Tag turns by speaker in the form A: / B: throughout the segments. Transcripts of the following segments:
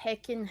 A: heckin'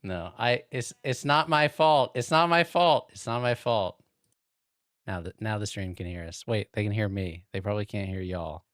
A: No, it's not my fault. It's not my fault. It's not my fault. Now the stream can hear us. Wait, they can hear me. They probably can't hear y'all.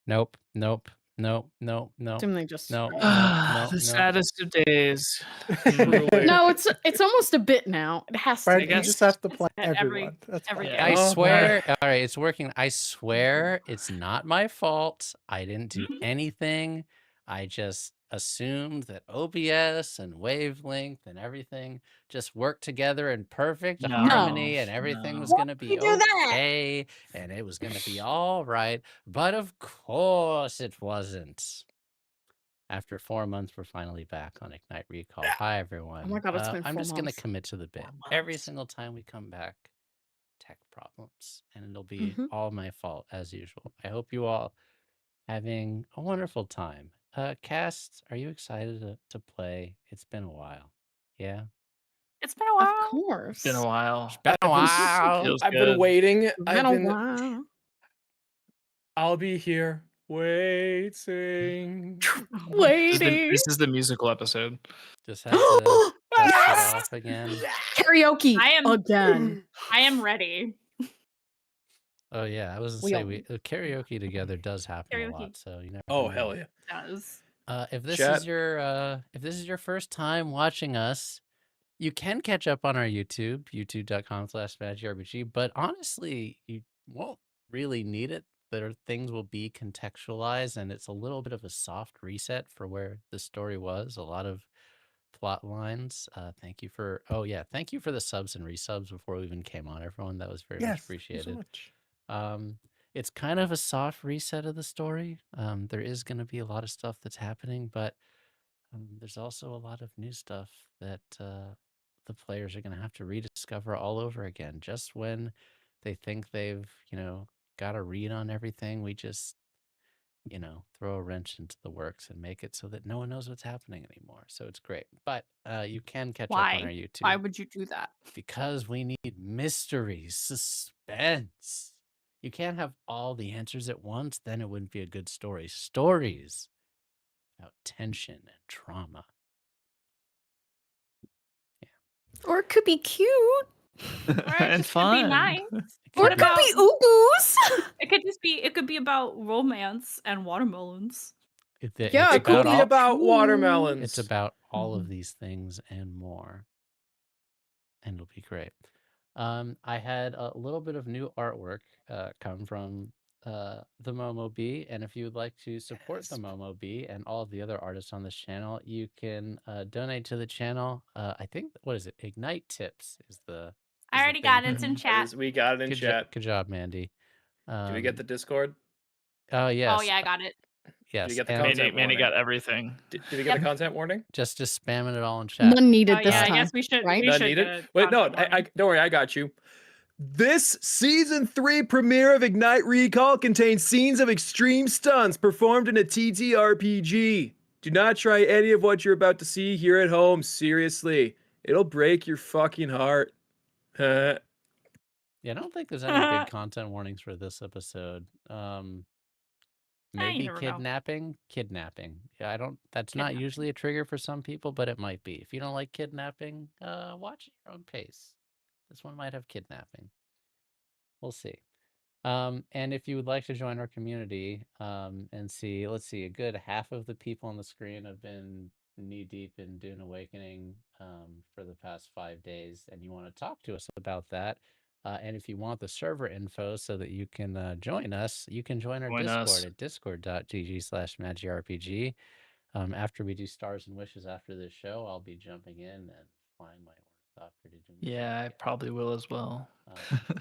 A: Nope. Nope. Nope. Nope. Nope.
B: Assume they just
A: No,
B: right?
A: no,
C: The
A: no.
C: saddest of days.
D: Truly.
B: No, it's almost a bit now. It has to.
D: Fred,
C: I
D: you
C: guess
D: just have to
E: It's
D: play
E: every-
D: everyone. That's
E: every
D: fine.
E: game.
A: I
C: Oh,
A: swear. All right, it's working. I swear it's not my fault. I didn't do anything. I just assumed that OBS and wavelength and everything just worked together in perfect
C: No.
A: harmony, and everything
C: No.
A: was
B: Why
A: going to
B: would
A: be
B: you do that?
A: okay, and it was going to be all right. But of course it wasn't. After 4 months, we're finally back on Ignite Recall. Hi, everyone.
B: Oh my God, it's been
A: I'm
B: 4
A: just going to
B: months.
A: commit to the bit.
C: 4
A: Every
C: months.
A: single time we come back, tech problems, and it'll be all my fault as usual. I hope you all having a wonderful time. Cast, are you excited to play? It's been a while. Yeah?
E: It's been a while.
B: Of course.
C: It's been a while.
A: Been a while.
C: Feels
D: I've
C: good.
D: been waiting.
B: It's been a while.
D: I'll be here waiting.
B: Waiting.
C: This is the musical episode.
A: Just had to dust it off again.
B: Karaoke again.
E: I am ready.
A: Oh yeah, I was
B: We
A: gonna
B: all-
A: say karaoke together does happen a
E: Karaoke.
A: lot, so you never
D: Oh
A: know.
D: hell yeah!
E: It does.
A: If this
D: Chat.
A: is your first time watching us, you can catch up on our YouTube, youtube.com/MagicRPG, but honestly, you won't really need it. Things will be contextualized, and it's a little bit of a soft reset for where the story was. A lot of plot lines. Thank you for the subs and resubs before we even came on, everyone. That was very much appreciated.
D: Thank you so much.
A: It's kind of a soft reset of the story. There is going to be a lot of stuff that's happening, but there's also a lot of new stuff that the players are going to have to rediscover all over again. Just when they think they've, got a read on everything, we just, throw a wrench into the works and make it so that no one knows what's happening anymore. So it's great. But you can catch up on our YouTube.
E: Why would you do that?
A: Because we need mystery, suspense. You can't have all the answers at once, then it wouldn't be a good story. Stories about tension and trauma.
B: Or it could be cute.
E: Or it
C: And
E: just could be
C: fun.
E: nice.
B: Or it could be ooh-boos.
E: It could be about romance and watermelons.
D: It could be about watermelons.
A: It's about all of these things and more. And it'll be great. I had a little bit of new artwork come from the Momo Bee, and if you would like to support the Momo Bee and all of the other artists on this channel, you can donate to the channel. I think, what is it? Ignite Tips is the.
E: I already got it. It's in chat.
D: We got it in chat.
A: Good job, Mandy.
D: Did we get the Discord?
A: Oh yes.
E: Oh yeah, I got it.
A: Yes.
D: Did we get the
A: and-
D: content
C: Mandy
D: warning?
C: got everything.
D: Did we get a content warning?
A: Just spamming it all in chat.
B: None needed
E: Oh
B: this
E: yeah, I
B: time.
E: guess we should.
B: right?
E: We
D: None
E: should
D: needed?
E: get a
D: Wait, no,
E: content
D: I
E: warning.
D: don't worry, I got you. This season 3 premiere of Ignite Recall contains scenes of extreme stunts performed in a TTRPG. Do not try any of what you're about to see here at home. Seriously, it'll break your fucking heart.
A: Yeah, I don't think there's any big content warnings for this episode. Maybe
E: never know.
A: kidnapping. Yeah, that's not
E: Kidnapping.
A: usually a trigger for some people, but it might be. If you don't like kidnapping, watch at your own pace. This one might have kidnapping. We'll see. And if you would like to join our community, and see, let's see, a good half of the people on the screen have been knee deep in Dune Awakening for the past 5 days, and you want to talk to us about that. And if you want the server info so that you can join us, you can join our Discord at discord.gg/magicrpg. After we do Stars and Wishes after this show, I'll be jumping in and flying my ornithopter to do.
C: Yeah, I probably will as well.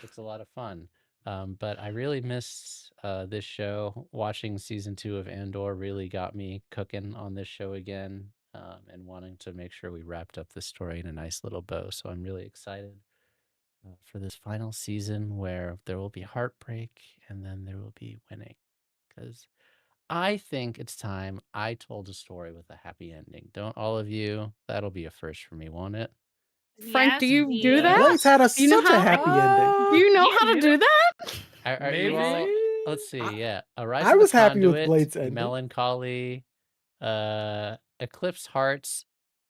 A: It's a lot of fun. But I really miss this show. Watching season 2 of Andor really got me cooking on this show again, and wanting to make sure we wrapped up the story in a nice little bow. So I'm really excited for this final season where there will be heartbreak and then there will be winning. Because I think it's time I told a story with a happy ending. Don't all of you? That'll be a first for me, won't it?
B: Frank,
E: Yes,
B: do you
E: we-
B: do that?
D: Blaze had
B: Do you know
D: such a
B: how-
D: happy ending.
B: Do you know
E: Yeah,
B: how to
E: you
B: do that?
A: Are
D: Maybe.
A: you all? Let's see. Yeah, Arise
D: I
A: of the
D: was happy with
A: Conduit,
D: Blade's ending.
A: Melancholy, Eclipse Hearts,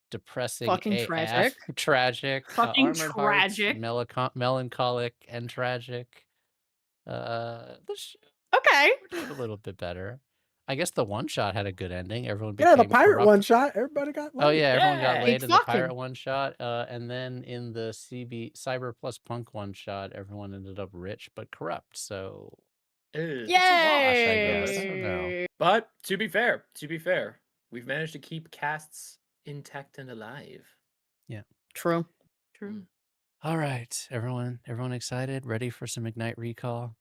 A: depressing
B: Fucking
A: AF,
B: tragic.
A: tragic,
E: Fucking
A: Armored Hearts,
E: tragic.
A: melancholic and tragic.
B: Okay.
A: We're doing a little bit better. I guess the one shot had a good ending. Everyone
F: Yeah, the
A: became
F: pirate
A: corrupt.
F: one shot. Everybody got laid.
A: Oh yeah, everyone got
E: Yeah.
A: laid
B: Big
A: in the pirate
B: fucking.
A: one shot, and then in the Cyber plus Punk one shot, everyone ended up rich but corrupt. So it's a wash, I guess. I don't know.
B: Yay!
D: But to be fair, we've managed to keep casts intact and alive.
B: True.
E: True.
A: All right, everyone excited? Ready for some Ignite Recall?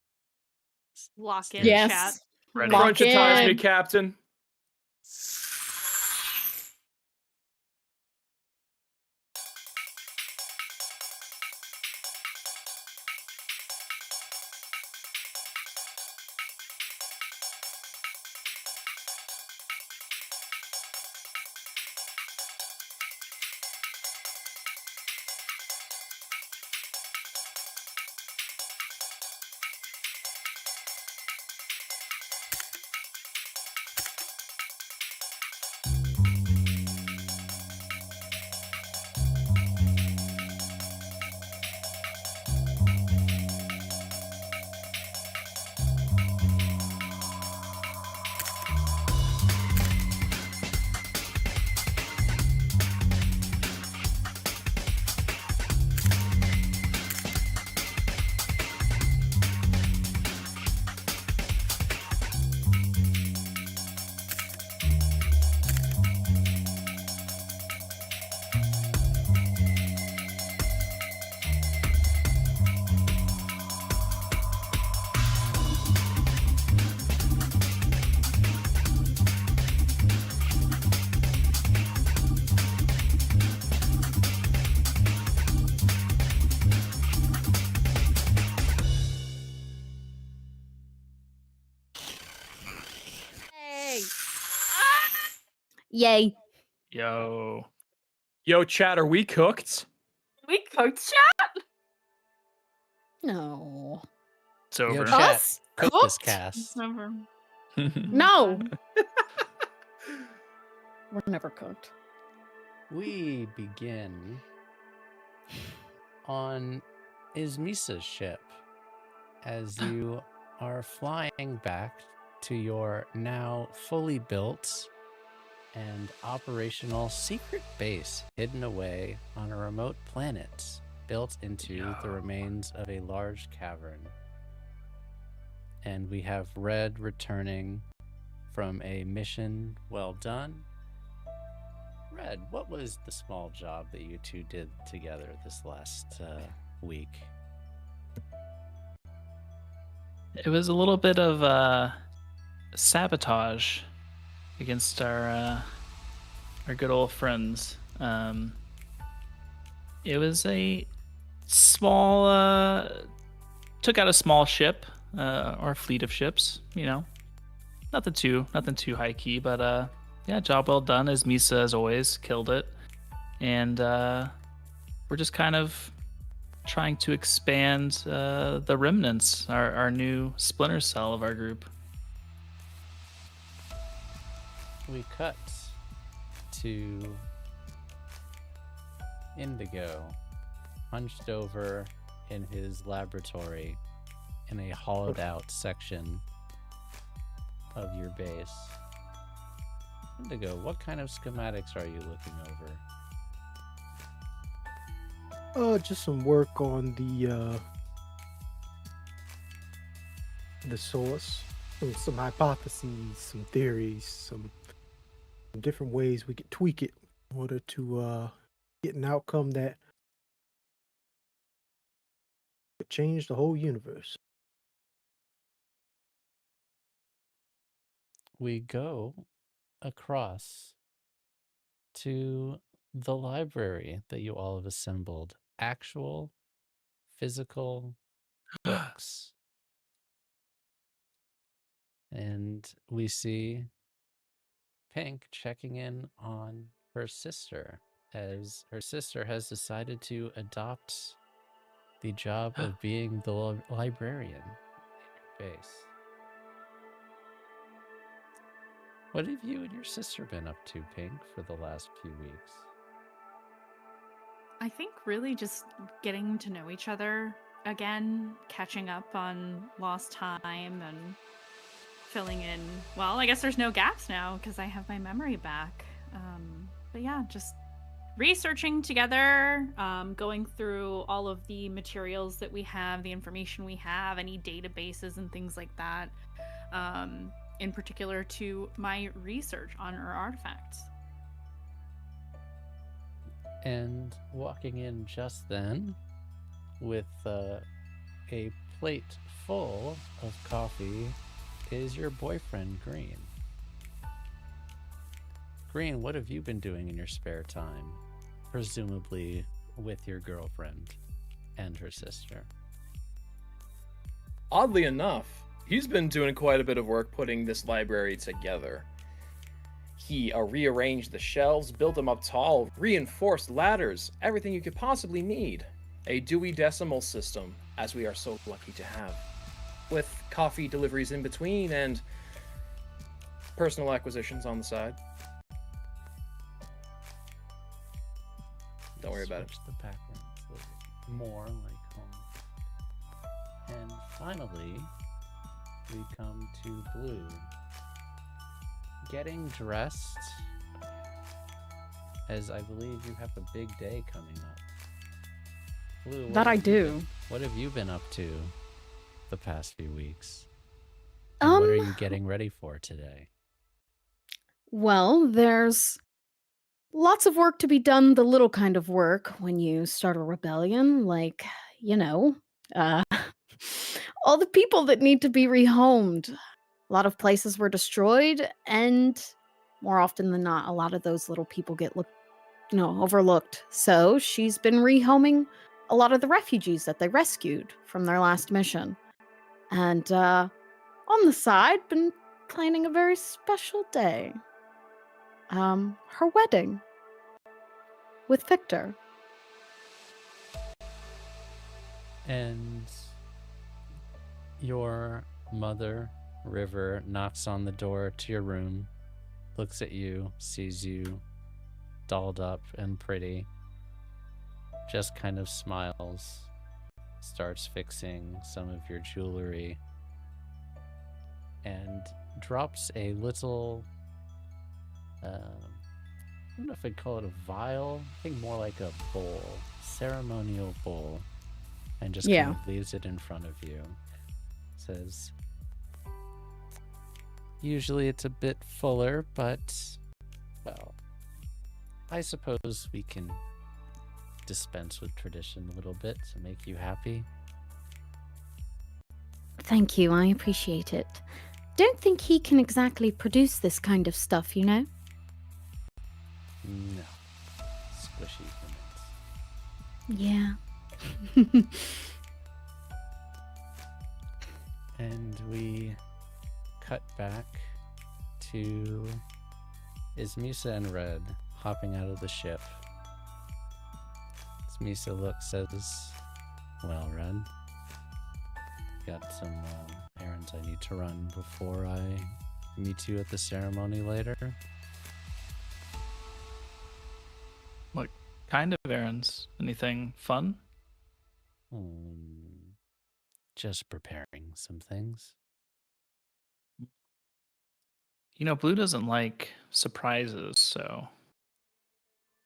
E: Lock in
B: Yes.
E: chat.
C: Ready.
B: Lock
D: Crunchitize me,
B: in.
D: Captain.
B: Yay.
C: Yo.
D: Yo, chat, are we cooked?
E: We cooked chat.
B: No.
C: It's over.
A: Yo, chat,
B: Us?
A: cook this
B: Cooked?
A: cast.
E: Never.
B: No. We're never cooked.
A: We begin on Ismisa's ship as you are flying back to your now fully built and operational secret base hidden away on a remote planet built into the remains of a large cavern. And we have Red returning from a mission well done. Red, what was the small job that you two did together this last week?
C: It was a little bit of sabotage against our good old friends. It was a small took out a small ship or fleet of ships. You know, nothing too high key, but yeah, job well done. As Misa as always killed it, and we're just kind of trying to expand the remnants, our new splinter cell of our group.
A: We cut to Indigo, hunched over in his laboratory in a hollowed out section of your base. Indigo, what kind of schematics are you looking over?
F: Just some work on the source, some hypotheses, some theories, some different ways we could tweak it in order to get an outcome that could change the whole universe.
A: We go across to the library that you all have assembled. Actual physical books. And we see Pink checking in on her sister, as her sister has decided to adopt the job of being the librarian in your base. What have you and your sister been up to, Pink, for the last few weeks?
E: I think really just getting to know each other again, catching up on lost time and filling in. Well, I guess there's no gaps now because I have my memory back. But yeah, just researching together, going through all of the materials that we have, the information we have, any databases and things like that, in particular to my research on our artifacts.
A: And walking in just then with a plate full of coffee is your boyfriend, Green. Green, what have you been doing in your spare time? Presumably with your girlfriend and her sister.
D: Oddly enough, he's been doing quite a bit of work putting this library together. He rearranged the shelves, built them up tall, reinforced ladders, everything you could possibly need. A Dewey Decimal System, as we are so lucky to have, with coffee deliveries in between and personal acquisitions on the side. Don't worry about it.
A: Switch the background a little bit more like home. And finally, we come to Blue. Getting dressed, as I believe you have a big day coming up. Blue,
B: That I do.
A: What have you been up to the past few weeks? And what are you getting ready for today?
B: Well, there's lots of work to be done, the little kind of work when you start a rebellion, like, uh, all the people that need to be rehomed. A lot of places were destroyed, and more often than not, a lot of those little people get overlooked. So she's been rehoming a lot of the refugees that they rescued from their last mission. And on the side, been planning a very special day. Her wedding with Victor.
A: And your mother, River, knocks on the door to your room, looks at you, sees you dolled up and pretty, just kind of smiles, starts fixing some of your jewelry, and drops a little, I don't know if I'd call it a vial, I think more like a bowl, ceremonial bowl, and just kind of leaves it in front of you. Says, usually it's a bit fuller, but, well, I suppose we can dispense with tradition a little bit to make you happy.
B: Thank you, I appreciate it. Don't think he can exactly produce this kind of stuff, you know?
A: No. Squishy humans.
B: Yeah.
A: And we cut back to Misa and Red hopping out of the ship. As Misa says, well, Red, got some errands I need to run before I meet you at the ceremony later.
C: What kind of errands? Anything fun?
A: Just preparing some things.
C: Blue doesn't like surprises, so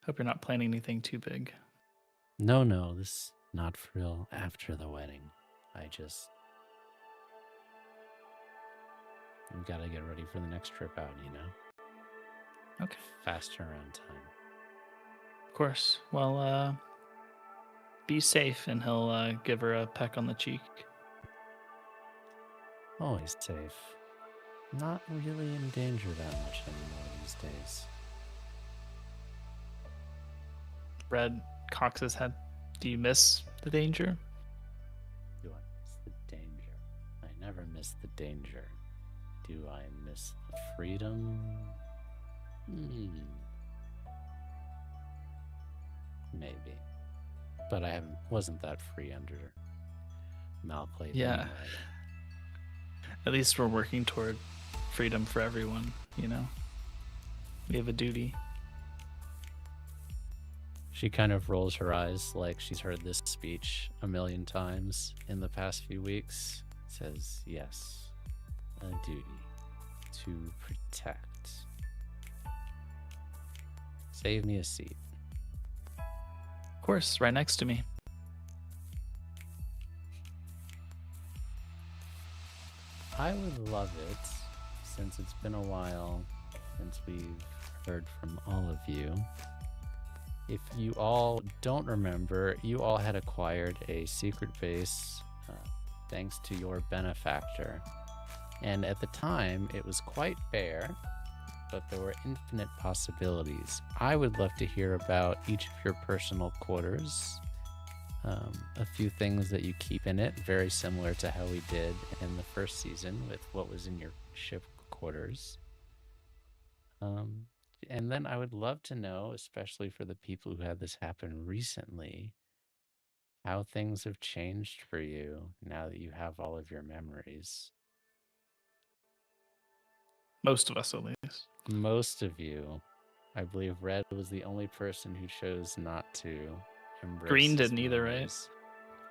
C: hope you're not planning anything too big.
A: No, this is not for real after the wedding. We gotta get ready for the next trip out,
C: Okay.
A: Fast turnaround time.
C: Of course. Well, be safe, and he'll give her a peck on the cheek.
A: Always safe. Not really in danger that much anymore these days.
C: Red cocks his head. Do you miss the danger?
A: Do I miss the danger? I never miss the danger. Do I miss the freedom? Maybe. But I wasn't that free under Malclave.
C: Yeah.
A: Anyway.
C: At least we're working toward freedom for everyone, We have a duty.
A: She kind of rolls her eyes like she's heard this speech a million times in the past few weeks. Says, yes, a duty to protect. Save me a seat.
C: Of course, right next to me.
A: I would love it, since it's been a while since we've heard from all of you. If you all don't remember, you all had acquired a secret base thanks to your benefactor. And at the time, it was quite bare, but there were infinite possibilities. I would love to hear about each of your personal quarters. A few things that you keep in it, very similar to how we did in the first season with what was in your ship quarters. And then I would love to know, especially for the people who had this happen recently, how things have changed for you now that you have all of your memories.
C: Most of us, at least.
A: Most of you. I believe Red was the only person who chose not to embrace
C: Green
A: his
C: didn't either, right?
A: memories.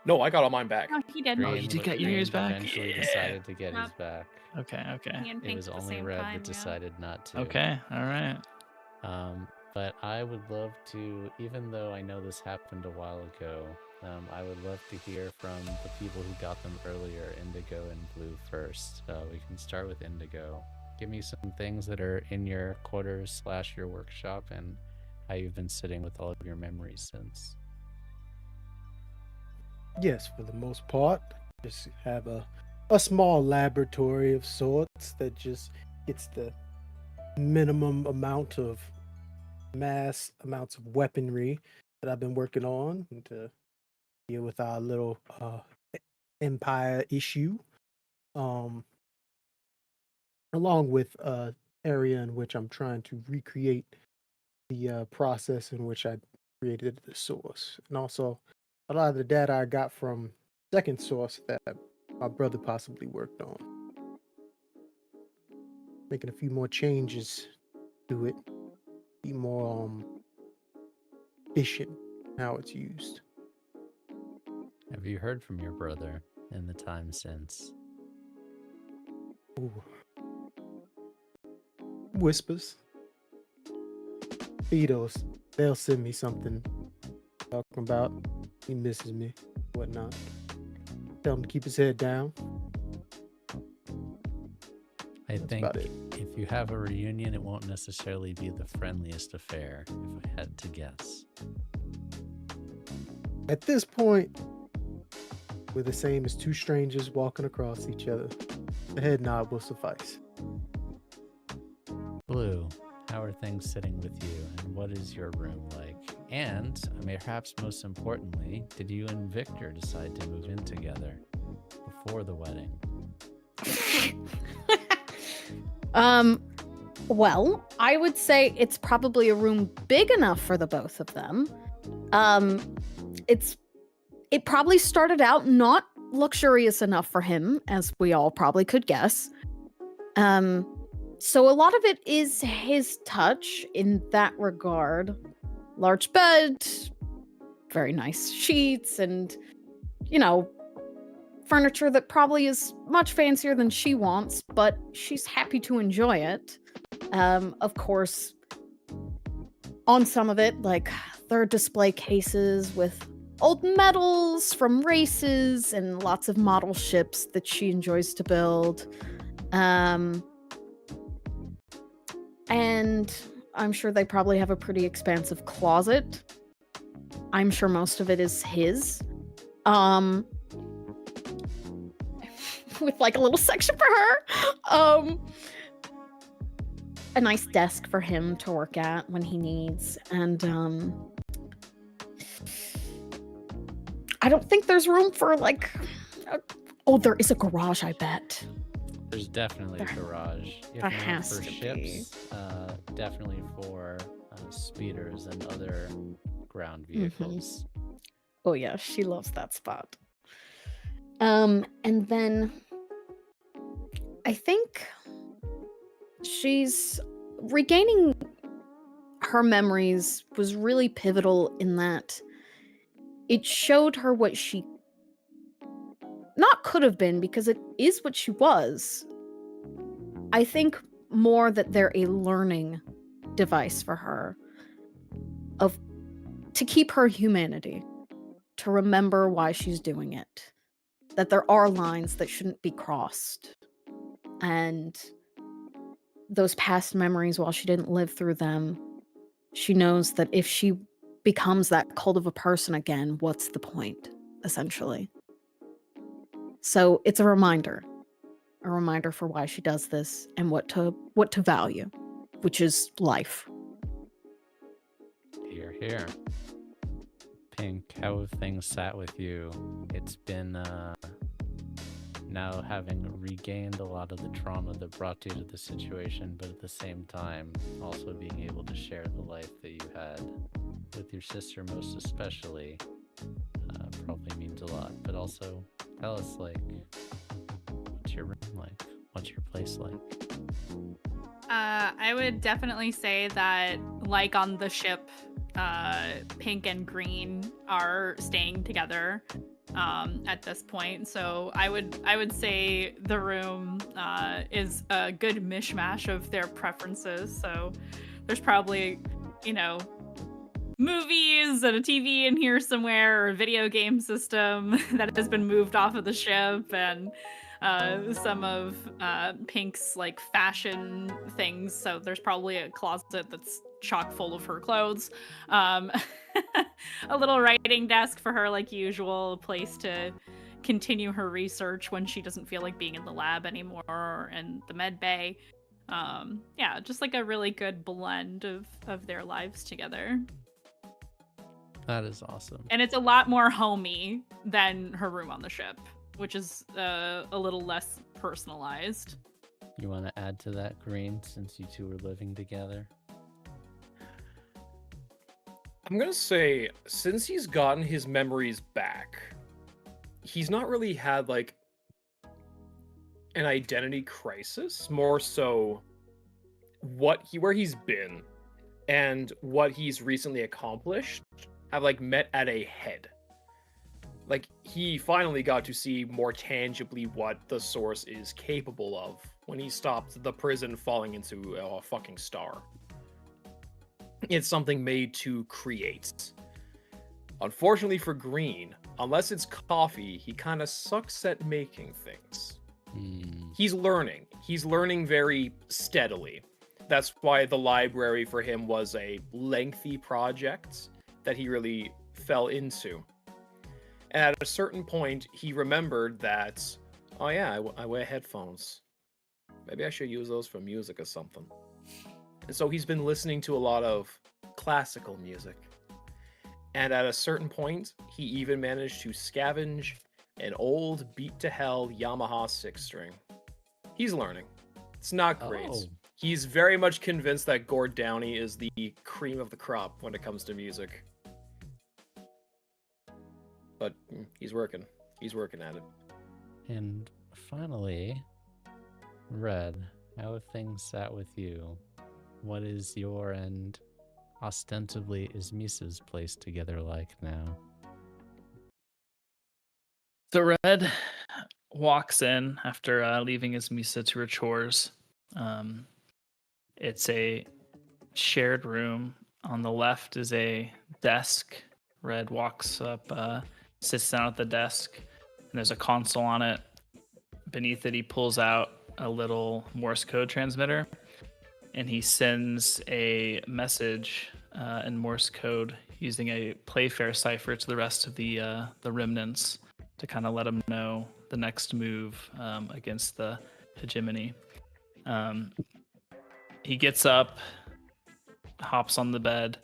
D: No, I got all mine back.
E: No, he did.
C: Oh, you did get yours back?
A: Eventually
C: Yeah.
A: decided to get his
E: Yep.
A: back.
C: Okay, okay.
E: Me and
A: It
E: Pink
A: was
E: at the
A: only
E: same
A: Red
E: time,
A: that decided not to.
C: Okay, all right.
A: But I would love to, even though I know this happened a while ago, I would love to hear from the people who got them earlier, Indigo and Blue first. We can start with Indigo. Give me some things that are in your quarters / your workshop and how you've been sitting with all of your memories since.
F: Yes, for the most part, just have a small laboratory of sorts that just gets the minimum amount of mass amounts of weaponry that I've been working on to deal with our little empire issue. Along with area in which I'm trying to recreate the process in which I created the source, and also a lot of the data I got from second source that my brother possibly worked on. Making a few more changes to it, be more efficient in how it's used.
A: Have you heard from your brother in the time since?
F: Ooh. Whispers. Beatles, they'll send me something talking about he misses me, whatnot. Tell him to keep his head down.
A: I
F: That's
A: think
F: about it.
A: if you have a reunion, it won't necessarily be the friendliest affair, if I had to guess.
F: At this point, we're the same as two strangers walking across each other. The head nod will suffice.
A: Blue, how are things sitting with you, and what is your room like? And, perhaps most importantly, did you and Victor decide to move in together before the wedding?
B: Well, I would say it's probably a room big enough for the both of them. It probably started out not luxurious enough for him, as we all probably could guess. So a lot of it is his touch in that regard. Large bed, very nice sheets, and, furniture that probably is much fancier than she wants, but she's happy to enjoy it. Of course, on some of it, like, there are display cases with old medals from races and lots of model ships that she enjoys to build. And I'm sure they probably have a pretty expansive closet. I'm sure most of it is his. With like a little section for her. A nice desk for him to work at when he needs. And I don't think there's room for there is a garage, I bet.
A: There's definitely a garage. If
B: there
A: not
B: has
A: for
B: to
A: ships, definitely for speeders and other ground vehicles.
B: Oh yeah, she loves that spot. And then I think she's regaining her memories was really pivotal in that it showed her what she not could have been, because it is what she was. I think more that they're a learning device for her of to keep her humanity, to remember why she's doing it, that there are lines that shouldn't be crossed, and those past memories, while she didn't live through them, she knows that if she becomes that cold of a person again, what's the point, essentially? So it's a reminder for why she does this and what to value, which is life.
A: Here, here. Pink, how have things sat with you? It's been now having regained a lot of the trauma that brought you to the situation, but at the same time, also being able to share the life that you had with your sister, most especially, probably means a lot. But also, tell us, like, what's your room like? What's your place like?
E: I would definitely say that, like on the ship, Pink and Green are staying together at this point. So I would say the room is a good mishmash of their preferences. So there's probably, movies and a TV in here somewhere, or a video game system that has been moved off of the ship, and some of Pink's like fashion things. So there's probably a closet that's chock full of her clothes, a little writing desk for her like usual, a place to continue her research when she doesn't feel like being in the lab anymore, and the med bay. Yeah, just like a really good blend of their lives together.
A: That is awesome.
E: And it's a lot more homey than her room on the ship, which is a little less personalized.
A: You want to add to that, Green, since you two were living together?
D: I'm gonna say, since he's gotten his memories back, he's not really had like an identity crisis, more so where he's been and what he's recently accomplished have like met at a head. Like, he finally got to see more tangibly what the Source is capable of when he stopped the prison falling into a fucking star. It's something made to create. Unfortunately for Green, unless it's coffee, he kind of sucks at making things. He's learning. He's learning very steadily. That's why the library for him was a lengthy project that he really fell into. And at a certain point, he remembered that, oh yeah, I wear headphones. Maybe I should use those for music or something. And so he's been listening to a lot of classical music. And at a certain point, he even managed to scavenge an old beat-to-hell Yamaha 6-string. He's learning. It's not great.
A: Oh.
D: He's very much convinced that Gord Downey is the cream of the crop when it comes to music. But he's working. He's working at it.
A: And finally, Red, how have things sat with you? What is your and ostensibly is Misa's place together like now?
C: So Red walks in after leaving his Misa to her chores. It's a shared room. On the left is a desk. Red walks up, sits down at the desk, and there's a console on it. Beneath it, he pulls out a little Morse code transmitter, and he sends a message in Morse code using a Playfair cipher to the rest of the remnants to kind of let them know the next move against the Hegemony. He gets up, hops on the bed,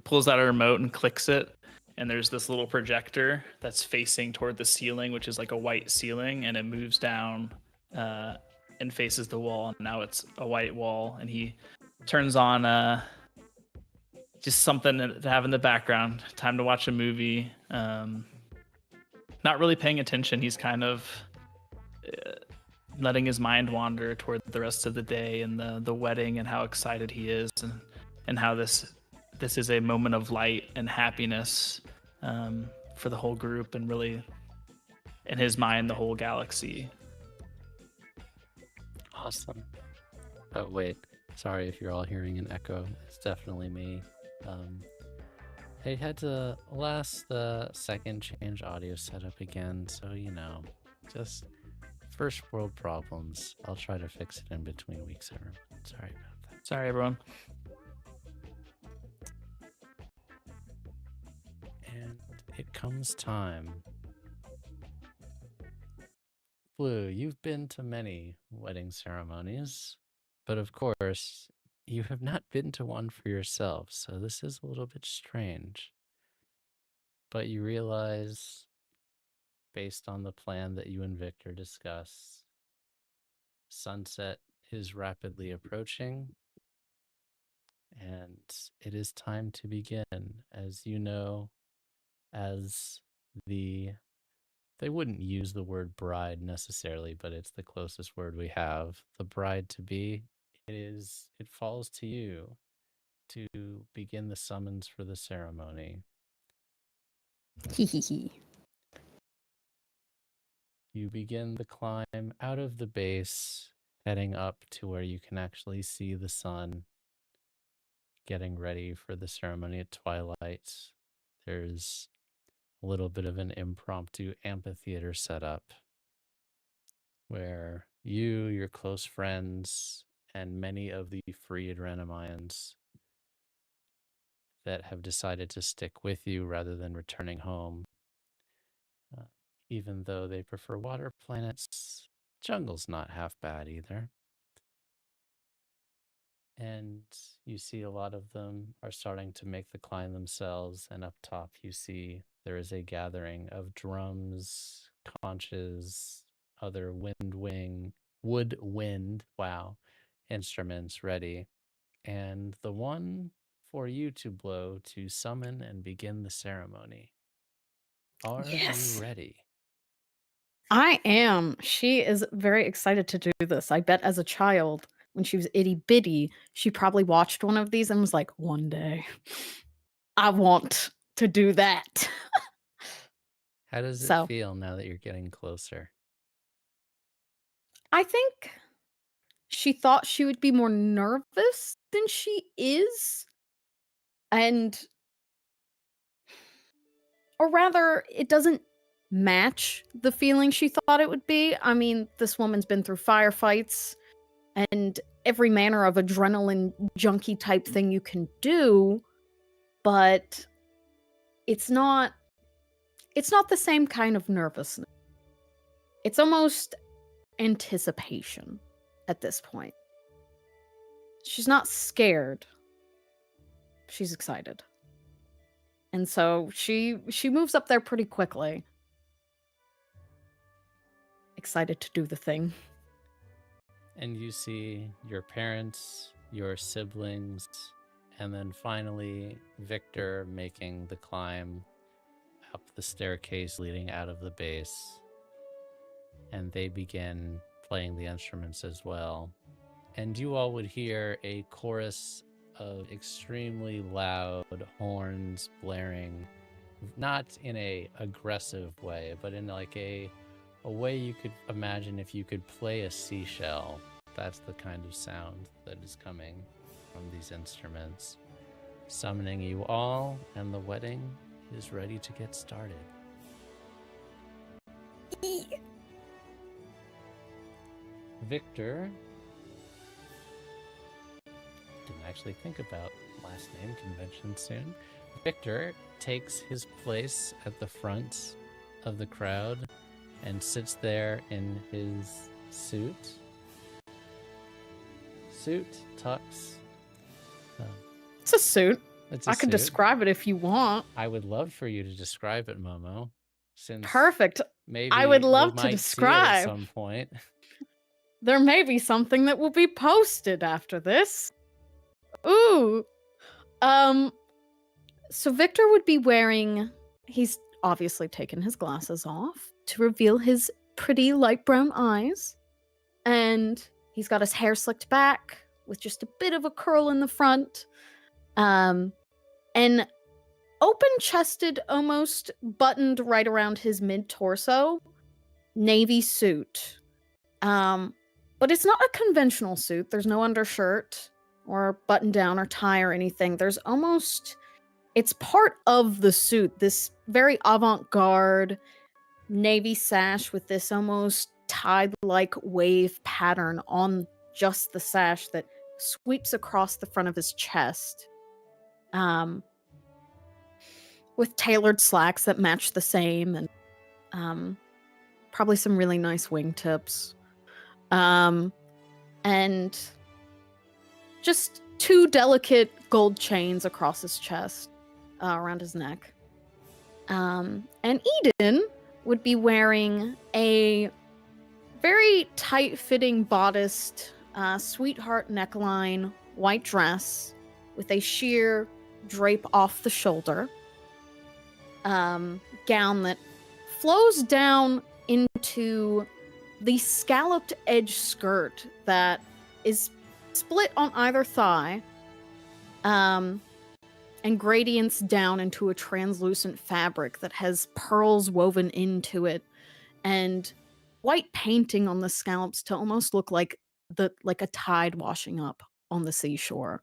C: pulls out a remote and clicks it, and there's this little projector that's facing toward the ceiling, which is like a white ceiling, and it moves down and faces the wall, and now it's a white wall, and he turns on just something to have in the background. Time to watch a movie. Not really paying attention. He's kind of letting his mind wander toward the rest of the day and the wedding and how excited he is, and and how this is a moment of light and happiness for the whole group, and really, in his mind, the whole galaxy.
A: Awesome. Oh, wait. Sorry if you're all hearing an echo. It's definitely me. I had to last second change audio setup again, so just first world problems. I'll try to fix it in between weeks, everyone. Sorry about that.
C: Sorry, everyone.
A: And it comes time. Blue, you've been to many wedding ceremonies, but of course, you have not been to one for yourself, so this is a little bit strange. But you realize, based on the plan that you and Victor discuss, sunset is rapidly approaching, and it is time to begin. As you know, as they wouldn't use the word bride necessarily, but it's the closest word we have. The bride to be, it falls to you to begin the summons for the ceremony. You begin the climb out of the base, heading up to where you can actually see the sun, getting ready for the ceremony at twilight. There's a little bit of an impromptu amphitheater set up where you, your close friends, and many of the freed Renomines that have decided to stick with you rather than returning home, even though they prefer water planets, jungle's not half bad either. And you see a lot of them are starting to make the climb themselves, and up top you see there is a gathering of drums, conches, other woodwind, instruments ready. And the one for you to blow to summon and begin the ceremony. Are
B: Yes.
A: you ready?
B: I am. She is very excited to do this. I bet as a child, when she was itty bitty, she probably watched one of these and was like, one day, I want to do that.
A: How does it
B: So
A: feel now that you're getting closer?
B: I think she thought she would be more nervous than she is. And, or rather, it doesn't match the feeling she thought it would be. I mean, this woman's been through firefights and every manner of adrenaline junkie type thing you can do, but it's not the same kind of nervousness. It's almost anticipation at this point. She's not scared. She's excited. And so she moves up there pretty quickly. Excited to do the thing.
A: And you see your parents, your siblings, and then finally Victor making the climb up the staircase leading out of the base. And they begin playing the instruments as well. And you all would hear a chorus of extremely loud horns blaring, not in a aggressive way, but in like a way you could imagine if you could play a seashell. That's the kind of sound that is coming from these instruments, summoning you all, and the wedding is ready to get started. Victor didn't actually think about last name convention soon. Victor takes his place at the front of the crowd and sits there in his suit, tux.
B: It's a suit.
A: It's a
B: I could
A: suit.
B: describe it if you want.
A: I would love for you to describe it, Momo. Since
B: Perfect.
A: maybe
B: I would love
A: we
B: to
A: might
B: describe.
A: see it at some point.
B: There may be something that will be posted after this. Ooh. So Victor would be wearing, he's obviously taken his glasses off to reveal his pretty light brown eyes. And he's got his hair slicked back with just a bit of a curl in the front. An open-chested, almost buttoned right around his mid-torso, navy suit. But it's not a conventional suit. There's no undershirt or button down or tie or anything. It's part of the suit, this very avant-garde navy sash with this almost tide-like wave pattern on just the sash that sweeps across the front of his chest. With tailored slacks that match the same, and probably some really nice wingtips. And just 2 delicate gold chains across his chest, around his neck. And Eden would be wearing a very tight-fitting bodiced, sweetheart neckline, white dress with a sheer drape off the shoulder. Gown that flows down into the scalloped edge skirt that is split on either thigh, and gradients down into a translucent fabric that has pearls woven into it, and white painting on the scallops to almost look like a tide washing up on the seashore.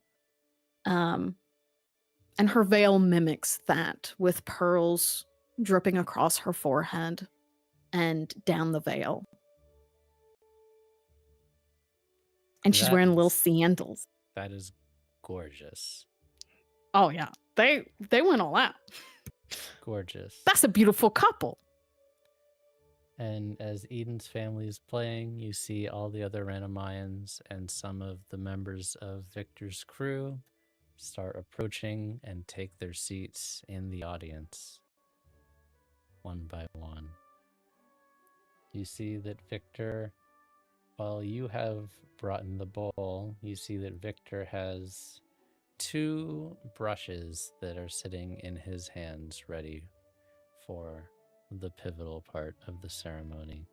B: And her veil mimics that, with pearls dripping across her forehead and down the veil. And she's wearing little sandals.
A: That is gorgeous.
B: Oh yeah, they went all out.
A: Gorgeous.
B: That's a beautiful couple.
A: And as Eden's family is playing, you see all the other Randomians and some of the members of Victor's crew start approaching and take their seats in the audience, one by one. You see that Victor, while you have brought in the bowl, you see that Victor has 2 brushes that are sitting in his hands ready for the pivotal part of the ceremony.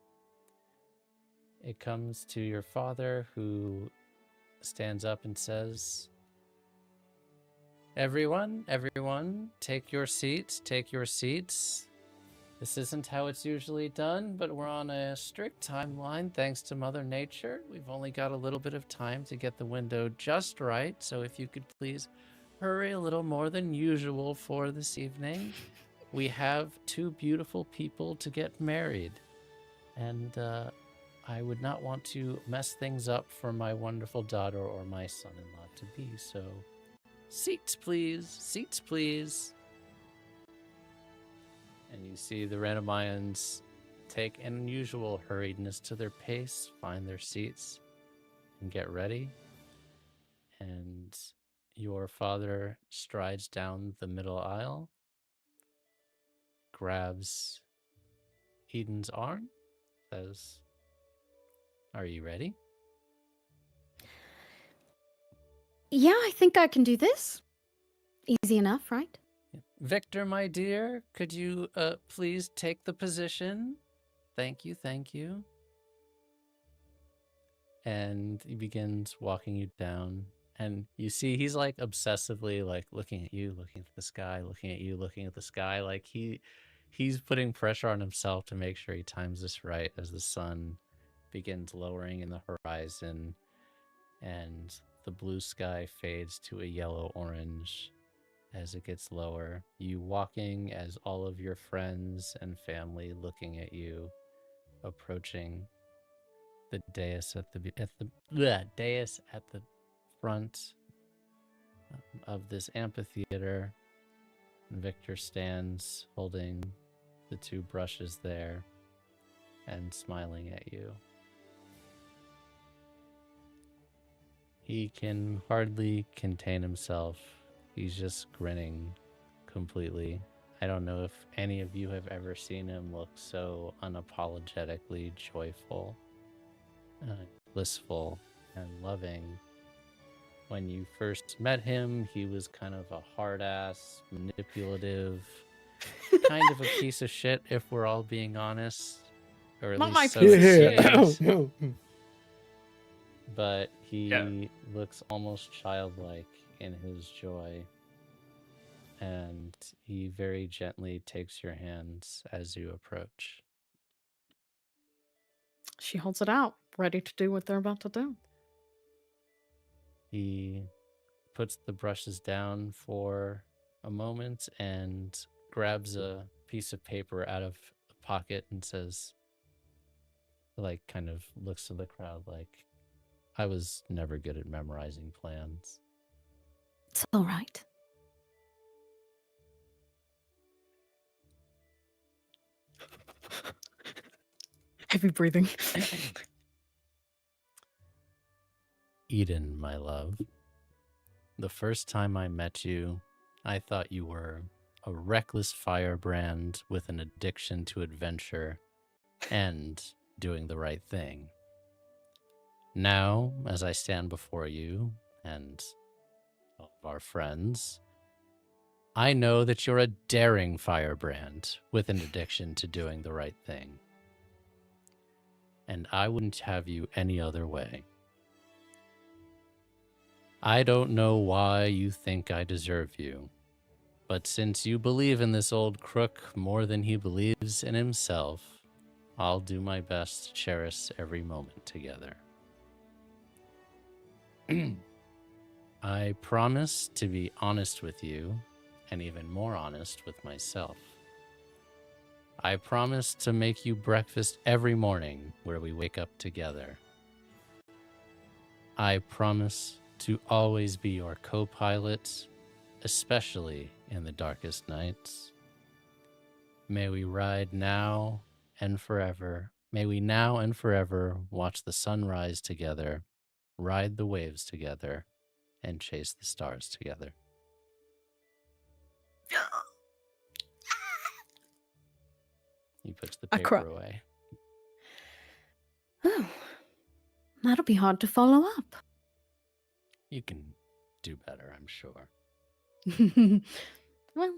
A: It comes to your father, who stands up and says, Everyone, take your seats. This isn't how it's usually done, but we're on a strict timeline thanks to Mother Nature. We've only got a little bit of time to get the window just right, so if you could please hurry a little more than usual for this evening. We have 2 beautiful people to get married, and I would not want to mess things up for my wonderful daughter or my son-in-law to be, so seats please. And you see the Randomians take an unusual hurriedness to their pace, find their seats, and get ready. And your father strides down the middle aisle, grabs Eden's arm, says, Are you ready?
B: Yeah, I think I can do this. Easy enough, right?
A: Victor, my dear, could you please take the position? Thank you. And he begins walking you down, and you see he's like obsessively like looking at you, looking at the sky, looking at you, looking at the sky. Like he's putting pressure on himself to make sure he times this right as the sun begins lowering in the horizon and the blue sky fades to a yellow-orange as it gets lower. You walking as all of your friends and family looking at you, approaching the dais at the dais at the front of this amphitheater. And Victor stands holding the 2 brushes there and smiling at you. He can hardly contain himself. He's just grinning completely. I don't know if any of you have ever seen him look so unapologetically joyful, blissful, and loving. When you first met him, he was kind of a hard-ass, manipulative, kind of a piece of shit, if we're all being honest. Or at
B: Not
A: least
B: my
A: so it
F: Yeah.
A: seems. But he looks almost childlike in his joy, and he very gently takes your hands as you approach.
B: She holds it out, ready to do what they're about to do.
A: He puts the brushes down for a moment and grabs a piece of paper out of a pocket and says, like, kind of looks to the crowd like, I was never good at memorizing plans.
B: It's all right. Heavy breathing.
A: Eden, my love, the first time I met you, I thought you were a reckless firebrand with an addiction to adventure and doing the right thing. Now, as I stand before you and all of our friends, I know that you're a daring firebrand with an addiction to doing the right thing. And I wouldn't have you any other way. I don't know why you think I deserve you, but since you believe in this old crook more than he believes in himself, I'll do my best to cherish every moment together. I promise to be honest with you, and even more honest with myself. I promise to make you breakfast every morning where we wake up together. I promise to always be your co-pilot, especially in the darkest nights. May we ride now and forever. May we now and forever watch the sun rise together, ride the waves together, and chase the stars together. He puts the
B: I cry.
A: paper away.
B: Oh, that'll be hard to follow up.
A: You can do better, I'm sure.
B: Well,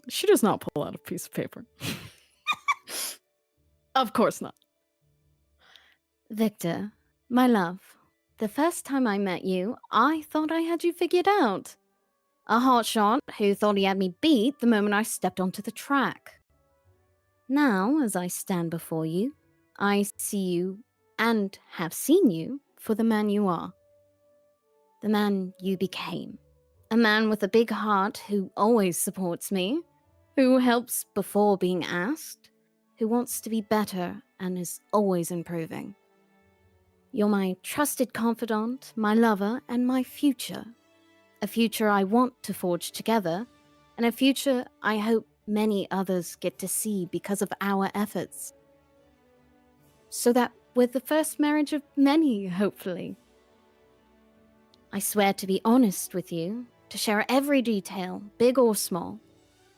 B: she does not pull out a piece of paper. Of course not. Victor, my love, the first time I met you, I thought I had you figured out. A hotshot who thought he had me beat the moment I stepped onto the track. Now, as I stand before you, I see you and have seen you for the man you are. The man you became. A man with a big heart who always supports me, who helps before being asked, who wants to be better and is always improving. You're my trusted confidant, my lover, and my future. A future I want to forge together, and a future I hope many others get to see because of our efforts. So that we're the first marriage of many, hopefully. I swear to be honest with you, to share every detail, big or small.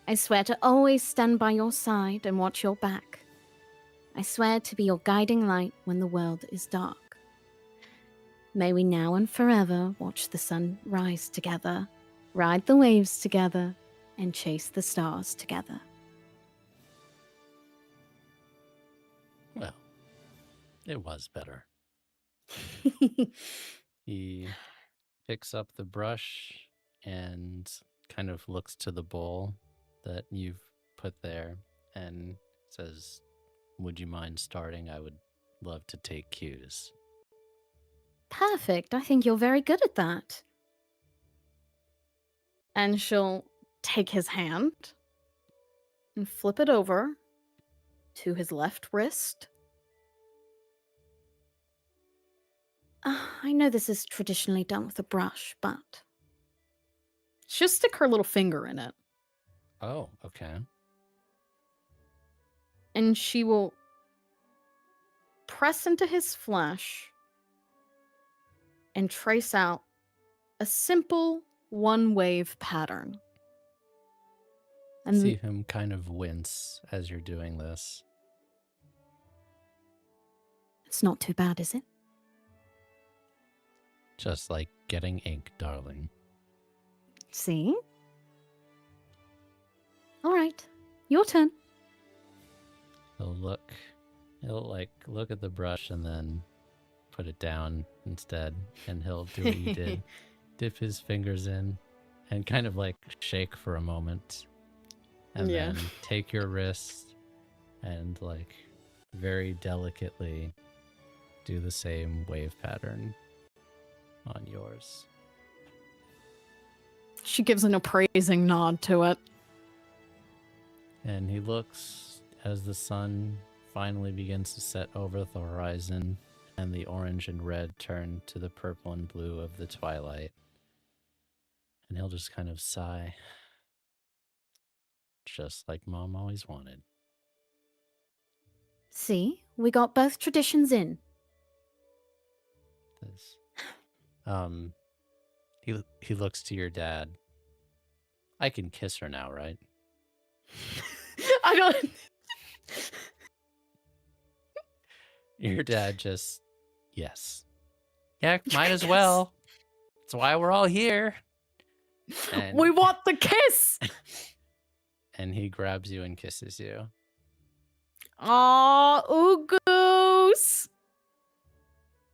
B: I swear to always stand by your side and watch your back. I swear to be your guiding light when the world is dark. May we now and forever watch the sun rise together, ride the waves together, and chase the stars together.
A: Well, it was better. He picks up the brush and kind of looks to the bowl that you've put there and says, would you mind starting? I would love to take cues.
B: Perfect. I think you're very good at that. And she'll take his hand and flip it over to his left wrist. I know this is traditionally done with a brush, but she'll stick her little finger in it.
A: Oh, okay.
B: And she will press into his flesh and trace out a simple one-wave pattern. And
A: See him kind of wince as you're doing this.
B: it's not too bad, is it?
A: Just like getting ink, darling.
B: See? All right, your turn.
A: He'll look at the brush and then put it down instead, and he'll do what you did. Dip his fingers in and kind of like shake for a moment. And
B: Yeah.
A: then take your wrist and like very delicately do the same wave pattern on yours.
B: She gives an appraising nod to it.
A: And he looks as the sun finally begins to set over the horizon and the orange and red turn to the purple and blue of the twilight. And he'll just kind of sigh. Just like Mom always wanted.
B: See, we got both traditions in.
A: This. He looks to your dad. I can kiss her now, right?
B: I don't.
A: Your dad just, yes. Yeah, might as well. That's why we're all here. And,
B: We want the kiss.
A: and he grabs you and kisses you.
B: Aw, ooh goose.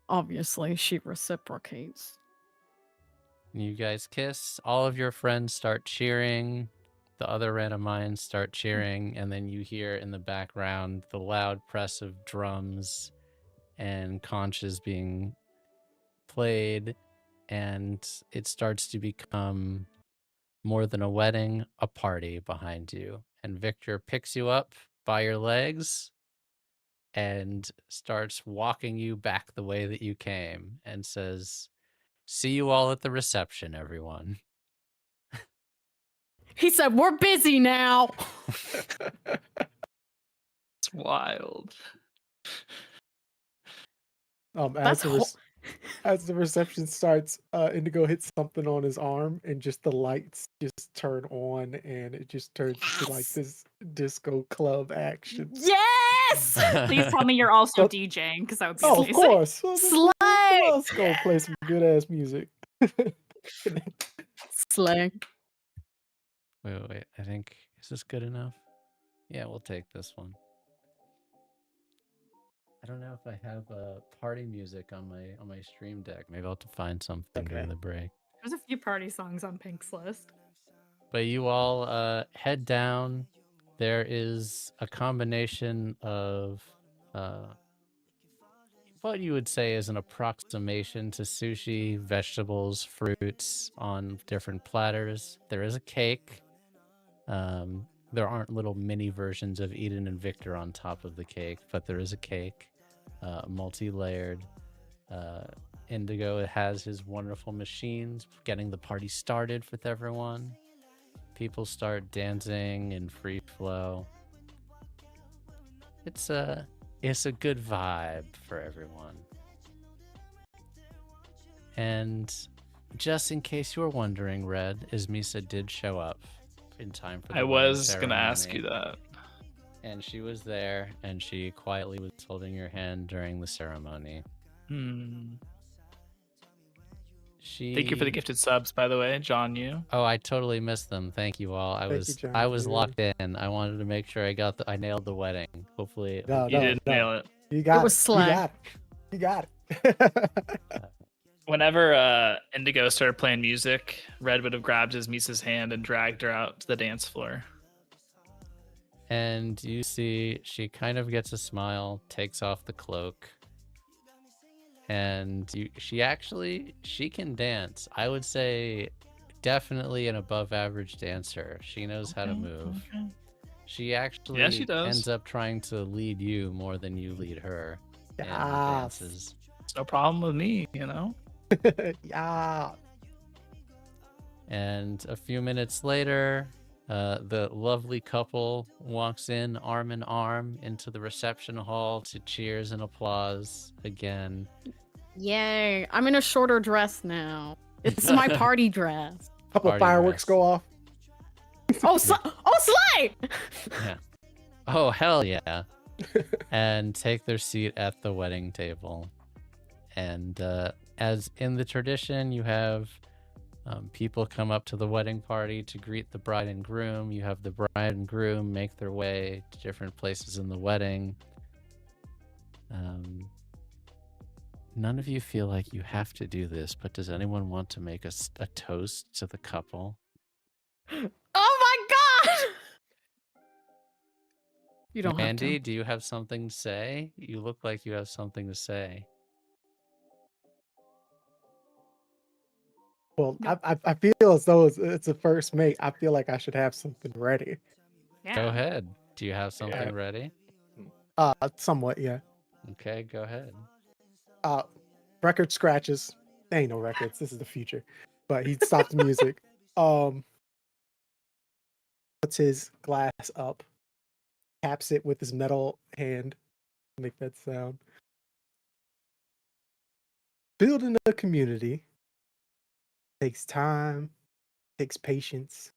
B: Obviously, she reciprocates.
A: You guys kiss. All of your friends start cheering. The other random minds start cheering. And then you hear in the background the loud press of drums and conches being played. And it starts to become more than a wedding, a party behind you. And Victor picks you up by your legs and starts walking you back the way that you came and says, "See you all at the reception, everyone."
B: He said, "We're busy now."
C: It's wild.
B: That's
F: As the reception starts, Indigo hits something on his arm, and just the lights just turn on, and it just turns into like this disco club action.
B: Yes.
E: Please tell me you're also
F: Oh.
E: DJing, because that would be
F: Oh, of
E: amazing.
F: course.
B: Slay.
F: Let's go play some good ass music.
B: Slay.
A: Wait. I think, is this good enough? Yeah, we'll take this one. I don't know if I have party music on my stream deck. Maybe I'll have to find something during the break.
E: There's a few party songs on Pink's list.
A: But you all head down. There is a combination of what you would say is an approximation to sushi, vegetables, fruits on different platters. There is a cake. There aren't little mini versions of Eden and Victor on top of the cake, but there is a cake, multi-layered. Indigo has his wonderful machines, getting the party started with everyone. People start dancing in free flow. It's a good vibe for everyone. And just in case you were wondering, Red, is Misa did show up in time for the
C: I
A: wedding
C: was gonna ask you
A: ceremony.
C: that.
A: And she was there, and she quietly was holding your hand during the ceremony.
C: Thank you for the gifted subs, by the way, John. You.
A: Oh, I totally missed them. Thank you all. I was
F: John.
A: locked in. I wanted to make sure I nailed the wedding. Hopefully,
F: No,
C: You did nail it.
F: You got
B: It was slay.
F: You got it.
C: Whenever Indigo started playing music, Red would have grabbed his Misa's hand and dragged her out to the dance floor.
A: and you see she kind of gets a smile, takes off the cloak, and she can dance. I would say definitely an above average dancer. She knows how to move.
C: Okay.
A: She actually
C: Yeah, she does.
A: ends up trying to lead you more than you lead her in the
F: Yes.
A: dances.
C: It's no problem with me, you know?
F: Yeah.
A: And a few minutes later, the lovely couple walks in arm in arm into the reception hall to cheers and applause again.
B: Yay. I'm in a shorter dress now. It's my party dress.
F: Couple
A: Party
F: fireworks
A: dress.
F: go off.
B: Oh, slay!
A: Yeah. Oh, hell yeah. And take their seat at the wedding table. And as in the tradition, you have people come up to the wedding party to greet the bride and groom. You have the bride and groom make their way to different places in the wedding. None of you feel like you have to do this, but does anyone want to make a toast to the couple?
B: Oh my god! You don't have
A: Mandy,
B: to.
A: do you have something to say? You look like you have something to say.
F: Well,
E: Nope.
F: I feel as though it's a first mate. I feel like I should have something ready.
E: Yeah.
A: Go ahead. Do you have something
D: Yeah.
A: ready?
F: Somewhat, yeah.
A: Okay, go ahead.
F: Record scratches. There ain't no records. This is the future. But he stopped the music. Puts his glass up, taps it with his metal hand, make that sound. Building a community takes time, takes patience,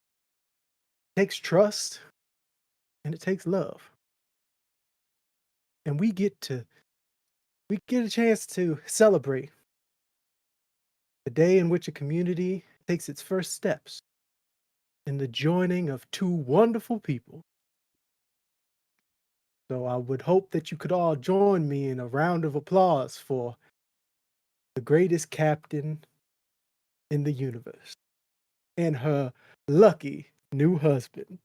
F: takes trust, and it takes love. And we get a chance to celebrate the day in which a community takes its first steps in the joining of two wonderful people. So I would hope that you could all join me in a round of applause for the greatest captain in the universe and her lucky new husband.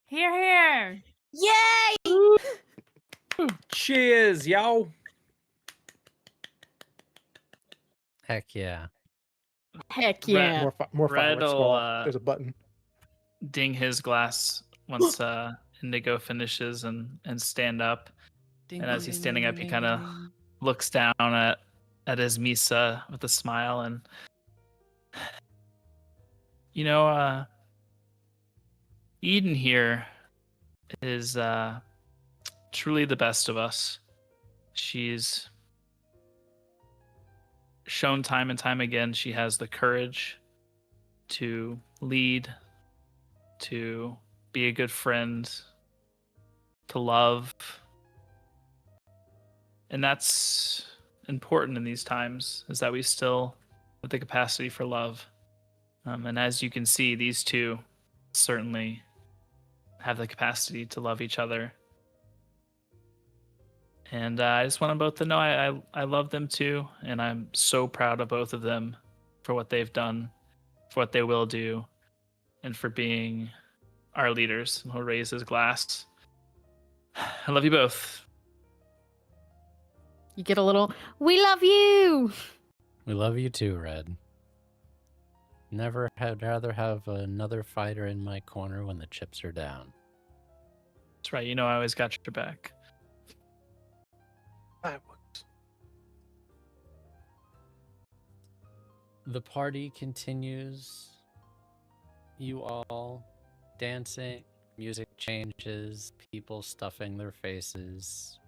E: Here, here.
B: Yay!
D: Cheers, yo.
A: Heck yeah.
B: Heck
C: Red-
B: yeah.
F: More
C: Red
F: fireworks go
C: will
F: off. There's a button.
C: ding his glass once Indigo finishes and stand up.
A: Ding,
C: And as
A: ding,
C: he's
A: ding,
C: standing
A: ding,
C: up, he
A: ding,
C: kind of
A: ding, ding.
C: looks down at his Misa with a smile, and Eden here is truly the best of us. She's shown time and time again she has the courage to lead, to be a good friend, to love. And that's important in these times, is that we still have the capacity for love. And as you can see, these two certainly have the capacity to love each other. And I just want them both to know I love them too. And I'm so proud of both of them for what they've done, for what they will do, and for being our leaders. And he'll raise his glass. I love you both.
B: You get a little, we love you!
A: We love you too, Red. Never had rather have another fighter in my corner when the chips are down.
C: That's right. I always got your back.
F: Fireworks.
A: The party continues. You all dancing, music changes, people stuffing their faces,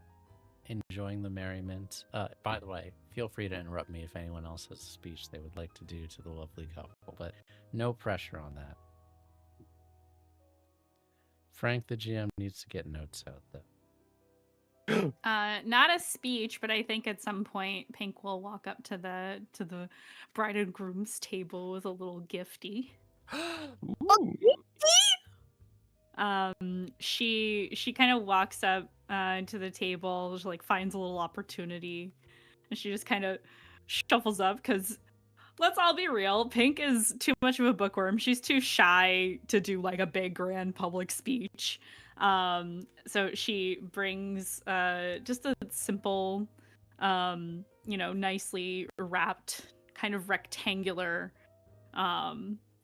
A: enjoying the merriment. By the way, feel free to interrupt me if anyone else has a speech they would like to do to the lovely couple, but no pressure on that. Frank, the GM, needs to get notes out though.
E: Not a speech, but I think at some point Pink will walk up to the bride and groom's table with a little gifty. She kind of walks up to the table, she like finds a little opportunity, and she just kind of shuffles up because let's all be real, Pink is too much of a bookworm. She's too shy to do like a big grand public speech. So she brings just a simple, nicely wrapped kind of rectangular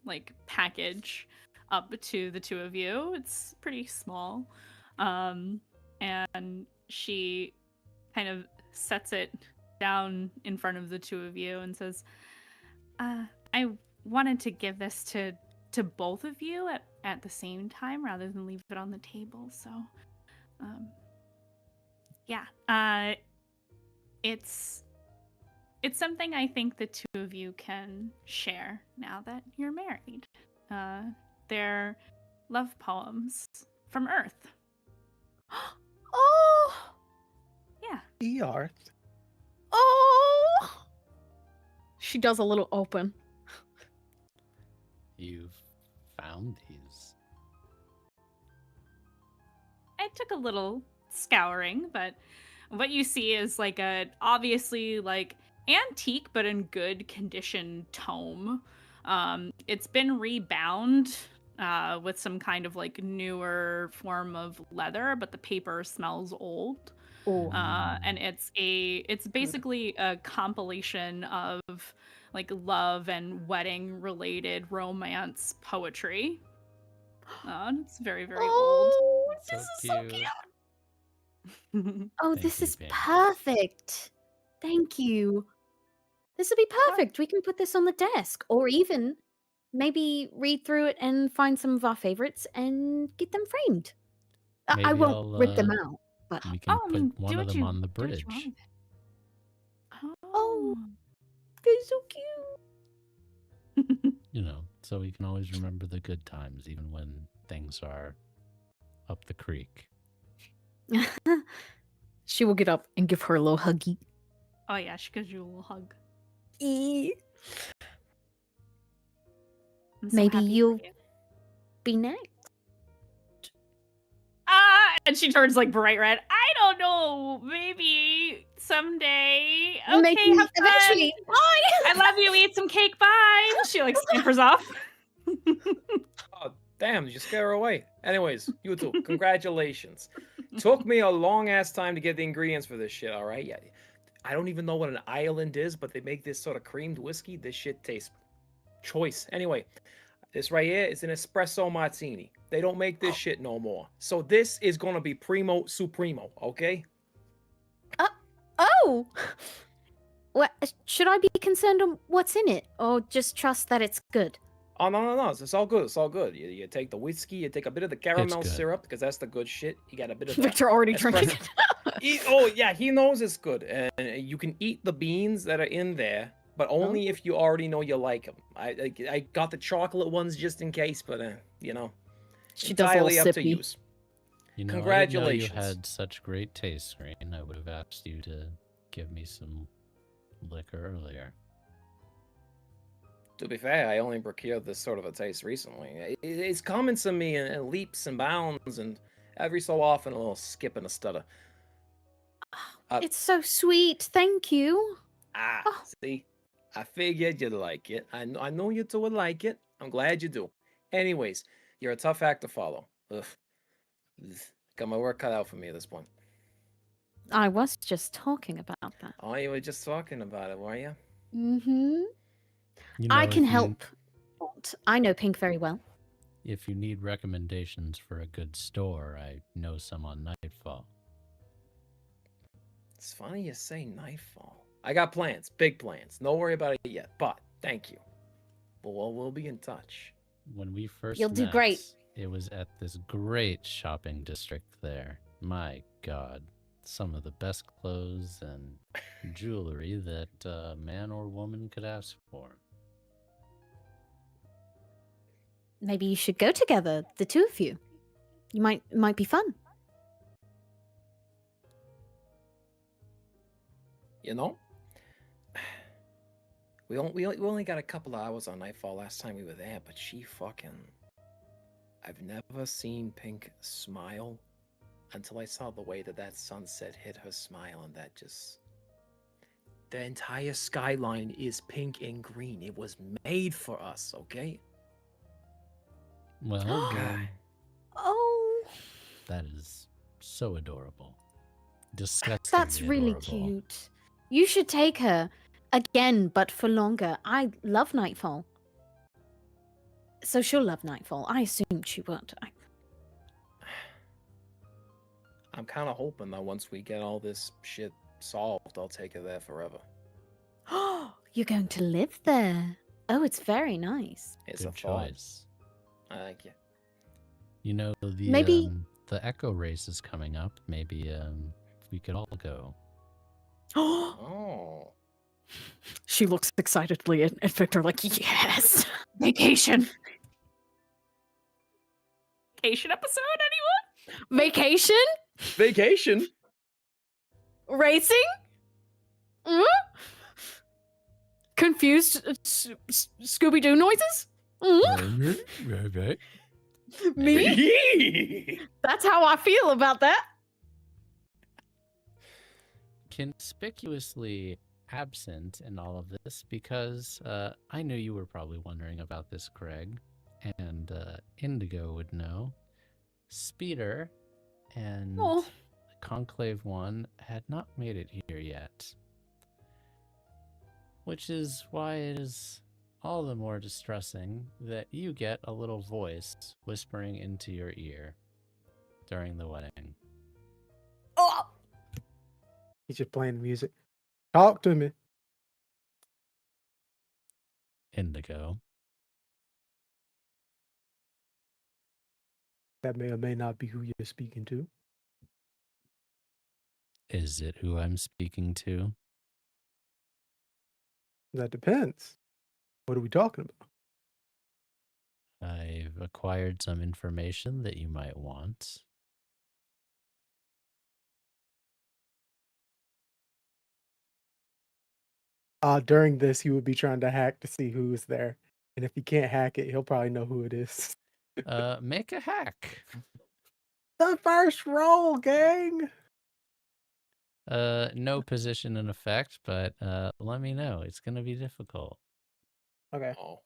E: like package up to the two of you. It's pretty small. And she kind of sets it down in front of the two of you and says, I wanted to give this to both of you at the same time rather than leave it on the table. So, yeah, it's something I think the two of you can share now that you're married. They're love poems from Earth.
B: Oh!
E: Yeah.
F: Earth.
B: Oh! She does a little open.
A: You've found these.
E: It took a little scouring, but what you see is like a obviously like antique but in good condition tome. It's been rebound with some kind of like newer form of leather, but the paper smells old.
B: Oh,
E: And it's basically a compilation of like love and wedding related romance poetry. It's very, very old.
B: oh,
A: So
B: this is so
A: cute.
B: cute. Oh,
A: Thank
B: this
A: you,
B: is
A: Pink.
B: perfect. Thank you. This would be perfect. We can put this on the desk, or even maybe read through it and find some of our favorites and get them framed. I
A: Maybe
B: won't
A: I'll
B: rip them out, but
A: we can
E: I
A: put
E: mean,
A: one
E: do
A: of
E: what
A: them
E: you
A: on the
E: do what you want
A: bridge.
E: with it.
B: oh, they're so cute.
A: You know, so we can always remember the good times, even when things are up the creek.
B: She will get up and give her a little huggy.
E: Oh yeah, she gives you a little hug.
B: E.
E: I'm so
B: Maybe
E: happy for
B: you'll
E: you.
B: be next.
E: And she turns like bright red. I don't know. Maybe someday. Okay,
B: Maybe
E: have fun.
B: eventually. Bye.
E: I love you. Eat some cake. Bye. She like scampers off.
D: Oh, damn, you scare her away. Anyways, you two, congratulations. Took me a long ass time to get the ingredients for this shit, alright? Yeah. I don't even know what an island is, but they make this sort of creamed whiskey. This shit tastes choice. Anyway, this right here is an espresso martini. They don't make this shit no more. So this is gonna be primo supremo, okay?
B: Oh. What should I be concerned on what's in it, or just trust that it's good?
D: Oh, no. It's all good. It's all good. You take the whiskey, you take a bit of the caramel
A: good.
D: syrup, because that's the good shit. You got a bit of the
B: Victor already drinking
D: espresso.
B: it.
D: Oh, yeah, he knows it's good. And you can eat the beans that are in there, but only if you already know you like them. I got the chocolate ones just in case, but, you know,
B: She does a little
D: entirely up to
B: sippy.
D: use.
A: You know,
D: Congratulations.
A: I didn't know you had such great taste, Rain. I would have asked you to give me some liquor earlier.
D: To be fair, I only procured this sort of a taste recently. It's coming to me in leaps and bounds, and every so often a little skip and a stutter.
B: It's so sweet. Thank you. Oh.
D: See? I figured you'd like it. I know you two would like it. I'm glad you do. Anyways, you're a tough act to follow. Ugh. Got my work cut out for me at this point.
B: I was just talking about that.
D: Oh, you were just talking about it, were you?
B: Mm-hmm.
A: You know,
B: I can
A: if you-
B: help. I know Pink very well.
A: If you need recommendations for a good store, I know some on Nightfall.
D: It's funny you say Nightfall. I got plans, big plans. No worry about it yet, but thank you. Well, we'll be in touch.
A: When we first
B: You'll do
A: met,
B: great.
A: It was at this great shopping district there. My God, some of the best clothes and jewelry that a man or woman could ask for.
B: Maybe you should go together, the two of you. You might be fun.
D: You know, we only got a couple of hours on Nightfall last time we were there, but she fucking... I've never seen Pink smile until I saw the way that sunset hit her smile, and that just... The entire skyline is pink and green. It was made for us, okay?
A: Well,
D: God.
B: Oh,
A: that is so adorable. Disgusting.
B: that's really cute. You should take her again, but for longer. I love Nightfall. So she'll love Nightfall. I assumed she would.
D: I'm kind of hoping that once we get all this shit solved, I'll take her there forever.
B: You're going to live there. Oh, it's very nice.
D: It's
A: Good
D: a thought.
A: choice.
D: I like you.
A: You know,
B: Maybe-
A: the Echo race is coming up. Maybe we could all go.
D: Oh.
B: She looks excitedly at Victor like, yes.
E: Vacation. Vacation episode, anyone?
B: Vacation?
D: Vacation?
B: Racing? Mm? Confused Scooby-Doo noises? Mm? Me? That's how I feel about that.
A: conspicuously absent in all of this because I knew you were probably wondering about this, Craig, and Indigo would know. Speeder and
B: Oh.
A: Conclave 1 had not made it here yet, which is why it is all the more distressing that you get a little voice whispering into your ear during the wedding.
F: Oh! He's just playing the music. Talk to me.
A: Indigo.
F: That may or may not be who you're speaking to.
A: Is it who I'm speaking to?
F: That depends. What are we talking about?
A: I've acquired some information that you might want.
F: During this, he would be trying to hack to see who is there. And if he can't hack it, he'll probably know who it is.
A: Make a hack.
F: The first roll, gang!
A: No position in effect, but let me know. It's gonna be difficult.
F: Okay.
D: Oh.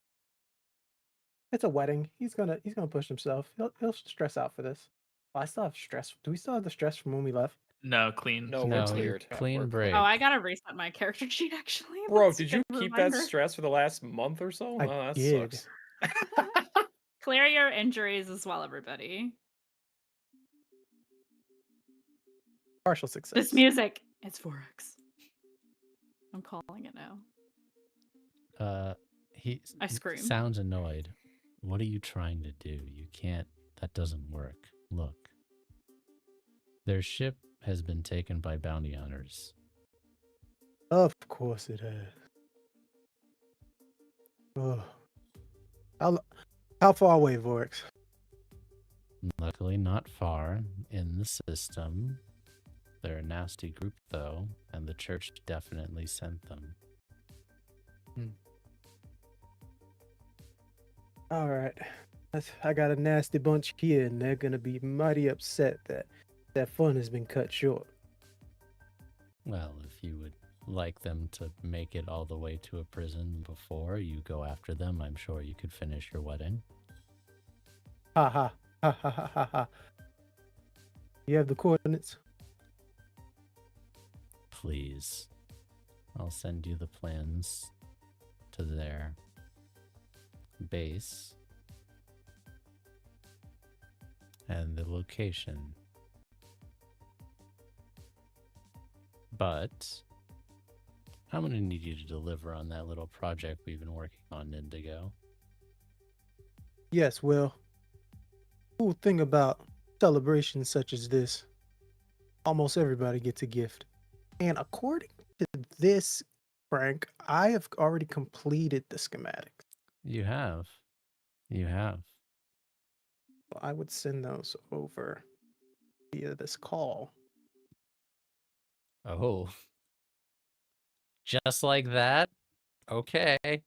F: It's a wedding. He's gonna push himself. He'll stress out for this. Oh, I still have stress. Do we still have the stress from when we left?
C: No, clean.
D: No,
A: No,
D: we're cleared.
A: clean
D: We're
A: break.
E: Oh, I gotta reset my character sheet actually.
D: Bro,
E: That's a
D: did you
E: good
D: keep that
E: reminder.
D: stress for the last month or so?
F: I
D: Oh, that
F: did.
D: sucks.
E: Clear your injuries as well, everybody.
F: Partial success.
E: This music, it's 4X. I'm calling it now.
A: He
E: I scream.
A: sounds annoyed. What are you trying to do? You can't. That doesn't work. Look. Their ship has been taken by bounty hunters.
F: Of course it has. Oh. How far away, Vorix?
A: Luckily, not far in the system. They're a nasty group, though, and the church definitely sent them.
F: All right. I got a nasty bunch here, and they're gonna be mighty upset that fun has been cut short.
A: Well, if you would like them to make it all the way to a prison before you go after them, I'm sure you could finish your wedding.
F: Ha ha ha ha ha ha ha. You have the coordinates?
A: Please. I'll send you the plans to their base and the location. But I'm going to need you to deliver on that little project we've been working on, Indigo.
F: Yes, well, cool thing about celebrations such as this, almost everybody gets a gift. And according to this, Frank, I have already completed the schematics.
A: You have. You have.
F: I would send those over via this call.
A: Oh. Just like that? Okay.
F: You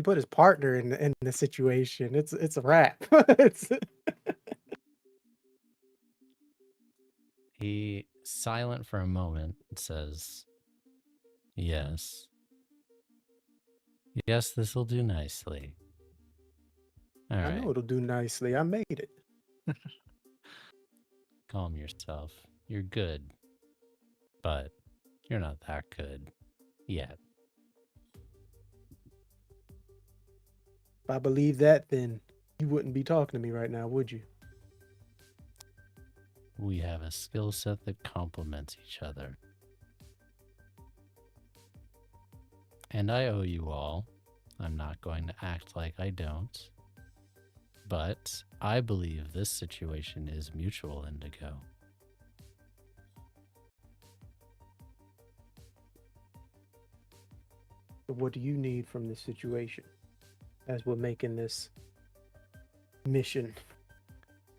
F: put his partner in the situation. It's a wrap. It's
A: He silent for a moment and says, "Yes. Yes, this'll do nicely." All
F: I
A: right.
F: know it'll do nicely. I made it.
A: Calm yourself. You're good. But you're not that good yet.
F: If I believe that, then you wouldn't be talking to me right now, would you?
A: We have a skill set that complements each other. And I owe you all. I'm not going to act like I don't. But I believe this situation is mutual, Indigo.
F: So what do you need from this situation as we're making this mission?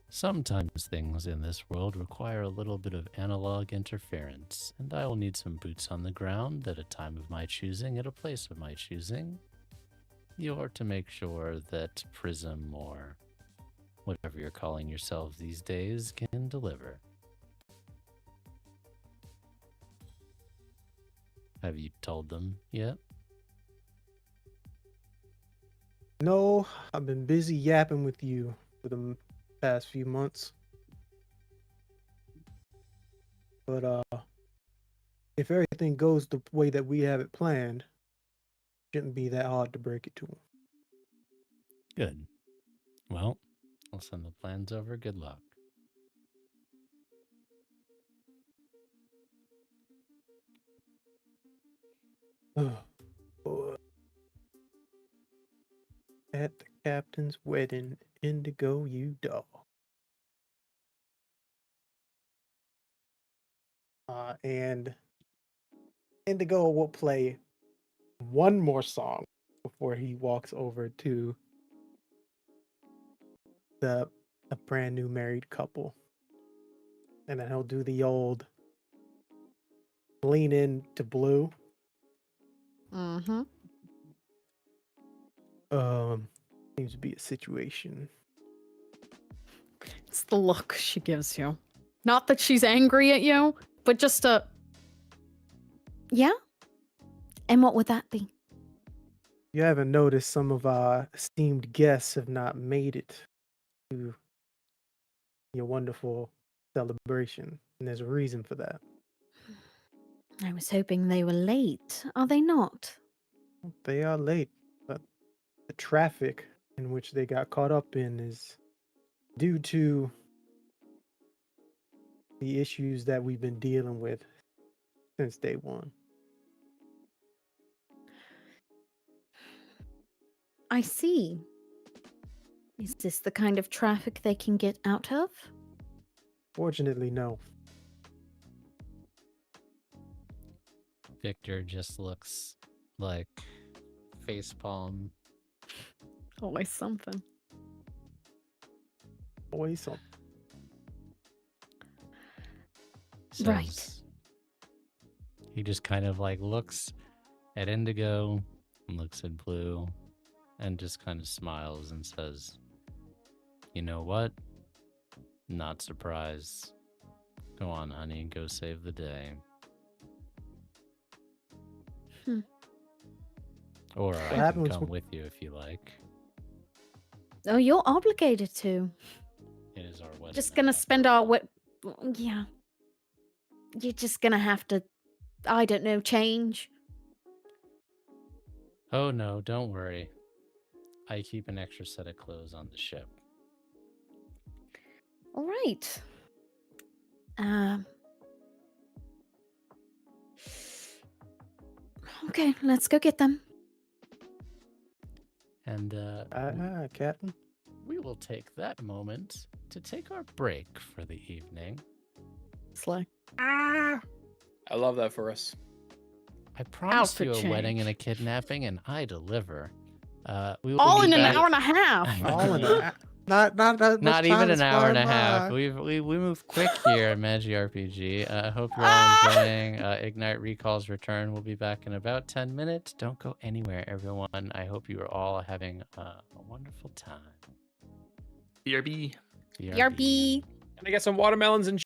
A: Sometimes things in this world require a little bit of analog interference, and I will need some boots on the ground at a time of my choosing, at a place of my choosing. You're to make sure that Prism or whatever you're calling yourselves these days, can deliver. Have you told them yet?
F: No, I've been busy yapping with you for the past few months. But if everything goes the way that we have it planned, shouldn't be that hard to break it to them.
A: Good. Well, I'll send the plans over. Good luck.
F: Boy. At the captain's wedding, Indigo, you dog. And Indigo will play one more song before he walks over to a brand new married couple. And then he'll do the old lean in to blue.
B: Mm-hmm.
F: Seems to be a situation.
B: It's the look she gives you. Not that she's angry at you, but just a... Yeah? And what would that be?
F: You haven't noticed some of our esteemed guests have not made it to your wonderful celebration, and there's a reason for that.
B: I was hoping they were late. Are they not?
F: They are late, but the traffic in which they got caught up in is due to the issues that we've been dealing with since day one.
B: I see. Is this the kind of traffic they can get out of?
F: Fortunately, no.
A: Victor just looks like facepalm.
B: Always something.
F: Always something.
B: Right.
A: Says- He just kind of like looks at Indigo and looks at Blue and just kind of smiles and says, "You know what? Not surprised. Go on, honey, go save the day."
B: Hmm.
A: Or I can
F: happens
A: come
F: when-
A: with you if you like.
B: Oh, you're obligated to.
A: It is our wedding.
B: Just
A: night
B: gonna
A: after
B: spend
A: all.
B: our what? Yeah. You're just gonna have to, I don't know, change.
A: Oh no, don't worry. I keep an extra set of clothes on the ship.
B: All right. Okay, let's go get them.
A: And
F: Captain.
A: we will take that moment to take our break for the evening.
B: Slay.
D: I love that for us.
A: I promised
B: Outfit
A: you a wedding and a
B: change.
A: kidnapping, and I deliver. We will
B: All
A: be
B: in an
A: back-
B: hour and a half.
F: All in a, not
A: Not even an hour and a half.
F: We
A: We move quick here at Magi RPG. I hope you're all enjoying Ignite Recall's return. We'll be back in about 10 minutes. Don't go anywhere, everyone. I hope you are all having a wonderful time.
C: BRB.
B: BRB.
D: And I got some watermelons and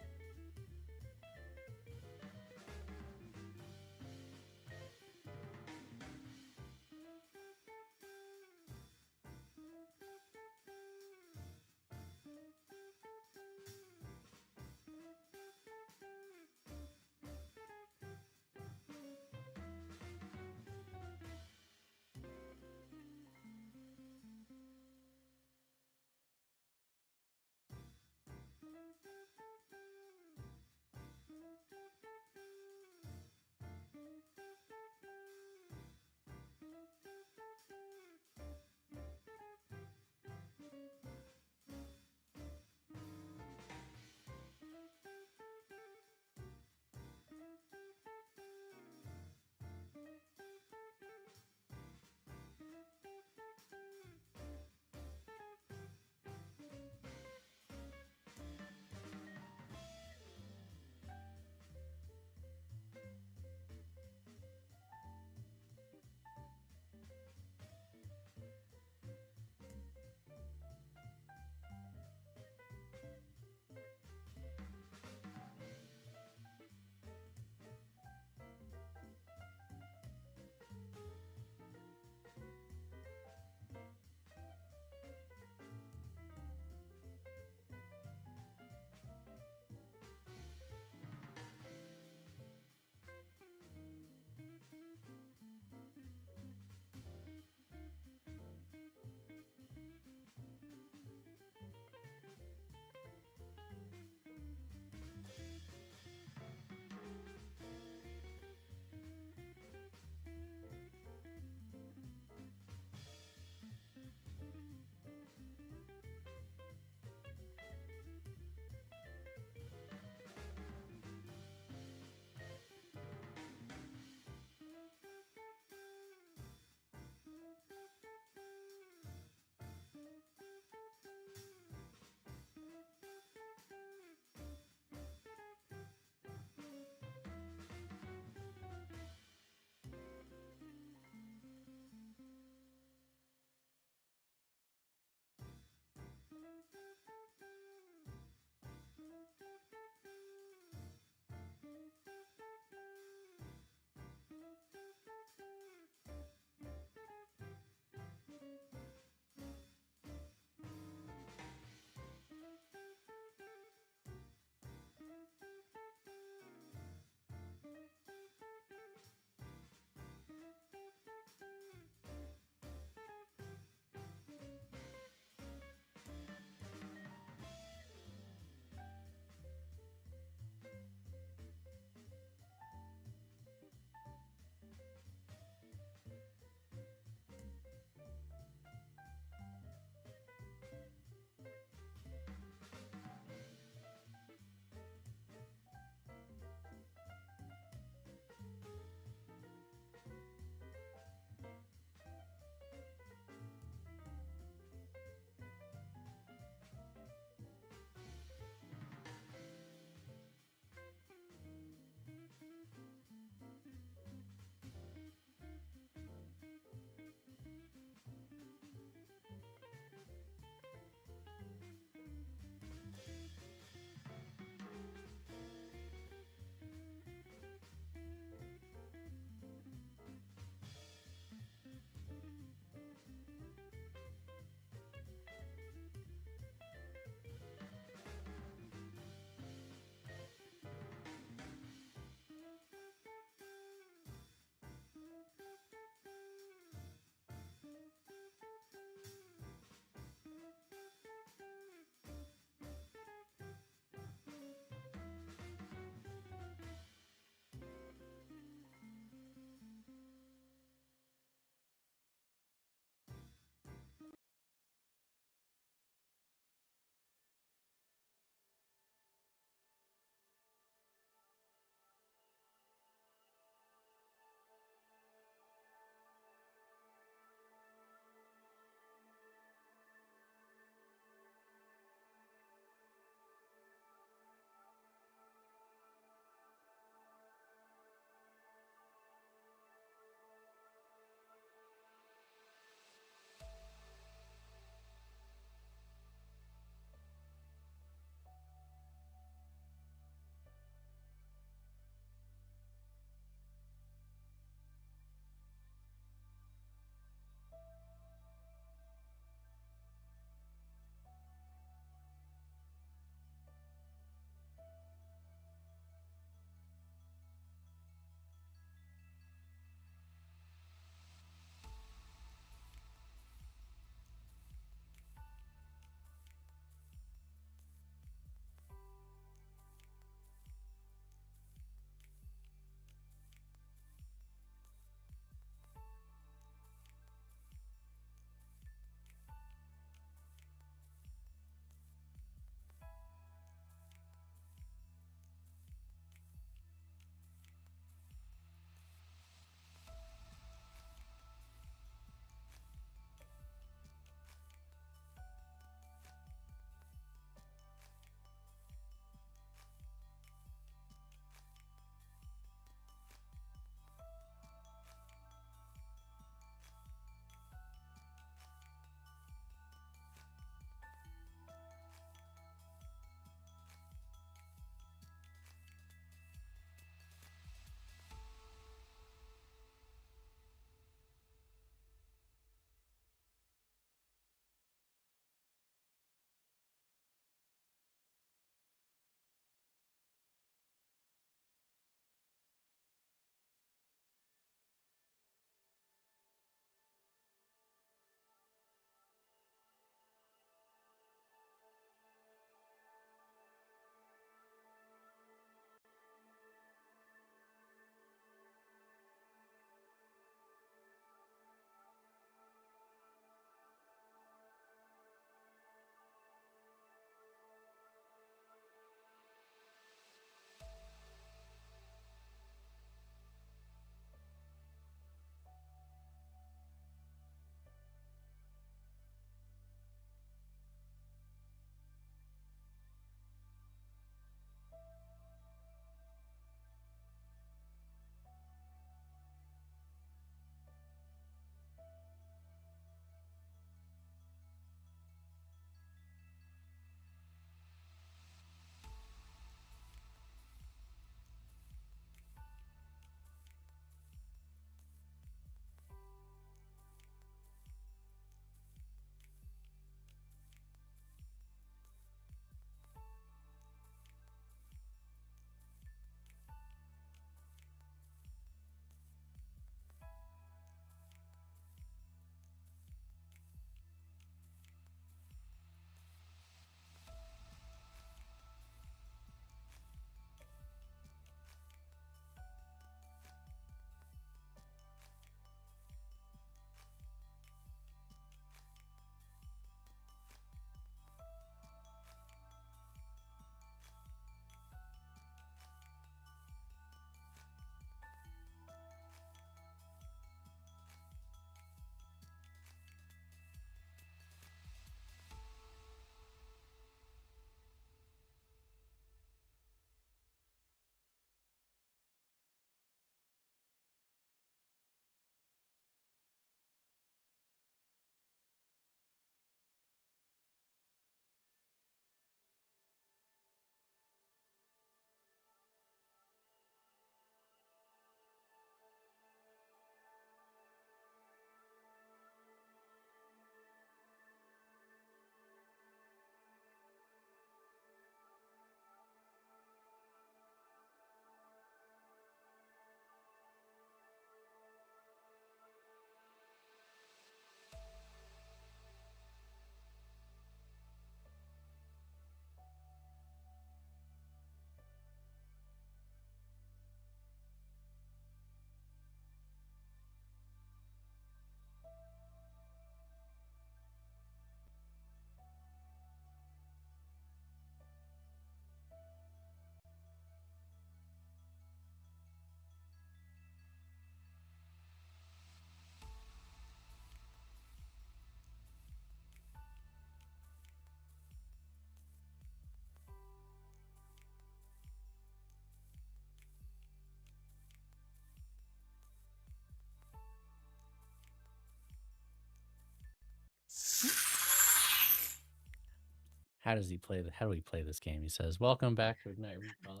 A: how does he play? How do we play this game? He says, "Welcome back to Ignite Recall."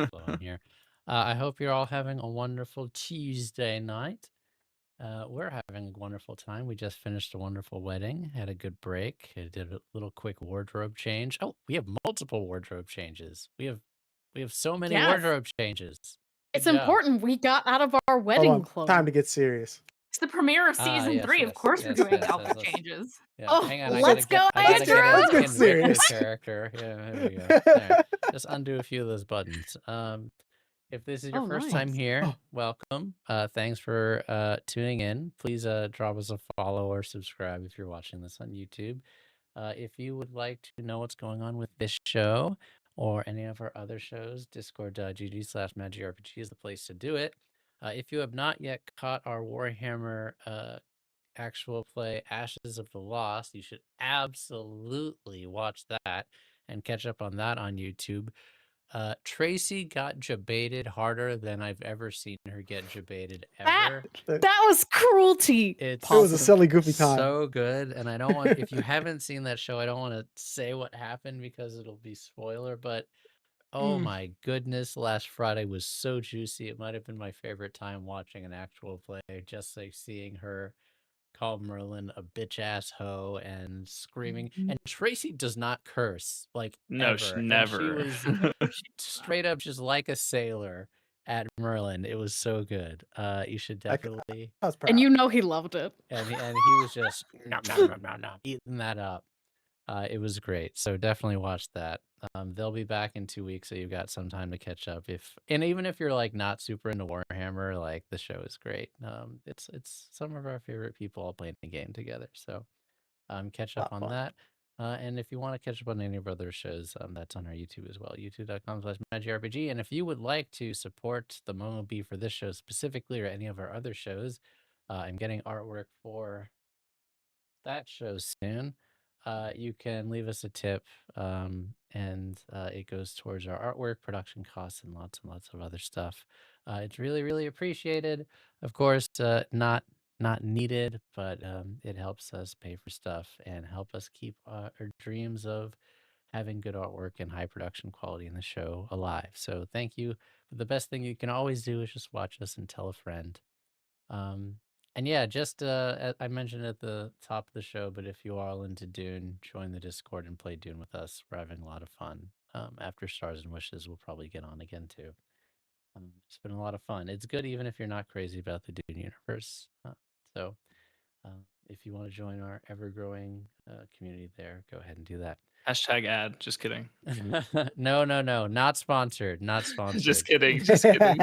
A: Flow in here. I hope you're all having a wonderful Tuesday night. We're having a wonderful time. We just finished a wonderful wedding, had a good break. I did a little quick wardrobe change. Oh, we have multiple wardrobe changes. We have so many
B: Yes.
A: wardrobe changes.
B: It's
A: Good job.
B: important we got out of our
F: Hold
B: wedding
F: on,
B: clothes.
F: time to get serious.
E: It's the premiere of
A: Ah,
E: season
A: yes,
E: 3.
A: yes,
E: Of course,
A: yes,
E: we're doing
A: yes,
E: outfit
A: yes.
E: changes.
A: Yeah,
B: Oh,
A: hang on.
B: let's go,
A: I gotta
B: Andrew!
A: get
F: Let's get
A: in
F: serious.
A: Victor's character. Yeah, there we go. There. Just undo a few of those buttons. If this is your
B: Oh,
A: first
B: nice.
A: time here,
F: Oh.
A: welcome. Thanks for tuning in. Please drop us a follow or subscribe if you're watching this on YouTube. If you would like to know what's going on with this show or any of our other shows, discord.gg/magicrpg is the place to do it. If you have not yet caught our Warhammer actual play Ashes of the Lost, you should absolutely watch that and catch up on that on YouTube. Tracy got jebaited harder than I've ever seen her get jebaited ever.
B: That was cruelty.
A: It's
F: It was a silly, goofy time.
A: so good, and I don't want, if you haven't seen that show, I don't want to say what happened because it'll be spoiler, but oh my goodness, last Friday was so juicy. It might have been my favorite time watching an actual play, just like seeing her call Merlin a bitch ass hoe and screaming. And Tracy does not curse, like
C: No,
A: ever.
C: she
A: And
C: never.
A: she was straight up just like a sailor at Merlin. It was so good. You should definitely.
F: I was proud.
B: And you know he loved it.
A: And he was just nom, nom, nom, nom, nom, eating that up. It was great. So definitely watch that. They'll be back in 2 weeks, so you've got some time to catch up. And even if you're like not super into Warhammer, like the show is great. It's some of our favorite people all playing the game together. So catch up on that. And if you want to catch up on any of our other shows, that's on our YouTube as well, youtube.com/magicrpg. And if you would like to support the Momo Bee for this show specifically or any of our other shows, I'm getting artwork for that show soon. You can leave us a tip, and it goes towards our artwork, production costs, and lots of other stuff. It's really, really appreciated. Of course, not needed, but it helps us pay for stuff and help us keep our dreams of having good artwork and high production quality in the show alive. So thank you. But the best thing you can always do is just watch us and tell a friend. And yeah, just I mentioned at the top of the show, but if you are all into Dune, join the Discord and play Dune with us. We're having a lot of fun. After Stars and Wishes, we'll probably get on again too. It's been a lot of fun. It's good even if you're not crazy about the Dune universe. So if you want to join our ever-growing community there, go ahead and do that.
C: Hashtag ad. Just kidding.
A: No, not sponsored. Not sponsored.
C: Just kidding. Just kidding.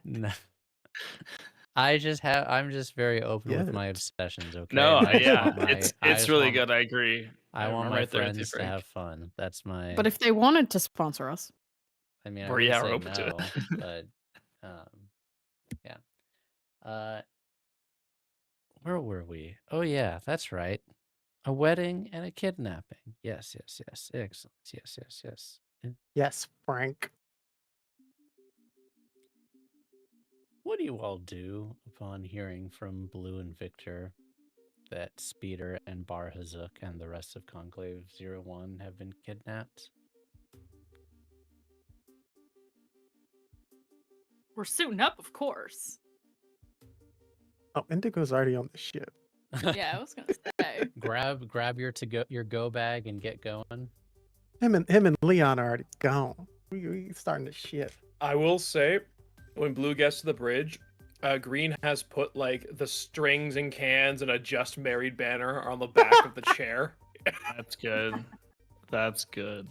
A: No. I'm just very open with my obsessions. Okay.
C: No,
A: I just
C: yeah,
A: want my-
C: it's
A: I just
C: really
A: want-
C: good. I agree.
A: I want
C: I'm
A: my
C: right there with you,
A: friends to
C: Frank.
A: have fun. That's my.
B: But if they wanted to sponsor us,
A: I mean, I
C: Or,
A: wouldn't
C: yeah,
A: say
C: we're open to
A: no,
C: it.
A: but yeah. Where were we? Oh yeah, that's right. A wedding and a kidnapping. Yes. Excellent. Yes.
F: Yes, Frank.
A: What do you all do upon hearing from Blue and Victor that Speeder and Barhazuk and the rest of Conclave 01 have been kidnapped?
E: We're suiting up, of course.
F: Oh, Indigo's already on the ship.
E: Yeah, I was gonna say.
A: grab your go bag and get going.
F: Him and Leon are already gone. We starting the ship.
D: I will say, when Blue gets to the bridge, Green has put like the strings and cans and a just married banner on the back of the chair.
C: That's good. That's good.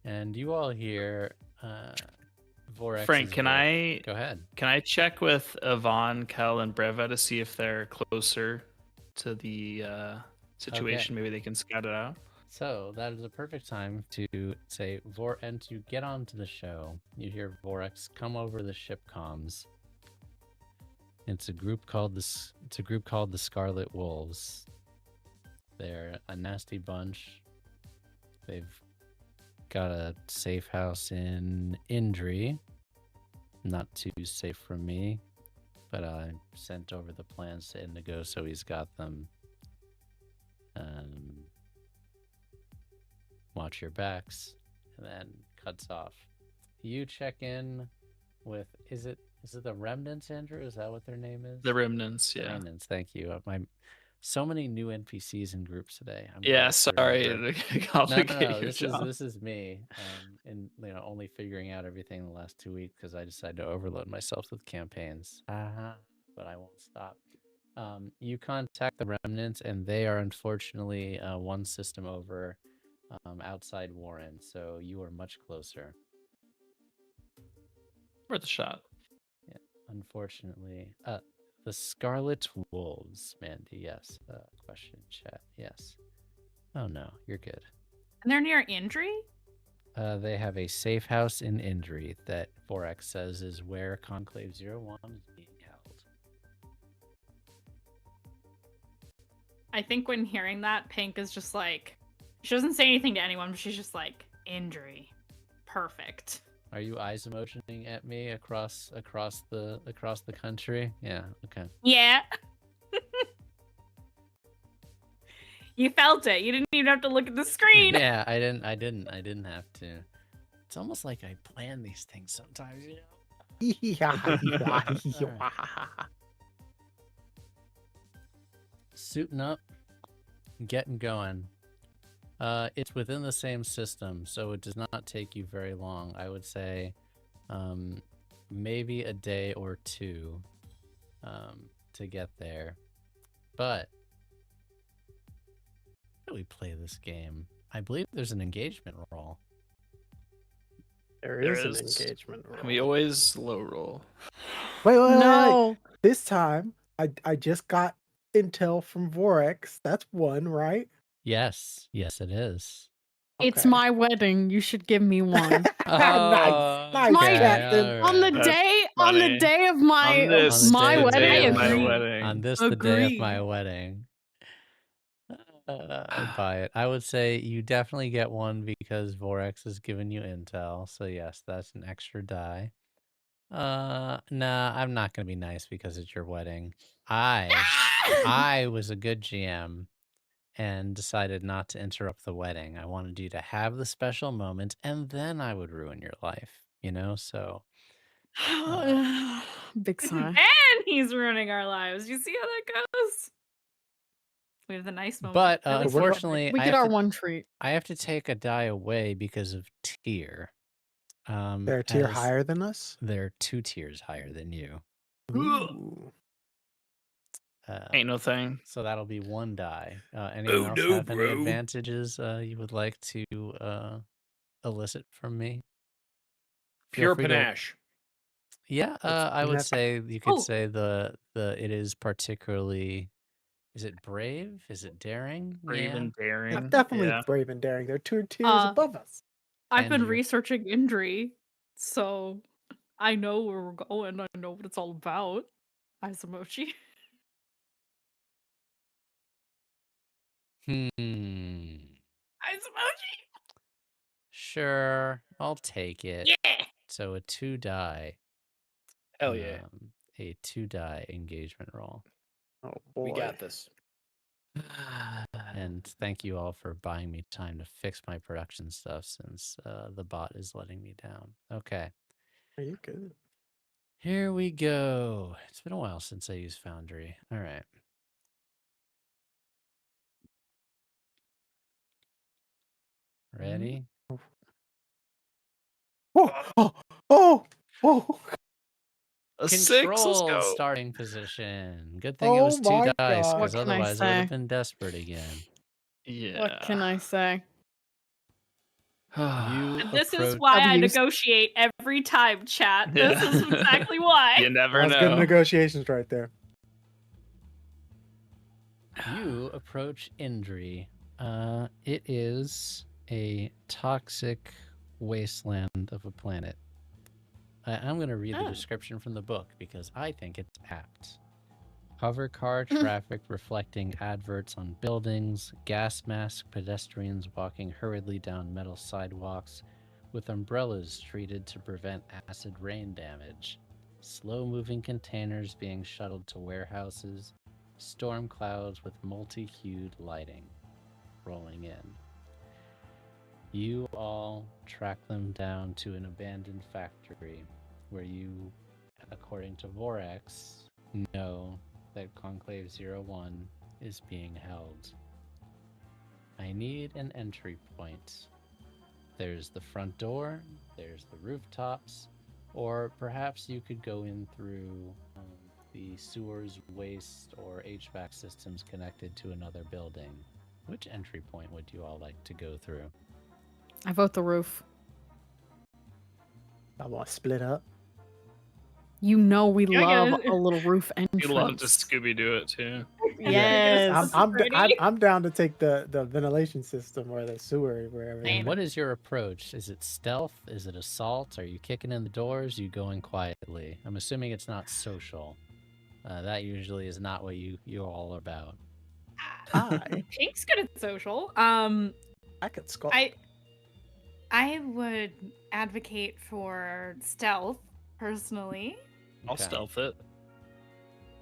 A: And you all hear Vorex.
C: Frank, can I
A: go ahead?
C: Can I check with Yvonne, Kel, and Breva to see if they're closer to the situation? Maybe they can scout it out.
A: So that is a perfect time to say and to get onto the show. You hear Vorex come over the ship comms. It's a group called the Scarlet Wolves. They're a nasty bunch. They've got a safe house in Indri. Not too safe from me, but I sent over the plans to Indigo, so he's got them. watch your backs, and then cuts off. You check in with, is it the Remnants, Andrew? Is that what their name is?
C: The Remnants,
A: The
C: yeah.
A: Remnants, thank you. So many new NPCs in groups today. I'm
C: Yeah,
A: glad to
C: sorry
A: remember.
C: to
A: No,
C: complicate your
A: this
C: job.
A: is me, and only figuring out everything in the last 2 weeks because I decided to overload myself with campaigns. But I won't stop. You contact the Remnants, and they are unfortunately one system over, outside Warren, so you are much closer.
C: Worth a shot.
A: Yeah, unfortunately. The Scarlet Wolves, Mandy. Yes. Question in chat. Yes. Oh no, you're good.
E: And they're near Indri?
A: They have a safe house in Indri that Vorax says is where Conclave 01 is being held.
E: I think when hearing that, Pink is just like, she doesn't say anything to anyone, but she's just like, Indri. Perfect.
A: Are you eyes emotioning at me across the country? Yeah. Okay.
E: Yeah. You felt it. You didn't even have to look at the screen.
A: Yeah, I didn't have to. It's almost like I plan these things sometimes, you know. Suiting up, getting going. It's within the same system, so it does not take you very long. I would say maybe a day or two to get there. But how do we play this game? I believe there's an engagement roll.
F: There
C: There
F: is an
C: is.
F: engagement roll.
C: We always low roll.
F: Wait.
B: No.
F: This time, I just got intel from Vorex. That's one, right?
A: Yes, it is.
B: It's
F: Okay.
B: my wedding. You should give me one.
F: Nice,
B: My-
F: Captain.
A: all
B: on the
A: right.
B: day
C: funny.
B: of my
C: On this
A: On the
B: my
A: day of
B: wedding,
A: the
B: I
A: day of
C: my
B: agree.
C: wedding.
A: On this, the day of my
B: Agree.
A: wedding. I buy it. I would say you definitely get one because Vorex has given you intel. So yes, that's an extra die. Nah, I'm not gonna be nice because it's your wedding. I was a good GM and decided not to interrupt the wedding. I wanted you to have the special moment, and then I would ruin your life. So
B: Big sigh.
E: And he's ruining our lives. You see how that goes? We have the nice moment.
A: But
E: At least
A: unfortunately,
B: We
A: I
B: get
A: have
B: our
A: to-
B: one treat.
A: I have to take a die away because of tier.
F: They're a tier
A: as
F: higher than us.
A: They're 2 tiers higher than you.
F: Ooh.
C: Ain't no thing.
A: So that'll be 1 die. Anyone else have any advantages you would like to elicit from me? Feel
D: Pure
A: free to-
D: panache.
A: Yeah, I would
F: panache.
A: say you could
E: Oh.
A: say the it is particularly. Is it brave? Is it daring?
C: Brave
A: Yeah.
C: and daring.
F: Definitely
C: Yeah.
F: brave and daring. They're 2 tiers above us.
E: I've been
A: And you-
E: researching Indri, so I know where we're going. I know what it's all about. Isomochi. Isomochi.
A: Sure, I'll take it.
E: Yeah.
A: So a 2 die.
D: Hell yeah.
A: A 2 die engagement roll.
F: Oh boy.
D: We got this.
A: And thank you all for buying me time to fix my production stuff since the bot is letting me down. Okay,
F: Are you good?
A: here we go. It's been a while since I used Foundry. All right. Ready?
F: Oh.
C: A 6.
A: Controlled
C: Let's go.
A: starting position. Good thing it was 2
F: my
A: dice,
F: God.
A: because
B: What can I
A: otherwise I would have
B: say?
A: been desperate again.
C: Yeah.
B: What can I say?
A: You
E: This is
A: approach-
E: why I
B: W's.
E: negotiate every time, chat. This
C: Yeah.
E: is exactly why.
C: You never
F: That's good
C: know.
F: negotiations right there.
A: You approach Indri. It is a toxic wasteland of a planet. I'm going to read the
B: Oh.
A: description from the book because I think it's apt. Hover car traffic reflecting adverts on buildings, gas mask pedestrians walking hurriedly down metal sidewalks with umbrellas treated to prevent acid rain damage, slow-moving containers being shuttled to warehouses, storm clouds with multi-hued lighting rolling in. You all track them down to an abandoned factory where you, according to Vorax, know that Conclave 01 is being held. I need an entry point. There's the front door, there's the rooftops, or perhaps you could go in through the sewers, waste, or HVAC systems connected to another building. Which entry point would you all like to go through?
B: I vote the roof.
F: I want to split up.
B: You know we
E: Yeah,
B: love
E: yeah.
B: a little roof entrance.
C: We love to Scooby Doo it too.
B: Yes.
F: I'm down to take the ventilation system or the sewer wherever.
E: Same.
A: And what is your approach? Is it stealth? Is it assault? Are you kicking in the doors? Are you going quietly? I'm assuming it's not social. That usually is not what you all are about.
E: Pink's good at social.
F: I could score.
E: I would advocate for stealth personally,
C: I'll
A: Okay.
C: stealth it.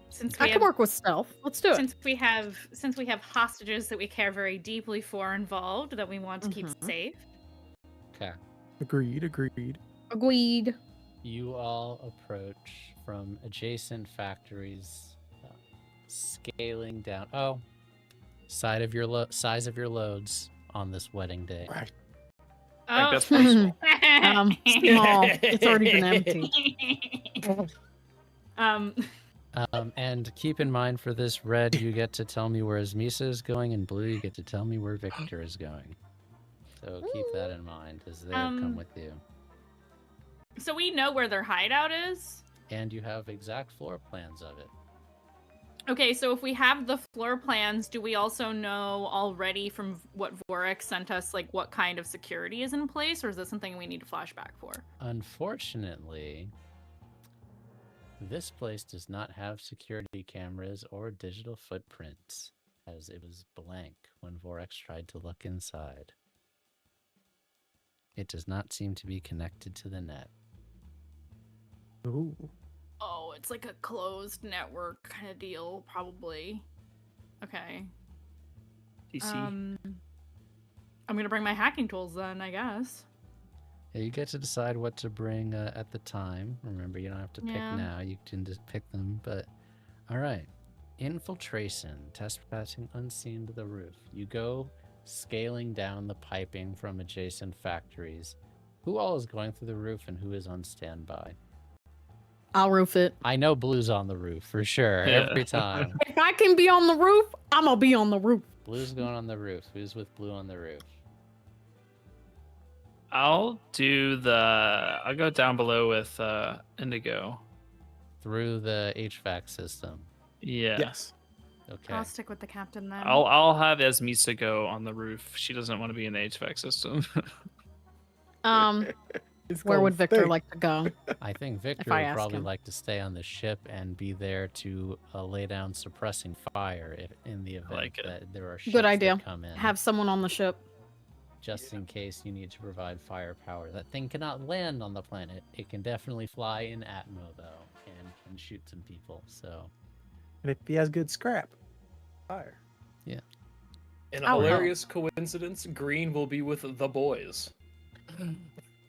E: since
B: I
E: we
B: can
E: have
B: work with stealth. Let's do it.
E: since we have hostages that we care very deeply for involved that we want to keep
B: Mhm.
E: safe.
A: Okay.
F: Agreed.
B: Agreed.
A: You all approach from adjacent factories, scaling down. Oh, size of your loads on this wedding day.
F: Right.
C: I think that's
E: Oh.
C: pretty small.
B: Small. It's already been empty.
A: And keep in mind for this, red, you get to tell me where Misa is going, and blue, you get to tell me where Victor is going. So keep that in mind as they come with you.
E: So we know where their hideout is.
A: And you have exact floor plans of it.
E: Okay, so if we have the floor plans, do we also know already from what Vorex sent us, like what kind of security is in place, or is this something we need to flashback for?
A: Unfortunately, this place does not have security cameras or digital footprints, as it was blank when Vorex tried to look inside. It does not seem to be connected to the net.
F: Ooh.
E: Oh, it's like a closed network kind of deal, probably. Okay.
C: TC.
E: I'm gonna bring my hacking tools then, I guess.
A: Yeah, you get to decide what to bring at the time. Remember, you don't have to pick
E: Yeah.
A: now. You can just pick them. But all right, infiltration, trespassing unseen to the roof. You go scaling down the piping from adjacent factories. Who all is going through the roof and who is on standby?
B: I'll roof it.
A: I know Blue's on the roof for sure.
C: Yeah.
A: Every time.
B: If I can be on the roof, I'm gonna be on the roof.
A: Blue's going on the roof. Who's with Blue on the roof?
C: I'll go down below with Indigo.
A: Through the HVAC system.
C: Yeah.
F: Yes.
A: Okay.
E: I'll stick with the captain then.
C: I'll have Esmisa go on the roof. She doesn't want to be in the HVAC system.
F: It's
B: Where
F: gonna
B: would Victor
F: stink.
B: like to go?
A: I think Victor
B: I
A: would
B: ask
A: probably
B: him.
A: like to stay on the ship and be there to lay down suppressing fire if, in the event
C: like it.
A: that there are ships
B: Good idea.
A: that come in.
B: Have someone on the ship.
A: Just in case you need to provide firepower. That thing cannot land on the planet. It can definitely fly in Atmo though, and can shoot some people. So
F: And if he has good scrap, fire.
D: In
B: Oh,
D: a
B: no.
D: hilarious coincidence, Green will be with the boys.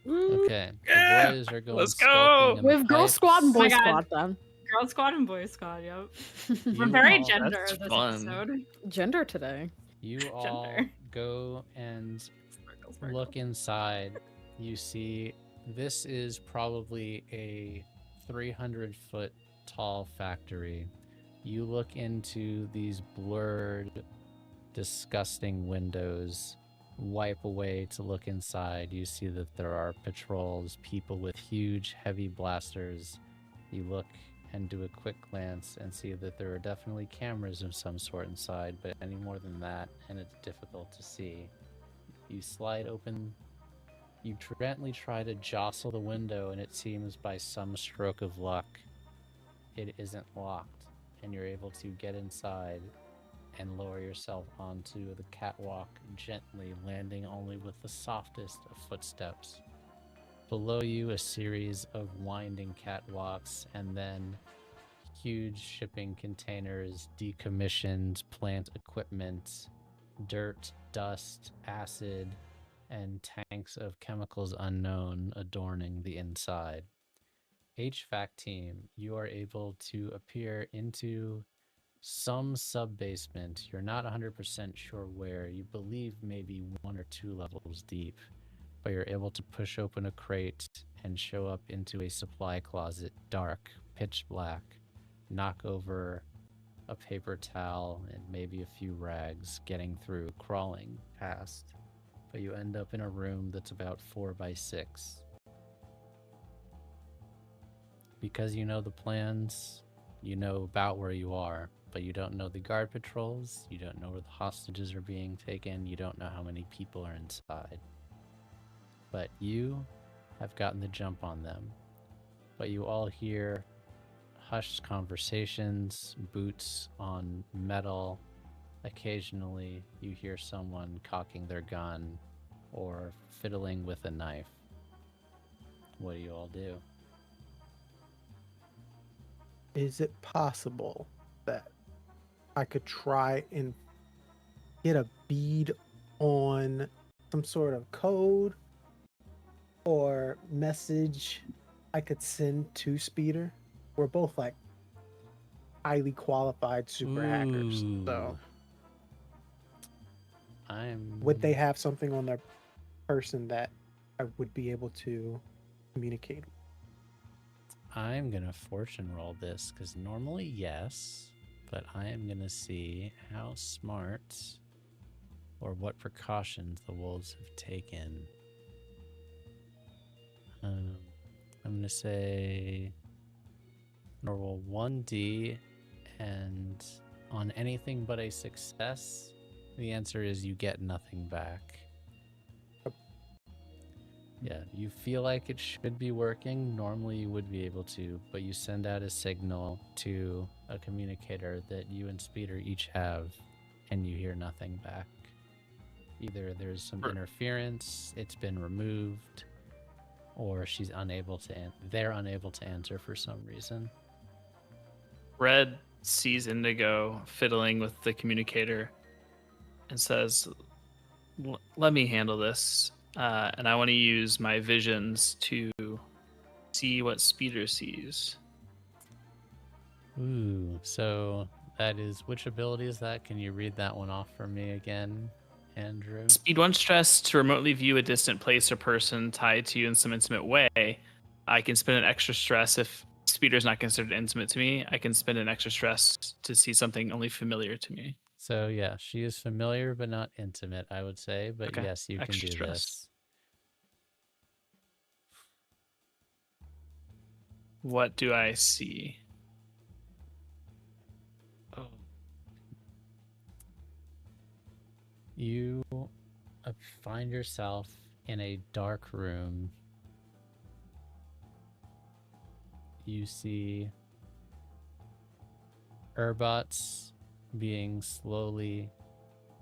A: okay,
D: Yeah!
A: the boys are going.
C: Let's
A: skulking
C: go!
A: in the
B: With Girl
A: pipes.
B: Squad and
E: Oh my
B: Boy
E: God.
B: Squad then.
E: Girl squad and boy squad, yep. We're
A: You
E: very
A: all-
E: gender
C: That's
E: this
C: fun.
E: episode.
B: Gender today.
A: You all
E: Gender.
A: go and
E: Sparkle, sparkle.
A: look inside. You see this is probably a 300-foot tall factory. You look into these blurred, disgusting windows, wipe away to look inside. You see that there are patrols, people with huge, heavy blasters. You look and do a quick glance and see that there are definitely cameras of some sort inside, but any more than that, and it's difficult to see. You slide open. You gently try to jostle the window, and it seems by some stroke of luck, it isn't locked, and you're able to get inside and lower yourself onto the catwalk gently, landing only with the softest of footsteps. Below you, a series of winding catwalks, and then huge shipping containers, decommissioned plant equipment, dirt, dust, acid, and tanks of chemicals unknown adorning the inside. HVAC team, you are able to appear into some sub basement. You're not 100% sure where. You believe maybe 1 or 2 levels deep, but you're able to push open a crate and show up into a supply closet, dark, pitch black, knock over a paper towel and maybe a few rags, getting through, crawling past. But you end up in a room that's about 4 by 6. Because you know the plans, you know about where you are, but you don't know the guard patrols, you don't know where the hostages are being taken, you don't know how many people are inside. But you have gotten the jump on them. But you all hear hushed conversations, boots on metal. Occasionally, you hear someone cocking their gun or fiddling with a knife. What do you all do?
F: Is it possible that I could try and get a bead on some sort of code or message I could send to Speeder? We're both like highly qualified super hackers. So would they have something on their person that I would be able to communicate with?
A: I'm gonna fortune roll this because normally yes, but I am gonna see how smart or what precautions the wolves have taken. I'm gonna say roll 1d, and on anything but a success, the answer is you get nothing back. Yeah, you feel like it should be working. Normally you would be able to, but you send out a signal to a communicator that you and Speeder each have, and you hear nothing back. Either there's some interference, it's been removed, or she's unable to. They're unable to answer for some reason.
C: Red sees Indigo fiddling with the communicator and says, "Let me handle this." And I want to use my visions to see what Speeder sees.
A: Ooh, so that is, which ability is that? Can you read that one off for me again, Andrew?
C: Speed 1 stress to remotely view a distant place or person tied to you in some intimate way. I can spend an extra stress if Speeder is not considered intimate to me. I can spend an extra stress to see something only familiar to me.
A: So yeah, she is familiar but not intimate, I would say. But
C: Okay.
A: yes, you
C: Extra
A: can do
C: stress.
A: this.
C: What do I see? Oh.
A: You find yourself in a dark room. You see Urbots being slowly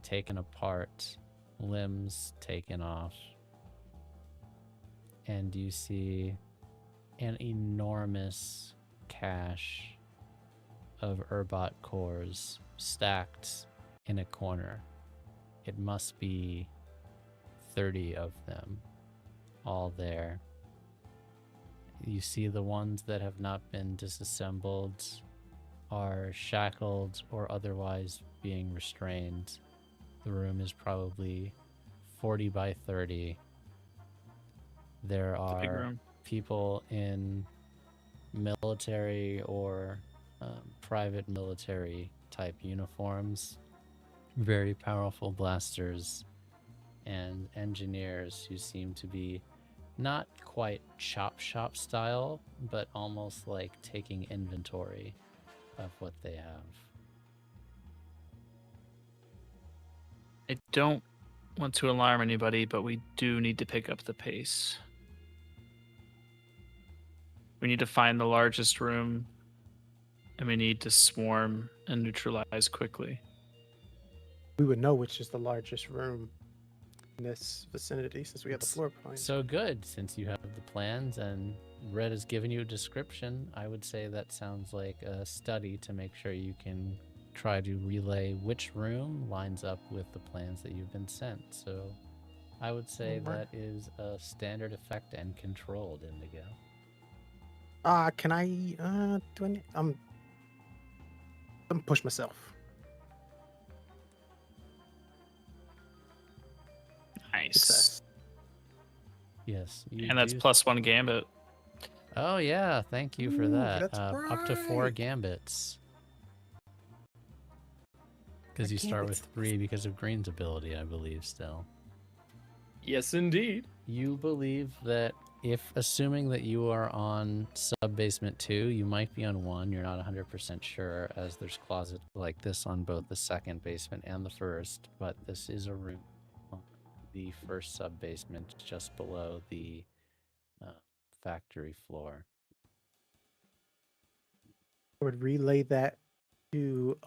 A: taken apart, limbs taken off. And you see an enormous cache of Urbot cores stacked in a corner. It must be 30 of them, all there. You see the ones that have not been disassembled are shackled or otherwise being restrained. The room is probably 40 by 30. There are people in military or private military type uniforms, very powerful blasters, and engineers who seem to be not quite chop shop style, but almost like taking inventory of what they have.
C: I don't want to alarm anybody, but we do need to pick up the pace. We need to find the largest room, and we need to swarm and neutralize quickly.
F: We would know which is the largest room in this vicinity since we have the floor plan.
A: So good, since you have the plans and Red has given you a description. I would say that sounds like a study to make sure you can try to relay which room lines up with the plans that you've been sent. So I would say
F: Alright.
A: that is a standard effect and controlled, Indigo.
F: Can I do any I'm push myself.
C: Nice.
F: Success.
A: Yes. You
C: And that's
A: do-
C: +1 gambit.
A: Oh yeah, thank you for
F: Ooh,
A: that.
F: that's
A: Up to 4
F: right.
A: gambits. Because you start with
F: Gambits.
A: 3 because of Green's ability, I believe, still.
D: Yes, indeed.
A: You believe that if, assuming that you are on sub-basement 2, you might be on 1, you're not 100% sure, as there's closets like this on both the second basement and the first, but this is a room on the first sub-basement just below the factory floor.
F: I would relay that to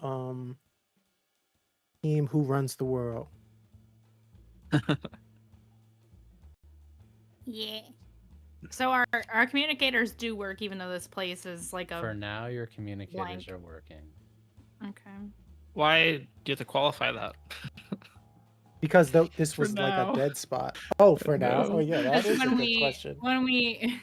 F: team who runs the world.
E: Yeah. So our communicators do work, even though this place is like a.
A: For now, your communicators
E: blank.
A: are working.
E: Okay.
C: Why do you have to qualify that?
F: Because this
E: For
F: was like
E: now.
F: a dead spot. Oh, for now?
C: No.
F: Oh yeah, that
E: Because
F: is a
E: when
F: good
E: we
F: question.
E: when we.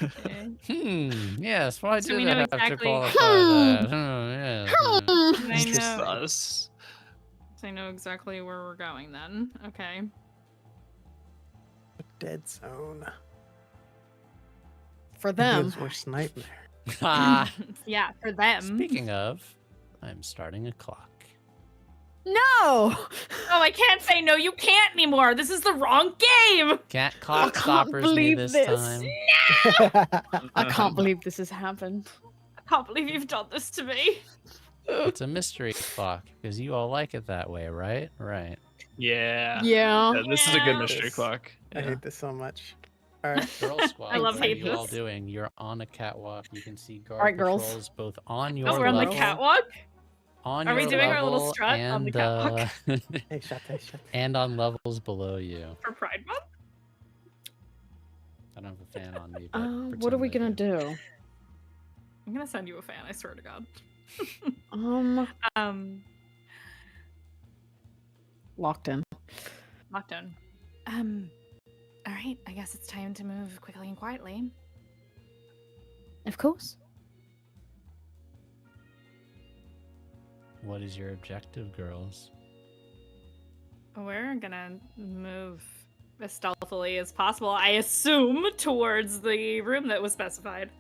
E: Okay.
A: Yes, why
E: So
A: did
E: we
A: I
E: know
A: have to
E: exactly-
A: qualify that? Yes.
E: I
C: It's just
E: know.
C: us.
E: So I know exactly where we're going then. Okay.
F: Dead zone.
B: For them.
F: His worst nightmare.
A: Ah,
E: Yeah, for them.
A: speaking of, I'm starting a clock.
B: No!
E: Oh, I can't say no. You can't anymore. This is the wrong game.
A: Cat clock
B: can't
A: stoppers me
B: believe
A: this
B: this.
A: time.
B: I can't believe this has happened.
E: I can't believe you've done this to me.
A: It's a mystery clock because you all like it that way, right? Right.
C: Yeah.
B: Yeah.
C: Yeah, this is a good
E: Yeah.
C: mystery
F: This-
C: clock.
F: I
C: Yeah.
F: hate this so much. All right.
A: Girl Squad,
E: I love
A: what are
E: hate
A: you all
E: this.
A: doing? You're on a catwalk. You can see guard
B: Alright, girls.
A: patrols both on your
E: Oh, we're on the
A: level,
E: catwalk.
A: on
E: Are we
A: your
E: doing our little
A: level,
E: strut on the
A: and,
E: catwalk?
F: Hey, shut that. Shut that.
A: and on levels below you.
E: For Pride Month.
A: I don't have a fan on me, but
B: What are we
A: pretend
B: gonna
A: I
B: do?
E: I'm gonna send you a fan. I swear to God.
B: Um, locked in.
E: Lockdown. All right. I guess it's time to move quickly and quietly.
B: Of course.
A: What is your objective, girls?
E: We're gonna move as stealthily as possible. I assume towards the room that was specified.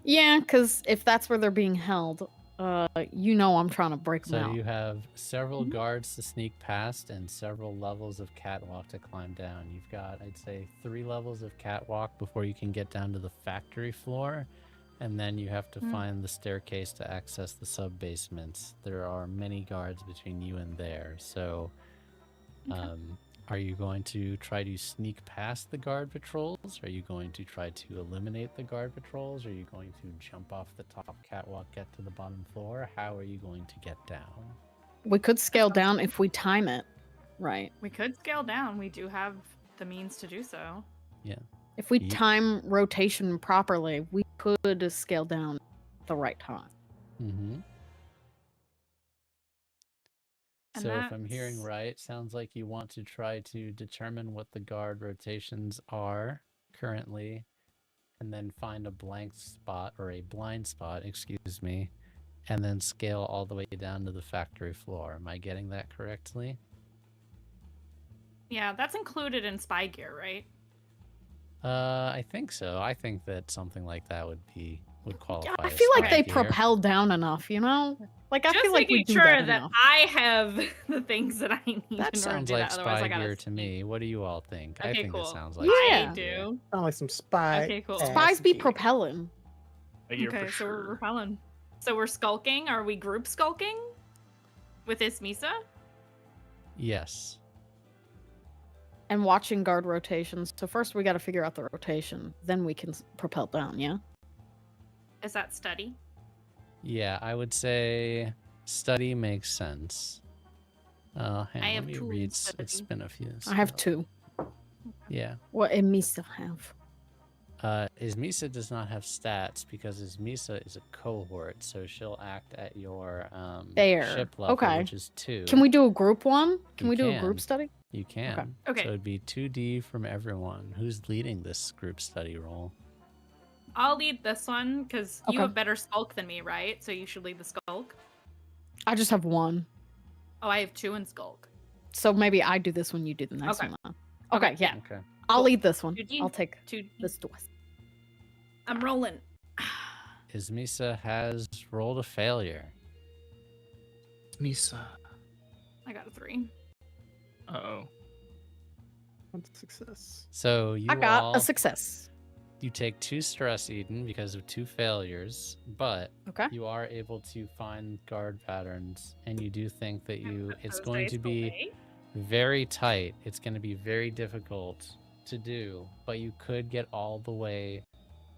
B: Yeah, because if that's where they're being held, you know I'm trying to break them
A: So
B: out.
A: you have several
E: Mhm.
A: guards to sneak past and several levels of catwalk to climb down. You've got, I'd say, 3 levels of catwalk before you can get down to the factory floor, and then you have to find the staircase to access the sub-basements. There are many guards between you and there, so are you going to try to sneak past the guard patrols? Are you going to try to eliminate the guard patrols? Are you going to jump off the top catwalk, get to the bottom floor? How are you going to get down?
B: We could scale down if we time it. Right.
E: We could scale down. We do have the means to do so.
B: If we
A: Ye-
B: time rotation properly, we could scale down at the right time.
A: Mm-hmm.
E: And
A: So if I'm hearing
E: that's-
A: right, sounds like you want to try to determine what the guard rotations are currently, and then find a blank spot, or a blind spot, excuse me, and then scale all the way down to the factory floor. Am I getting that correctly?
E: Yeah, that's included in spy gear, right?
A: I think so. I think that something like that would qualify.
B: I
A: as
B: feel like
A: spy
B: they
A: gear.
B: propel down enough, you know? Like, I
E: Just
B: feel like we
E: making
B: do
E: sure
B: that
E: that
B: enough.
E: I have the things that I need in order
A: That
E: to
A: sounds
E: do
A: like
E: that. Otherwise, I
A: spy
E: gotta
A: gear to
E: sneak.
A: me. What do you all think? I
E: Okay,
A: think
E: cool.
A: it sounds like
B: Yeah.
E: I
A: spy gear.
E: do.
F: Sound like some spy.
E: Okay, cool.
F: ass
B: Spies be
F: gear.
B: propelling.
C: A year
E: Okay,
C: for
E: so we're
C: sure.
E: repelling. So we're skulking. Are we group skulking with Ismisa?
A: Yes.
B: And watching guard rotations. So first we got to figure out the rotation. Then we can propel down, yeah?
E: Is that study?
A: Yeah, I would say study makes sense. Hang on,
E: I
A: let
E: have
A: me
E: two
A: read.
E: in
A: It's
E: study.
A: been a few.
B: I have
A: so-
B: 2.
A: Yeah.
B: What Emisa have?
A: Ismisa does not have stats because Ismisa is a cohort, so she'll act at your
B: There.
A: ship level,
B: Okay.
A: which is 2.
B: Can we do a group one? Can
A: We
B: we do a
A: can.
B: group study?
A: You can.
E: Okay.
A: So it'd be 2D from everyone. Who's leading this group study roll?
E: I'll lead this one because you
B: Okay.
E: have better skulk than me, right? So you should lead the skulk.
B: I just have one.
E: Oh, I have 2 in skulk.
B: So maybe I do this one, you do the next
E: Okay.
B: one. Okay, yeah.
A: Okay.
B: I'll
E: Cool.
B: lead this one.
E: 2D.
B: I'll take
E: 2D.
B: this twist.
E: I'm rolling.
A: Ismisa has rolled a failure.
C: Misa.
E: I got a 3.
C: Uh-oh.
F: One success.
A: So you
B: I got
A: all,
B: a success.
A: you take 2 stress, Eden, because of 2 failures, but
B: Okay.
A: you are able to find guard patterns, and you do think that it's
E: Those
A: going
E: dice
A: to be
E: away.
A: very tight. It's going to be very difficult to do, but you could get all the way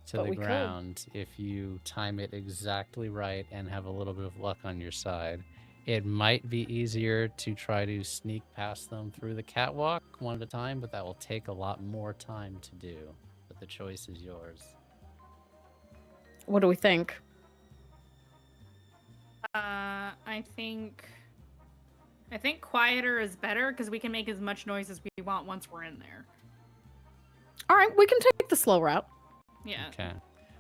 A: to
B: But
A: the
B: we could.
A: ground if you time it exactly right and have a little bit of luck on your side. It might be easier to try to sneak past them through the catwalk one at a time, but that will take a lot more time to do. But the choice is yours.
B: What do we think?
E: I think quieter is better because we can make as much noise as we want once we're in there.
B: All right, we can take the slow route.
E: Yeah.
A: Okay.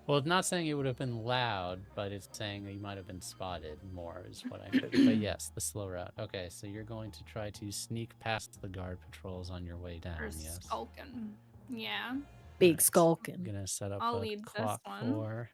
A: Well, it's not saying it would have been loud, but it's saying that you might have been spotted more is what I meant. But yes, the slow route. Okay, so you're going to try to sneak past the guard patrols on your way down,
E: Or
A: yes.
E: skulking. Yeah.
B: Big
A: Alright, I'm
B: skulking.
A: gonna set up
E: I'll
A: a
E: lead this
A: clock
E: one.
A: for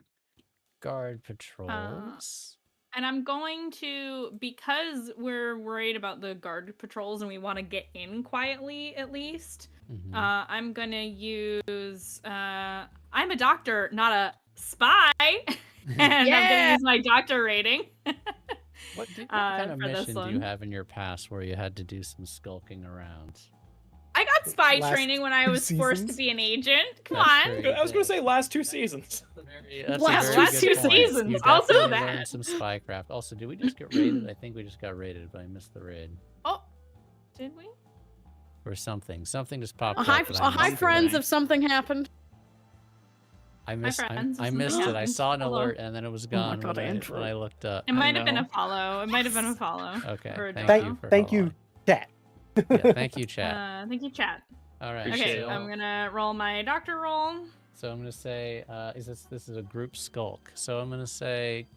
A: guard patrols.
E: And I'm going to, because we're worried about the guard patrols and we want to get in quietly at least,
A: Mhm.
E: I'm going to use, I'm a doctor, not a spy. And I'm going to
B: Yeah!
E: use my doctor rating.
A: What kind of
E: for this
A: mission do you
E: one.
A: have in your past where you had to do some skulking around?
E: I got spy
F: Last
E: training when I
F: 2
E: was forced to
F: seasons?
E: be an agent. Come
A: That's
E: on.
A: true.
D: I was going to say last 2 seasons.
A: That's
B: Last
A: a very
E: last
A: good
E: 2
A: point.
E: seasons,
A: You
E: also
A: definitely
E: that.
A: learned some spycraft. Also, did we just get raided? I think we just got raided, but I missed the raid.
E: Oh, did we?
A: Or something. Something just popped
B: A
A: up.
B: hi,
A: but I
B: hi
A: missed the
B: friends,
A: raid.
B: if something happened.
A: I missed
E: friends,
A: I
E: if
A: missed
E: something
A: it. I
E: happened.
A: saw an
E: Hold on.
A: alert and then it was
B: Oh my
A: gone
B: God,
A: when
B: Andrew.
A: I looked up.
E: It might have been
C: know.
E: a follow. It might have been a follow.
A: Okay,
E: Or a
A: thank
E: dojo.
A: you for
F: Thank you,
A: following.
F: chat.
A: Yeah, thank you, chat.
E: Thank you, chat.
A: All right.
C: Appreciate
E: Okay,
C: it.
E: I'm gonna roll my doctor roll.
A: So I'm gonna say, this is a group skulk. So I'm gonna say,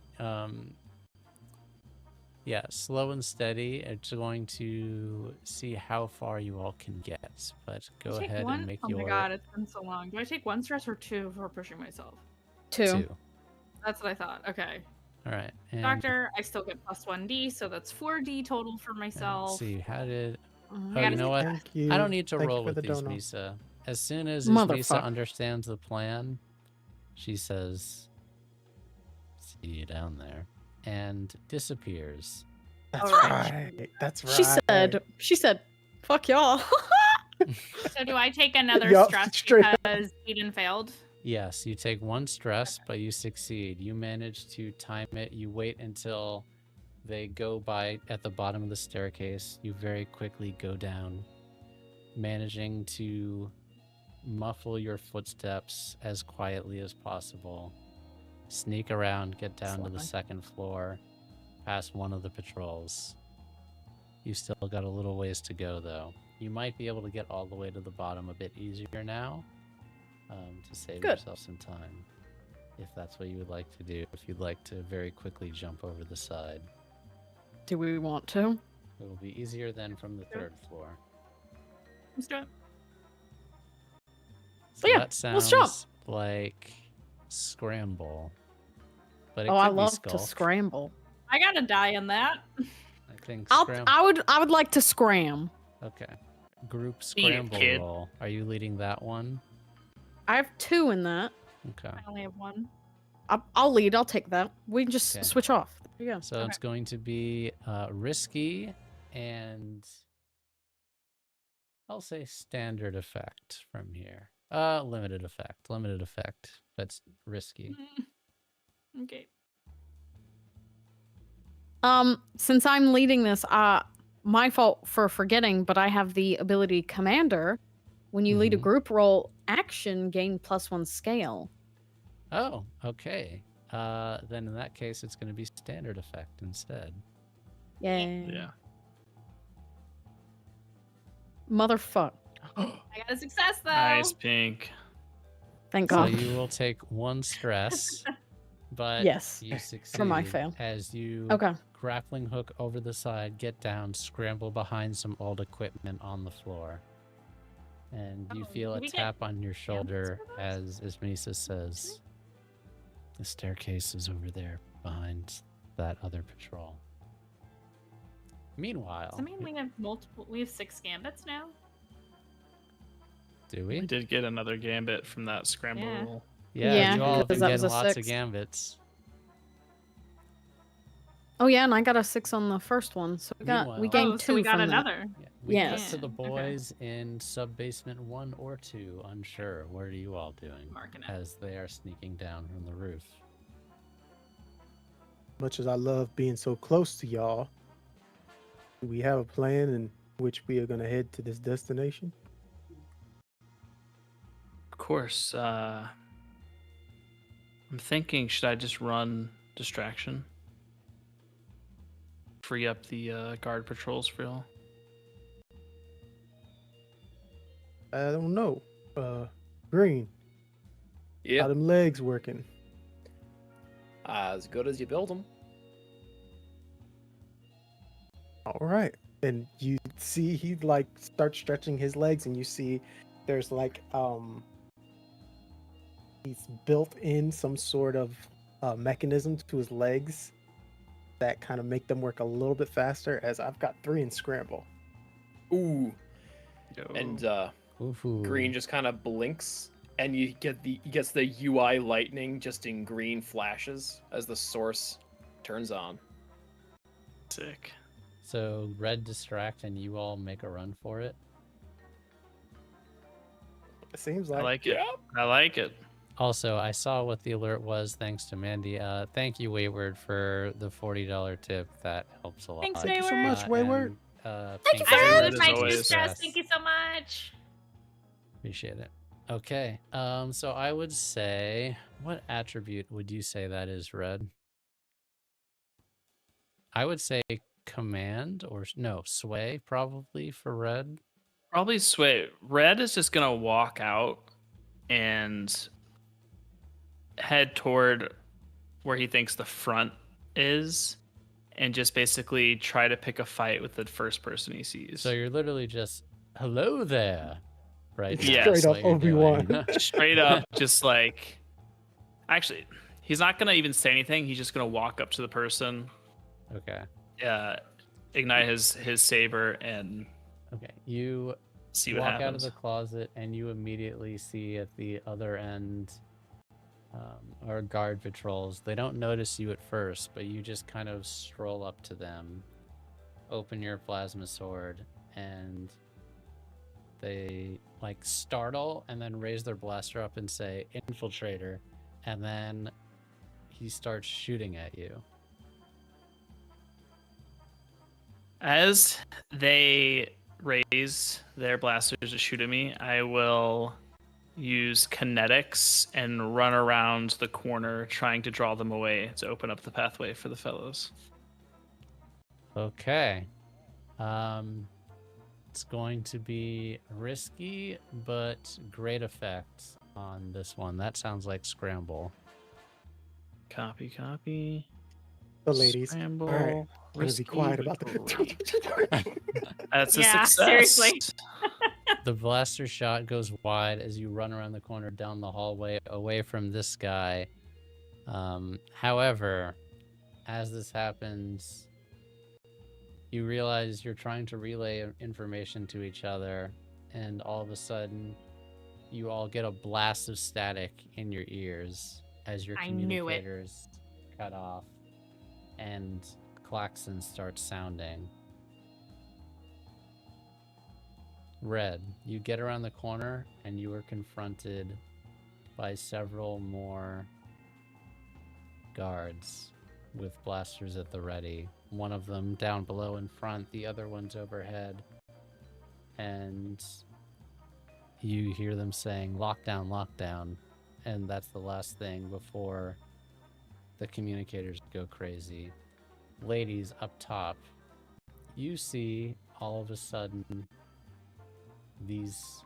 A: yeah, slow and steady. It's going to see how far you all can get. But go
E: Take
A: ahead
E: one?
A: and make
E: Oh
A: your
E: my god, it's been so long. Do I take 1 stress or 2 for pushing myself?
B: 2.
A: 2.
E: That's what I thought. Okay.
A: All right. And
E: Doctor, I still get plus 1d, so that's 4d total for
A: let's
E: myself.
A: see, how did?
B: Oh,
A: Oh,
E: gotta
A: you know what?
F: Thank you.
A: I don't need to
F: Thank you
A: roll
F: for
A: with
F: the
A: these,
F: dono.
A: Misa. As soon as
B: Motherfucker.
A: Misa understands the plan, she says, "See you down there," and disappears.
F: That's
E: Alright.
F: right. That's right.
B: She said, fuck y'all.
E: So do I take another
F: Yup,
E: stress
F: straight up.
E: because Eden failed?
A: Yes, you take 1 stress, but you succeed. You manage to time it. You wait until they go by at the bottom of the staircase. You very quickly go down, managing to muffle your footsteps as quietly as possible. Sneak around, get down to the
B: Excellent.
A: 2nd floor, past one of the patrols. You still got a little ways to go, though. You might be able to get all the way to the bottom a bit easier now, to save
B: Good.
A: yourself some time, if that's what you would like to do. If you'd like to very quickly jump over the side,
B: Do we want to?
A: it will be easier than from the 3rd floor.
E: Let's do it.
A: So
B: yeah,
A: that
B: let's jump.
A: sounds like scramble, but it
B: Oh,
A: could
B: I
A: be
B: love to
A: skulk.
B: scramble.
E: I gotta die in that.
A: I think
B: I
A: scramble.
B: would like to scram.
A: Okay. Group
C: Eat it,
A: scramble
C: kid.
A: roll. Are you leading that one?
B: I have 2 in that.
A: Okay.
E: I only have 1.
B: I'll lead. I'll take that. We can just
A: Okay.
B: switch off. There you go.
A: So it's going to be risky and I'll say standard effect from here. Limited effect. Limited effect. That's risky.
E: Okay.
B: Since I'm leading this, my fault for forgetting, but I have the ability Commander. When you lead a
A: Mhm.
B: group roll, action gain +1 scale.
A: Oh, okay. Then in that case, it's going to be standard effect instead.
B: Yeah.
C: Yeah.
B: motherfucker.
E: I got a success though.
C: Nice, Pink.
B: Thank
A: So
B: God.
A: you will take 1 stress, but
B: Yes,
A: you
B: for my
A: succeed
B: fail.
A: as you
B: Okay.
A: grappling hook over the side, get down, scramble behind some old equipment on the floor. And you
E: Oh,
A: feel
E: do
A: a
E: we get
A: tap on your shoulder
E: for those?
A: as Misa says, the staircase is over there behind that other patrol. Meanwhile,
E: Does that mean we have multiple? We have 6 gambits now.
A: do
C: We
A: we?
C: did get another gambit from that scramble
E: Yeah.
C: roll.
A: Yeah,
B: Yeah,
A: you all have
B: because
A: been
B: that was
A: getting
B: a
A: lots of
B: 6.
A: gambits.
B: Oh yeah, and I got a 6 on the first one, so we
A: Meanwhile-
B: gained
E: Oh,
B: 2
E: so we got
B: from that.
E: another.
A: Yeah, we cut
B: Yes.
A: to the
E: Okay.
A: boys in sub-basement 1 or 2, unsure. What are you all doing
E: Marking it.
A: as they are sneaking down from the roof?
F: Much as I love being so close to y'all, do we have a plan in which we are going to head to this destination?
C: Of course. I'm thinking, should I just run distraction? Free up the guard patrols for y'all?
F: I don't know. Green, how
D: Yeah,
F: them legs working?
D: as good as you build them.
F: All right. And you see he like starts stretching his legs, and you see there's like he's built in some sort of mechanism to his legs that kind of make them work a little bit faster, as I've got 3 in scramble.
D: Ooh,
C: Yo.
D: and
A: Ooh.
D: Green just kind of blinks, and he gets the UI lightning just in green flashes as the source turns on.
C: Sick.
A: So red distract and you all make a run for it.
F: It seems
C: I
F: like
C: like it. I like it.
A: Also, I saw what the alert was thanks to Mandy. Thank you, Wayward, for the $40 tip. That helps a lot.
E: Thanks,
F: Thank you so
E: Wayward.
F: much, Wayward.
B: Thank you,
A: Pink
E: I
B: Fred.
E: removed
C: As
E: my 2
C: always.
E: stress. Thank you so much.
A: Appreciate it. Okay. So I would say, what attribute would you say that is, Red? I would say command or no, sway probably for Red.
C: Probably sway. Red is just gonna walk out and head toward where he thinks the front is, and just basically try to pick a fight with the first person he sees.
A: So you're literally just, hello there, right?
C: Yeah.
A: That's
F: Straight up
A: what you're
F: Obi-Wan.
A: doing.
C: Straight up, just like, actually, he's not gonna even say anything. He's just gonna walk up to the person,
A: Okay.
C: ignite his saber, and
A: Okay. You
C: see what
A: walk out of
C: happens.
A: the closet and you immediately see at the other end are guard patrols. They don't notice you at first, but you just kind of stroll up to them, open your plasma sword, and they like startle and then raise their blaster up and say infiltrator, and then he starts shooting at you.
C: As they raise their blasters to shoot at me, I will use kinetics and run around the corner trying to draw them away to open up the pathway for the fellows.
A: Okay. It's going to be risky, but great effect on this one. That sounds like scramble.
C: Copy, copy.
F: the ladies.
C: Scramble.
F: All right, I'm gonna be
C: risky,
F: quiet
C: but
F: about
C: great.
F: that.
C: That's a
E: Yeah,
C: success.
E: seriously.
A: The blaster shot goes wide as you run around the corner down the hallway away from this guy. However, as this happens, you realize you're trying to relay information to each other, and all of a sudden, you all get a blast of static in your ears as your
E: I knew it.
A: communicators cut off, and klaxons start sounding. Red, you get around the corner and you are confronted by several more guards with blasters at the ready. One of them down below in front, the other one's overhead. And you hear them saying, lockdown, lockdown. And that's the last thing before the communicators go crazy. Ladies up top, you see all of a sudden these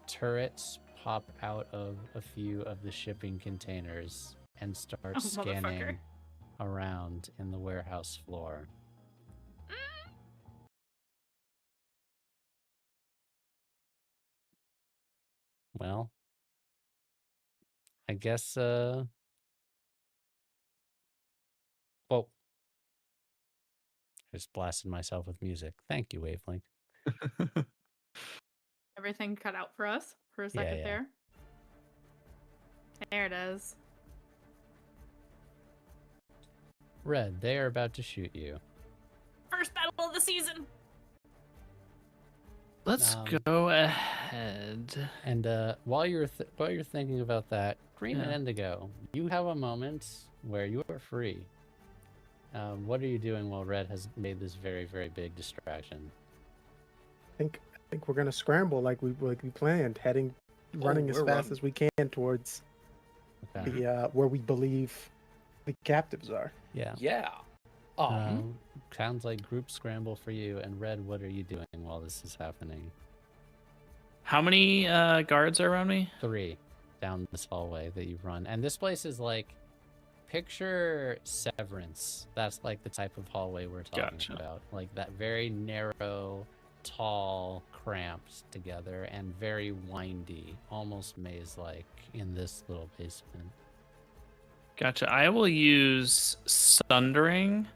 A: turrets pop out of a few of the shipping containers and start
E: Oh,
A: scanning
E: motherfucker.
A: around in the warehouse floor. Well, I guess, well, I just blasted myself with music. Thank you, Wavelength.
E: Everything cut out for us for a
A: Yeah,
E: second
A: yeah.
E: there. There it is.
A: Red, they are about to shoot you.
E: First battle of the season.
C: Let's go ahead.
A: And while you're thinking about that, Green and
C: Yeah.
A: Indigo, you have a moment where you are free. What are you doing while Red has made this very, very big distraction?
F: I think we're gonna scramble like we planned, running as
D: we're
F: fast
D: running.
F: as we can towards
A: Okay.
F: the where we believe the captives are.
A: Yeah.
D: Yeah.
A: Sounds like group scramble for you. And Red, what are you doing while this is happening?
C: How many guards are around me?
A: 3 down this hallway that you've run. And this place is like, picture Severance. That's like the type of hallway we're talking
C: Gotcha.
A: about. Like that very narrow, tall, cramped together, and very windy, almost maze-like in this little basement.
C: Gotcha. I will use Sundering.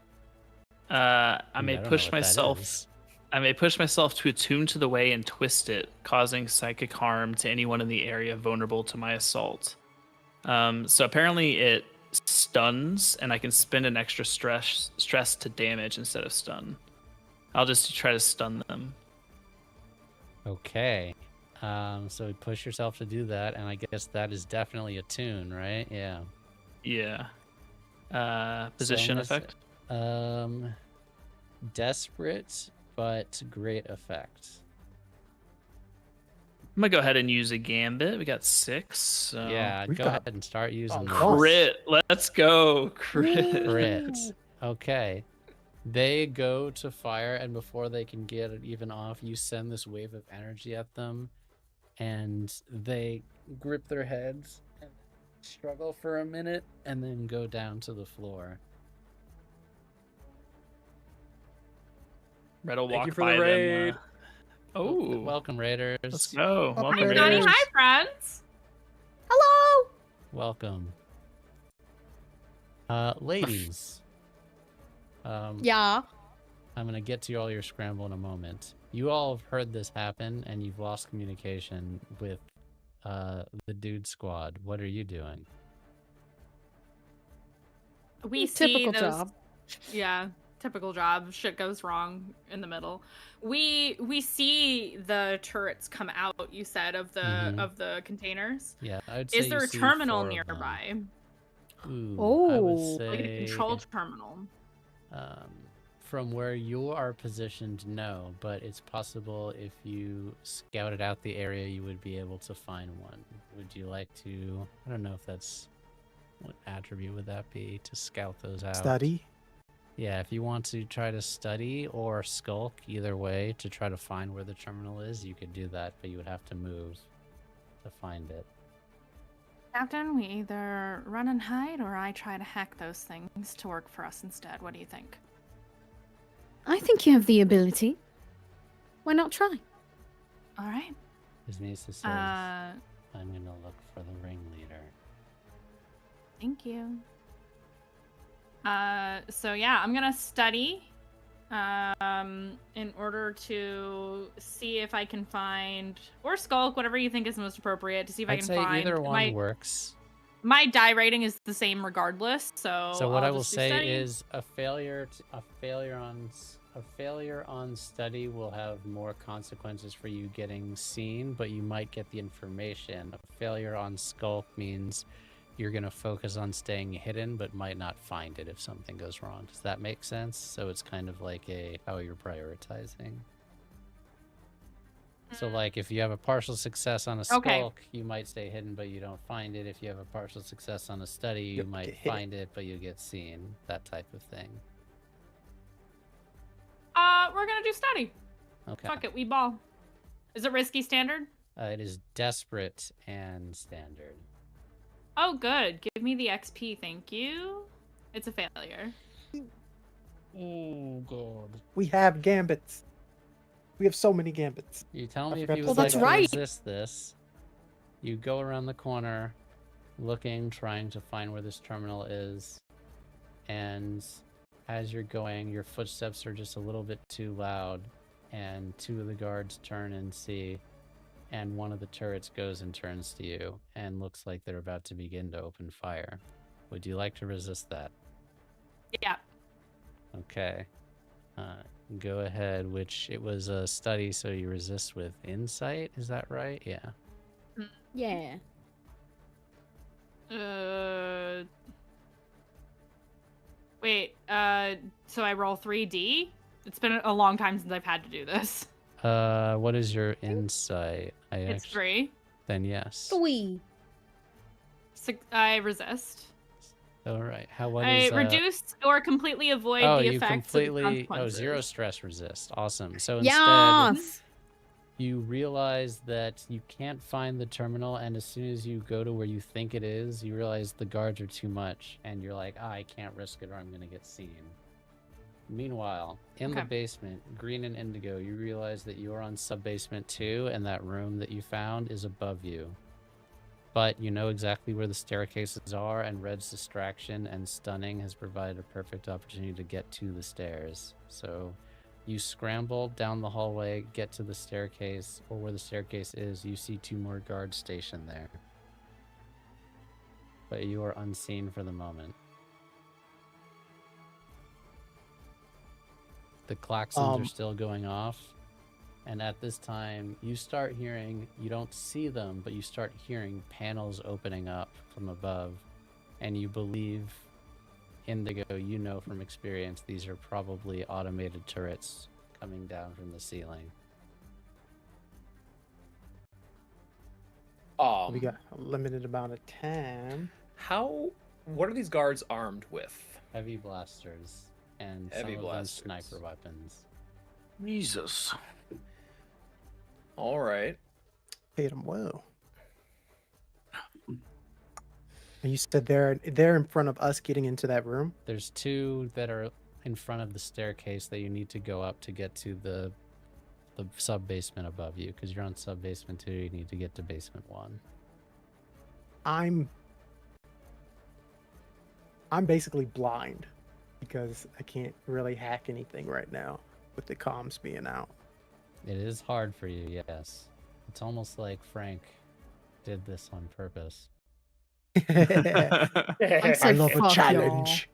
C: I may
A: don't know
C: push
A: what that
C: myself.
A: is.
C: I may push myself to attune to the way and twist it, causing psychic harm to anyone in the area vulnerable to my assault. So apparently it stuns, and I can spend an extra stress to damage instead of stun. I'll just try to stun them.
A: Okay. So push yourself to do that, and I guess that is definitely a tune, right? Yeah.
C: Yeah. Position
A: let's-
C: effect.
A: Desperate, but great effect.
C: I'm gonna go ahead and use a gambit. We got 6. So.
A: Yeah,
F: we've
A: go
F: got-
A: ahead and start using
F: Oh,
A: those.
C: Crit. Let's go. Crit.
A: Crit. Okay. They go to fire, and before they can get it even off, you send this wave of energy at them, and they grip their heads and struggle for a minute, and then go down to the floor.
C: Red will
D: Thank
C: walk
D: you for
C: by
D: the
C: them.
D: raid.
A: Welcome, Raiders.
C: Let's go.
F: Welcome,
C: Welcome,
F: Raiders.
E: Johnny,
C: Raiders.
E: hi, friends.
B: Hello.
A: Welcome. Ladies.
B: Yeah.
A: I'm going to get to all your scramble in a moment. You all have heard this happen, and you've lost communication with the dude squad. What are you doing?
E: We see
B: Typical
E: those,
B: job.
E: Yeah, typical job. Shit goes wrong in the middle. We see the turrets come out. You said of the
A: Mhm.
E: containers.
A: Yeah, I'd say
E: Is there
A: you
E: a
A: see
E: terminal
A: 4 of them.
E: nearby,
A: Ooh, I would
B: Oh.
A: say
E: like a control terminal?
A: from where you are positioned, no, but it's possible if you scouted out the area, you would be able to find one. Would you like to? I don't know if that's what attribute would that be to scout those out.
F: Study.
A: Yeah, if you want to try to study or skulk, either way, to try to find where the terminal is, you could do that, but you would have to move to find it.
E: Captain, we either run and hide, or I try to hack those things to work for us instead. What do you think?
B: I think you have the ability. Why not try?
E: All right.
A: His niece says,
E: Uh,
A: I'm going to look for the ringleader.
E: Thank you. So yeah, I'm gonna study in order to see if I can find, or skulk, whatever you think is most appropriate, to see if I
A: I'd
E: can
A: say
E: find.
A: either one works.
E: My die rating is the same regardless, so
A: What
E: I'll
A: I will
E: just do
A: say
E: study.
A: is a failure on study will have more consequences for you getting seen, but you might get the information. A failure on skulk means you're going to focus on staying hidden, but might not find it if something goes wrong. Does that make sense? So it's kind of like how you're prioritizing. So like if you have a partial success on a skulk, you might stay hidden, but you don't find it. If you have a partial success on a study, you
F: You'll
A: might
F: get hit.
A: find it, but you get seen. That type of thing.
E: We're gonna do study.
A: Okay.
E: Fuck it, we ball. Is it risky standard?
A: It is desperate and standard.
E: Oh, good. Give me the XP, thank you. It's a failure.
F: Oh god. We have gambits. We have so many gambits.
A: You tell
F: I
A: me if
F: forgot
A: you
F: to
A: would
F: say
A: like
B: that's
A: to
F: that.
B: right.
A: resist this. You go around the corner, looking, trying to find where this terminal is, and as you're going, your footsteps are just a little bit too loud, and two of the guards turn and see, and one of the turrets goes and turns to you, and looks like they're about to begin to open fire. Would you like to resist that?
E: Yeah.
A: Okay. Go ahead, which it was a study, so you resist with insight, is that right? Yeah.
B: Yeah.
E: Wait, so I roll 3D? It's been a long time since I've had to do this.
A: What is your insight?
E: It's 3.
A: Then yes.
B: 3.
E: I resist.
A: All right. What
E: I
A: is
E: reduce or completely avoid
A: Oh,
E: the
A: you
E: effects of the
A: completely
E: consequences.
A: zero stress resist. Awesome. So instead
B: Yes.
A: you realize that you can't find the terminal, and as soon as you go to where you think it is, you realize the guards are too much, and you're like, I can't risk it or I'm gonna get seen. Meanwhile, in the
E: Okay.
A: basement, Green and Indigo, you realize that you are on sub-basement 2, and that room that you found is above you. But you know exactly where the staircases are, and Red's distraction and stunning has provided a perfect opportunity to get to the stairs. So you scramble down the hallway, get to the staircase, or where the staircase is, you see 2 more guards stationed there. But you are unseen for the moment. The klaxons are still going off. And at this time, you start hearing, you don't see them, but you start hearing panels opening up from above. And you believe, Indigo, you know from experience, these are probably automated turrets coming down from the ceiling.
F: We got a limited amount of time.
D: What are these guards armed with?
A: Heavy blasters and
D: Heavy
A: some of them
D: blasters.
A: sniper weapons.
G: Jesus.
D: All right.
F: Paid them well. And you said they're in front of us getting into that room?
A: There's 2 that are in front of the staircase that you need to go up to get to the sub-basement above you, because you're on sub-basement 2, you need to get to basement 1.
F: I'm basically blind because I can't really hack anything right now with the comms being out.
A: It is hard for you, yes. It's almost like Frank did this on purpose.
B: I said,
F: I love a
B: "Fuck
F: challenge.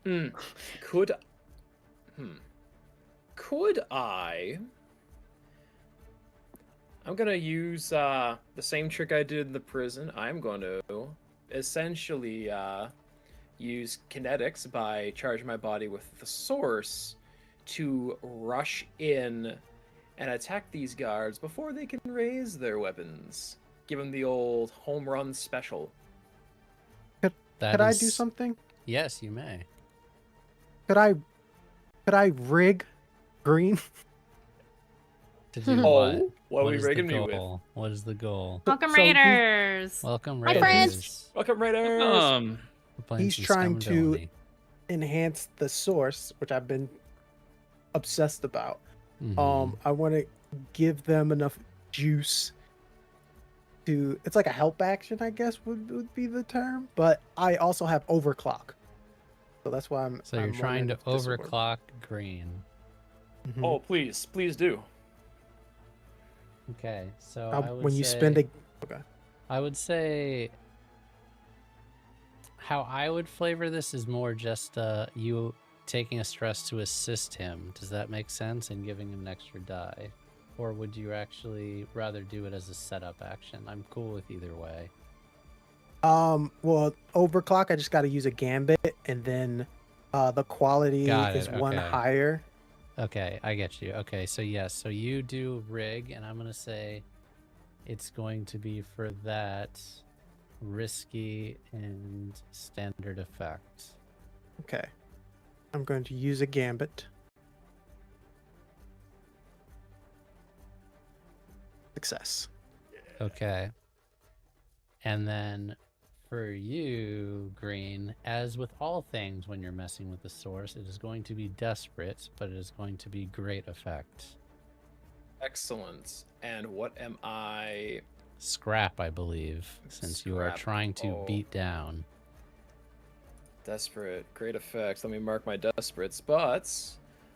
D: Could I? I'm gonna use the same trick I did in the prison. I'm going to essentially use kinetics by charging my body with the source to rush in and attack these guards before they can raise their weapons. Give them the old home run special.
F: Could I do something?
A: Yes, you may.
F: Could I rig Green?
A: To do
D: Oh, what are we
A: is the
D: rigging me with?
A: goal? What is the goal?
E: Welcome,
F: So he-
E: Raiders!
A: Welcome,
B: Hi,
A: Raiders.
B: friends.
D: Welcome, Raiders!
A: We're playing
F: He's
A: some
F: trying to
A: Scum-Villainy.
F: enhance the source, which I've been obsessed about.
A: Mhm.
F: I want to give them enough juice to. It's like a help action, I guess would be the term. But I also have overclock, so that's why I'm.
A: So you're
F: I'm
A: trying
F: wondering
A: to
F: if this will work.
A: overclock Green.
F: Mhm.
D: Oh, please do.
A: Okay, so I would
F: when you
A: say,
F: spend a. Okay.
A: I would say how I would flavor this is more just you taking a stress to assist him. Does that make sense? And giving him an extra die? Or would you actually rather do it as a setup action? I'm cool with either way.
F: Well, overclock, I just got to use a gambit, and then the quality
A: Got
F: is
A: it,
F: one
A: okay.
F: higher.
A: Okay, I get you. Okay, so yes, so you do rig, and I'm going to say it's going to be for that risky and standard effect.
F: Okay. I'm going to use a gambit. Success.
A: Okay. And then for you, Green, as with all things when you're messing with the source, it is going to be desperate, but it is going to be great effect.
D: Excellent. And what am I?
A: Scrap, I believe, since you are
D: Scrap.
A: trying to
D: Oh.
A: beat down.
D: Desperate. Great effects. Let me mark my desperates. But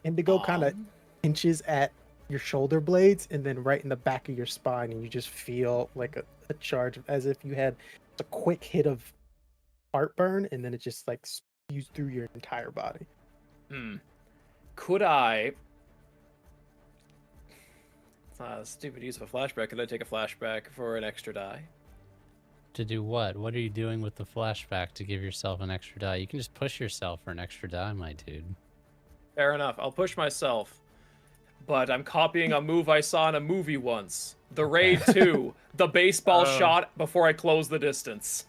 F: Indigo kind of pinches at your shoulder blades and then right in the back of your spine, and you just feel like a charge as if you had a quick hit of heartburn, and then it just like spews through your entire body.
D: Could I? It's not a stupid use of a flashback. Could I take a flashback for an extra die?
A: To do what? What are you doing with the flashback to give yourself an extra die? You can just push yourself for an extra die, my dude.
D: Fair enough. I'll push myself. But I'm copying a move I saw in a movie once. The Raid 2. The baseball shot before I close the distance.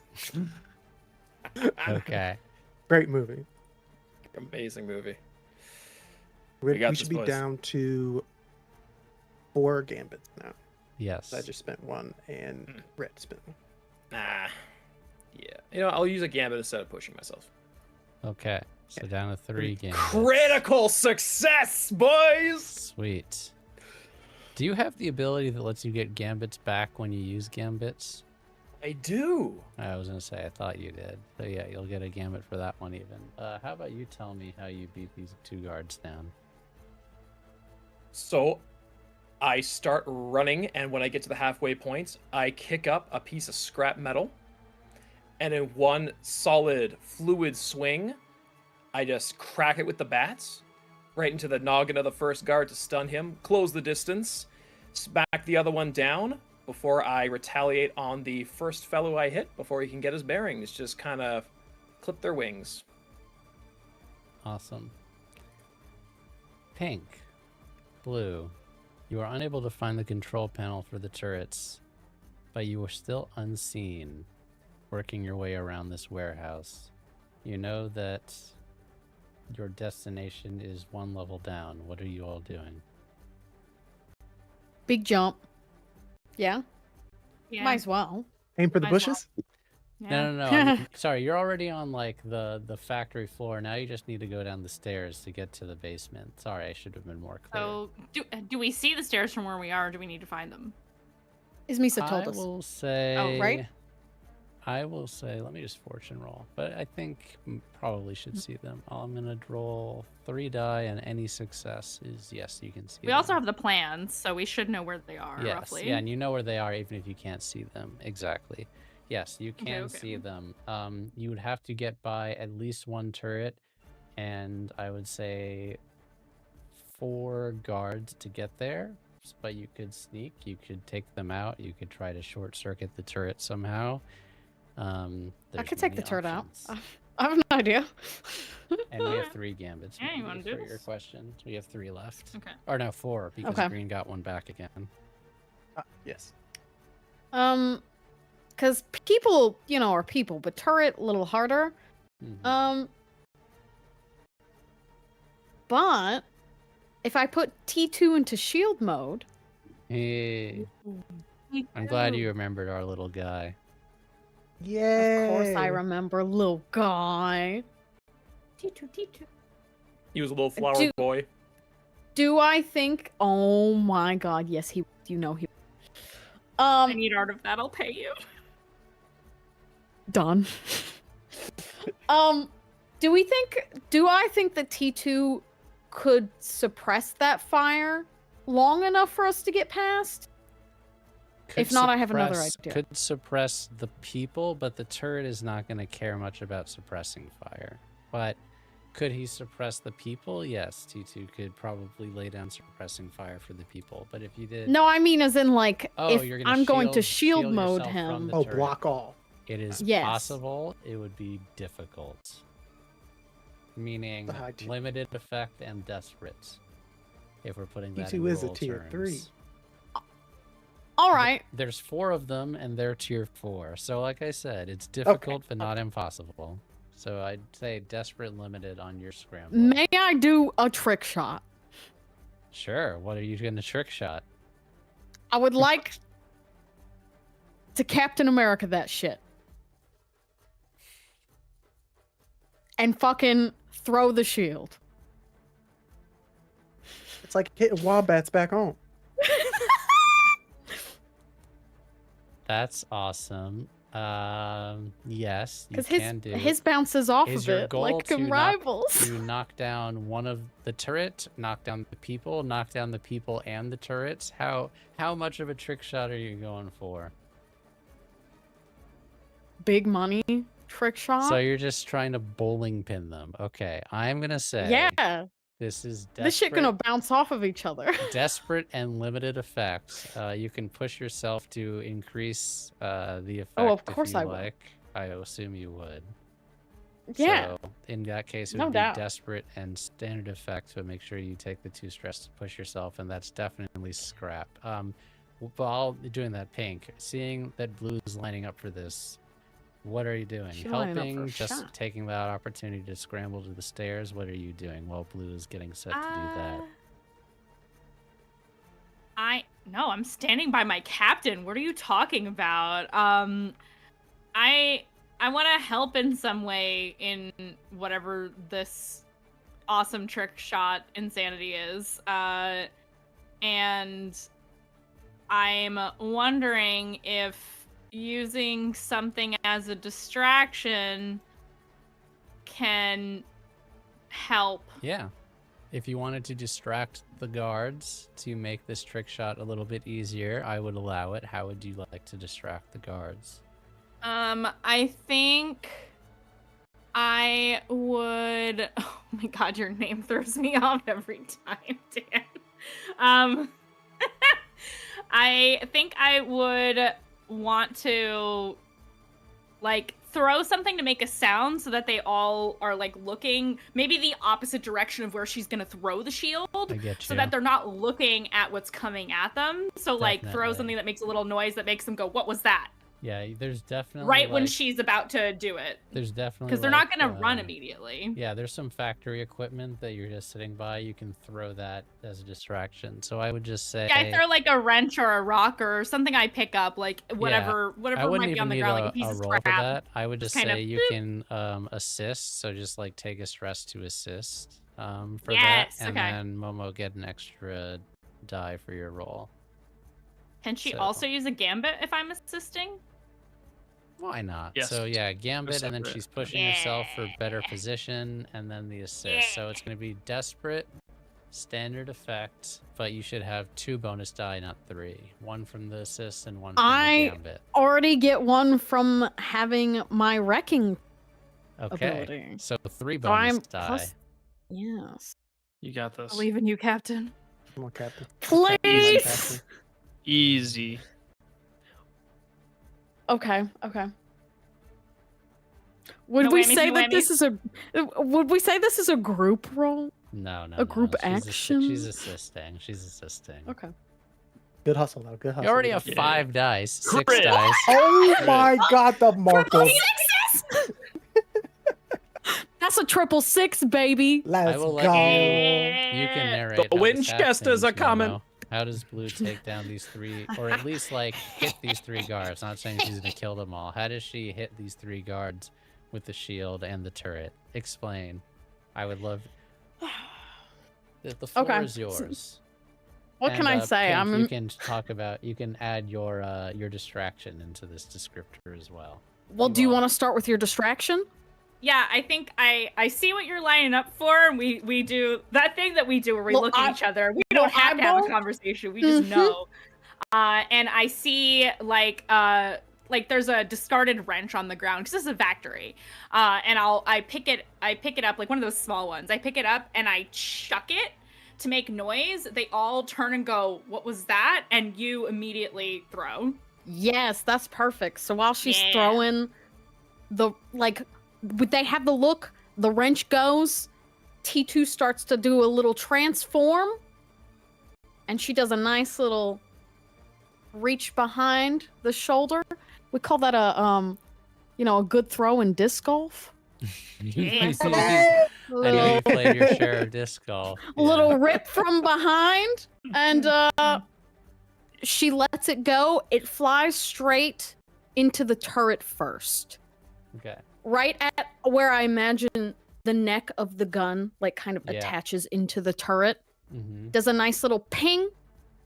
A: Okay.
F: Great movie.
D: Amazing movie.
F: We
D: got
F: should
D: this,
F: be
D: boys.
F: down to 4 gambits now.
A: Yes.
F: I just spent 1 and Red spent 1.
D: Nah. Yeah. I'll use a gambit instead of pushing myself.
A: Okay. So down to 3 games.
D: Critical success, boys!
A: Sweet. Do you have the ability that lets you get gambits back when you use gambits?
D: I do.
A: I was going to say, I thought you did. So yeah, you'll get a gambit for that one even. How about you tell me how you beat these 2 guards down?
D: So I start running, and when I get to the halfway point, I kick up a piece of scrap metal, and in one solid fluid swing, I just crack it with the bats right into the noggin of the first guard to stun him, close the distance, smack the other one down before I retaliate on the first fellow I hit before he can get his bearings. Just kind of clip their wings.
A: Awesome. Pink. Blue. You are unable to find the control panel for the turrets, but you are still unseen, working your way around this warehouse. You know that your destination is 1 level down. What are you all doing?
B: Big jump. Yeah,
E: Yeah.
B: might as well.
F: Aim for the
E: Might as well.
F: bushes?
E: Yeah.
A: No. I'm sorry, you're already on like the factory floor. Now you just need to go down the stairs to get to the basement. Sorry, I should have been more clear.
E: So, do we see the stairs from where we are, or do we need to find them?
B: Is Misa told
A: I
B: us?
A: will say.
B: Oh, right?
A: I will say. Let me just fortune roll, but I think probably should see them. I'm gonna roll 3 die, and any success is yes, you can see.
E: We also
A: them.
E: have the plans, so we should know where they are
A: Yes,
E: roughly.
A: yeah, and you know where they are even if you can't see them. Exactly. Yes, you can
E: okay.
A: see them. You would have to get by at least 1 turret, and I would say 4 guards to get there. But you could sneak. You could take them out. You could try to short circuit the turret somehow.
B: I
A: There's
B: could take
A: many
B: the turret out.
A: options.
B: I have no idea.
A: And we have 3 gambits.
E: Yeah, you
A: maybe,
E: wanna do
A: for your
E: this?
A: question. We have 3 left.
E: Okay.
A: Or no, 4 because
B: Okay.
A: Green got 1 back again.
F: Yes.
B: Because people, are people, but turret a little harder.
A: Mhm.
B: But if I put T2 into shield mode,
A: Hey, I'm glad you remembered our little guy.
F: Yeah.
B: of course I remember little guy.
E: T2.
D: He was a little flower
B: Do-
D: boy.
B: Do I think? Oh my God! Yes, he. He.
E: I need art of that. I'll pay you.
B: Done. Do I think that T2 could suppress that fire long enough for us to get past? If not, I have another idea.
A: Could suppress the people, but the turret is not going to care much about suppressing fire. But could he suppress the people? Yes, T2 could probably lay down suppressing fire for the people. But if you did,
B: No, I mean as in like if
A: you're gonna
B: I'm going to shield
A: shield
B: mode
A: yourself from
B: him.
A: the
F: Oh,
A: turret.
F: block all.
A: It is
B: Yes.
A: possible. It would be difficult. Meaning
F: The high tier.
A: limited effect and desperate. If we're putting that
F: T2
A: in
F: is a
A: roll
F: tier
A: terms.
F: 3.
B: All right.
A: There's 4 of them, and they're tier 4. So, like I said, it's difficult but not impossible. So I'd say desperate limited on your scramble.
B: May I do a trick shot?
A: Sure. What are you going to trick shot?
B: I would like to Captain America that shit. And fucking throw the shield.
F: It's like hitting wombats back home.
A: That's awesome. Yes, you
B: Because
A: can do.
B: his bounces off
A: Is
B: of
A: your
B: it
A: goal
B: like
A: to
B: rivals.
A: to knock down one of the turret, knock down the people, knock down the people and the turrets? How much of a trick shot are you going for?
B: Big money trick shot.
A: So you're just trying to bowling pin them. Okay, I'm gonna say
B: Yeah.
A: this is desperate.
B: This shit gonna bounce off of each other.
A: Desperate and limited effects. You can push yourself to increase the effect.
B: Oh, of course
A: if you
B: I will.
A: like. I assume you would.
B: Yeah.
A: So in that case, it
B: No
A: would
B: doubt.
A: be desperate and standard effect. So make sure you take the 2 stress to push yourself, and that's definitely scrap. While doing that, Pink, seeing that Blue's lining up for this, what are you doing?
B: She lining up for
A: Helping?
B: a
A: Just
B: shot.
A: taking that opportunity to scramble to the stairs? What are you doing while Blue is getting set to do that?
E: No, I'm standing by my captain. What are you talking about? I want to help in some way in whatever this awesome trick shot insanity is. And I'm wondering if using something as a distraction can help.
A: Yeah. If you wanted to distract the guards to make this trick shot a little bit easier, I would allow it. How would you like to distract the guards?
E: I think I would. Oh my god, your name throws me off every time, Dan. I think I would want to like throw something to make a sound so that they all are like looking maybe the opposite direction of where she's gonna throw the shield,
A: I get
E: so
A: you.
E: that they're not looking at what's coming at them. So like throw
A: Definitely.
E: something that makes a little noise that makes them go, "What was that?"
A: Yeah, there's definitely
E: Right when
A: like-
E: she's about to do it.
A: There's definitely
E: Because they're
A: like,
E: not going to run immediately.
A: Yeah, there's some factory equipment that you're just sitting by. You can throw that as a distraction. So I would just say
E: Yeah, I throw like a wrench or a rock or something I pick up, like whatever
A: I
E: whatever
A: wouldn't
E: might be on
A: even
E: the
A: need
E: ground,
A: a,
E: like a piece
A: a
E: of
A: roll for
E: scrap.
A: that. I would just
E: kind
A: say
E: of
A: you
E: boop.
A: can assist. So just like take a stress to assist for
E: Yes,
A: that, and
E: okay.
A: then Momo get an extra die for your roll.
E: Can she
A: So-
E: also use a gambit if I'm assisting?
A: Why not?
C: Yes.
A: So yeah, gambit, and then
C: separate.
A: she's pushing herself for better position, and then the assist. So it's going to be desperate, standard effect, but you should have 2 bonus die, not 3. 1 from the assist and 1 from the gambit.
B: Already get one from having my wrecking
A: Okay,
B: ability.
A: so 3
B: So I'm
A: bonus die.
B: plus. Yes.
C: You got this.
E: Believe in you, Captain.
F: Come on, Captain.
B: Please.
F: Captain.
C: Easy.
B: Okay. Would
E: No
B: we
E: whammies,
B: say
E: no
B: that this is a? Would we say this is a group role?
A: No,
B: A group
A: she's
B: action?
A: She's assisting. She's assisting.
B: Okay.
F: Good hustle, though. Good hustle.
A: You already have
C: Yeah.
A: 5 dice, 6
C: Crit.
A: dice.
F: Oh my god, the Marco.
B: That's a 666, baby.
F: Let's
A: I will let
F: go.
A: you can narrate.
D: The
A: how this
D: Winchesters
A: happens,
D: are coming.
A: Momo. How does Blue take down these 3, or at least like hit these 3 guards? Not saying she's gonna kill them all. How does she hit these 3 guards with the shield and the turret? Explain. I would love. The floor
B: Okay.
A: is yours.
B: What can
A: And,
B: I say?
A: Pink,
B: I'm.
A: You can talk about. You can add your distraction into this descriptor as well.
B: Well, do you want to start with your distraction?
E: Yeah, I think I see what you're lining up for, and we do that thing that we do where we
B: Well,
E: look at each other. We don't have to have a
B: eyeball?
E: conversation. We just
B: Mhm.
E: know. And I see like there's a discarded wrench on the ground because this is a factory. And I pick it up, like one of those small ones. I pick it up and I chuck it to make noise. They all turn and go, "What was that?" And you immediately throw.
B: Yes, that's perfect. So while she's
E: Yeah.
B: throwing would they have the look? The wrench goes. T2 starts to do a little transform, and she does a nice little reach behind the shoulder. We call that a good throw in disc golf.
E: Yeah.
A: I know you played your share of disc golf.
B: A little rip from behind, and she lets it go. It flies straight into the turret first.
A: Okay.
B: Right at where I imagine the neck of the gun, like, kind of attaches into the turret.
A: Mm-hmm.
B: Does a nice little ping.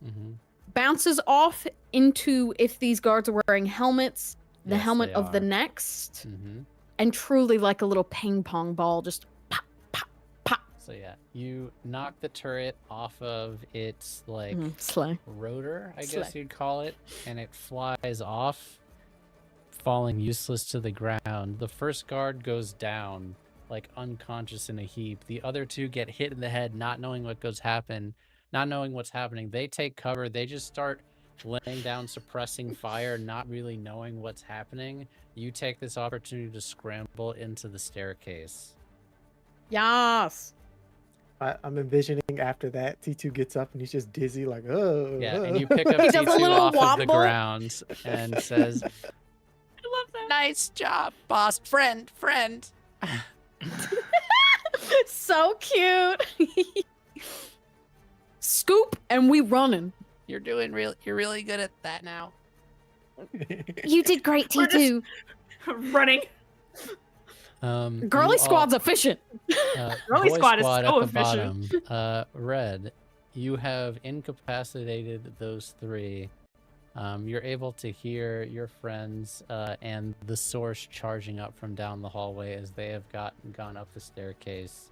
A: Mm-hmm.
B: Bounces off into, if these guards are wearing helmets, the
A: Yes,
B: helmet
A: they
B: of the
A: are.
B: next.
A: Mm-hmm.
B: And truly like a little ping pong ball, just pop, pop, pop.
A: So yeah, you knock the turret off of its like
B: Slay.
A: rotor, I
B: Slay.
A: guess you'd call it, and it flies off, falling useless to the ground. The first guard goes down, like unconscious in a heap. The other two get hit in the head, not knowing what's happening. They take cover. They just start laying down, suppressing fire, not really knowing what's happening. You take this opportunity to scramble into the staircase.
B: Yes.
F: I'm envisioning after that, T2 gets up and he's just dizzy, like, oh.
A: Yeah, and you pick up
B: He does a
A: T2
B: little
A: off of the
B: wobble.
A: ground and says,
E: I love that.
A: "Nice job, boss. Friend.
B: So cute. Scoop, and we running.
A: You're really good at that now."
B: You did great,
E: We're
B: T2.
E: Running.
B: Girly
A: you
B: squad's
A: all-
B: efficient.
E: Girly
A: Boy
E: squad is
A: squad
E: so
A: at the
E: efficient.
A: bottom. Red, you have incapacitated those three. You're able to hear your friends and the source charging up from down the hallway as they have gone up the staircase.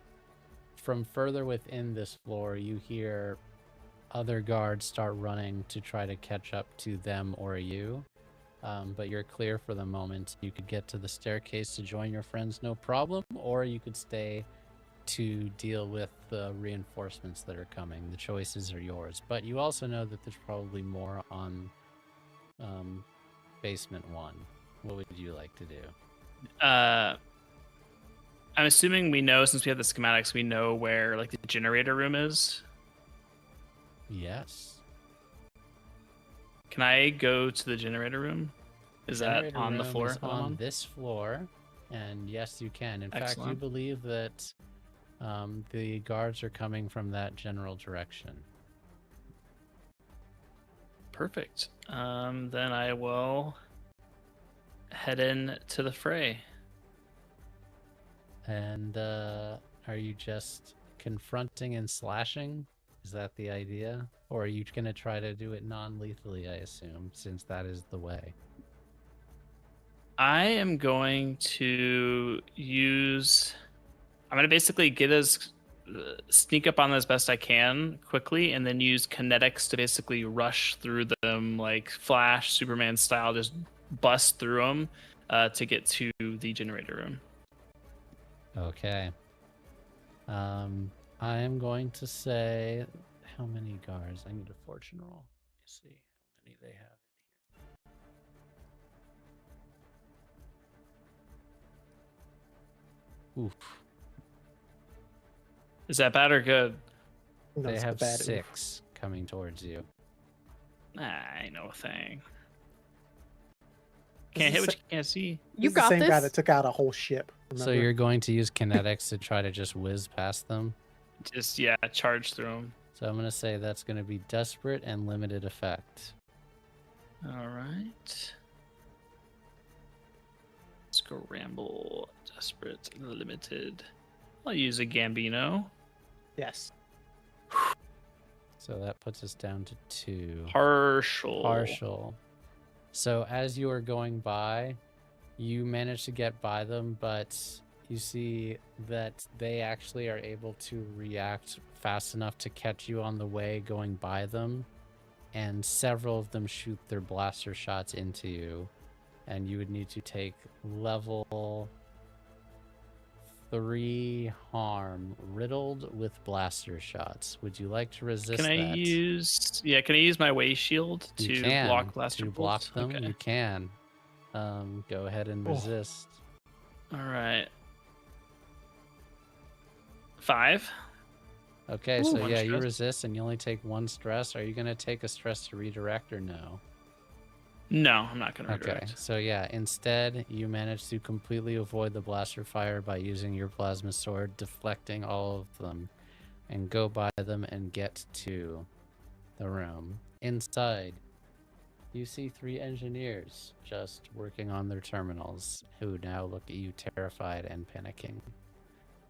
A: From further within this floor, you hear other guards start running to try to catch up to them or you. But you're clear for the moment. You could get to the staircase to join your friends, no problem, or you could stay to deal with the reinforcements that are coming. The choices are yours. But you also know that there's probably more on basement 1. What would you like to do?
C: I'm assuming we know, since we have the schematics, we know where like the generator room is.
A: Yes.
C: Can I go to the generator room? Is that
A: Generator
C: on the
A: room
C: floor
A: is
C: that I'm
A: on
C: on?
A: this floor, and yes, you can. In fact, you
C: Excellent.
A: believe that the guards are coming from that general direction.
C: Perfect. Then I will head in to the fray.
A: And are you just confronting and slashing? Is that the idea? Or are you going to try to do it non-lethally, I assume, since that is the way?
C: I am going to use. I'm going to basically get as sneak up on them as best I can quickly, and then use kinetics to basically rush through them, like Flash, Superman style, just bust through them to get to the generator room.
A: Okay. I am going to say, how many guards? I need a fortune roll. Let me see how many they have in here. Oof.
C: Is that bad or good?
F: No,
A: They
F: it's the
A: have
F: bad.
A: 6 coming towards you.
C: I know a thing.
F: This
C: Can't
F: is
C: hit what
F: the
C: you can't see.
B: You
F: This is
B: got
F: the same guy
B: this.
F: that took out a whole ship.
A: So
F: remember?
A: you're going to use kinetics to try to just whiz past them?
C: Just charge through them.
A: So I'm going to say that's going to be desperate and limited effect.
C: All right. Let's go ramble. Desperate, limited. I'll use a Gambino.
F: Yes.
A: So that puts us down to 2.
C: Partial.
A: So as you are going by, you manage to get by them, but you see that they actually are able to react fast enough to catch you on the way going by them, and several of them shoot their blaster shots into you, and you would need to take level 3 harm, riddled with blaster shots. Would you like to resist
C: Can I
A: that?
C: use? Yeah, can I use my way shield
A: You
C: to
A: can.
C: block blaster
A: to block
C: bolts?
A: them?
C: Okay.
A: You can. Go ahead and
F: Oh.
A: resist.
C: All right. 5.
A: Okay,
B: Ooh.
A: so
C: One
A: yeah, you
C: stress.
A: resist and you only take 1 stress. Are you going to take a stress to redirect or no?
C: No, I'm not gonna
A: Okay,
C: redirect.
A: so yeah, instead you manage to completely avoid the blaster fire by using your plasma sword, deflecting all of them, and go by them and get to the room. Inside, You see 3 engineers just working on their terminals who now look at you terrified and panicking.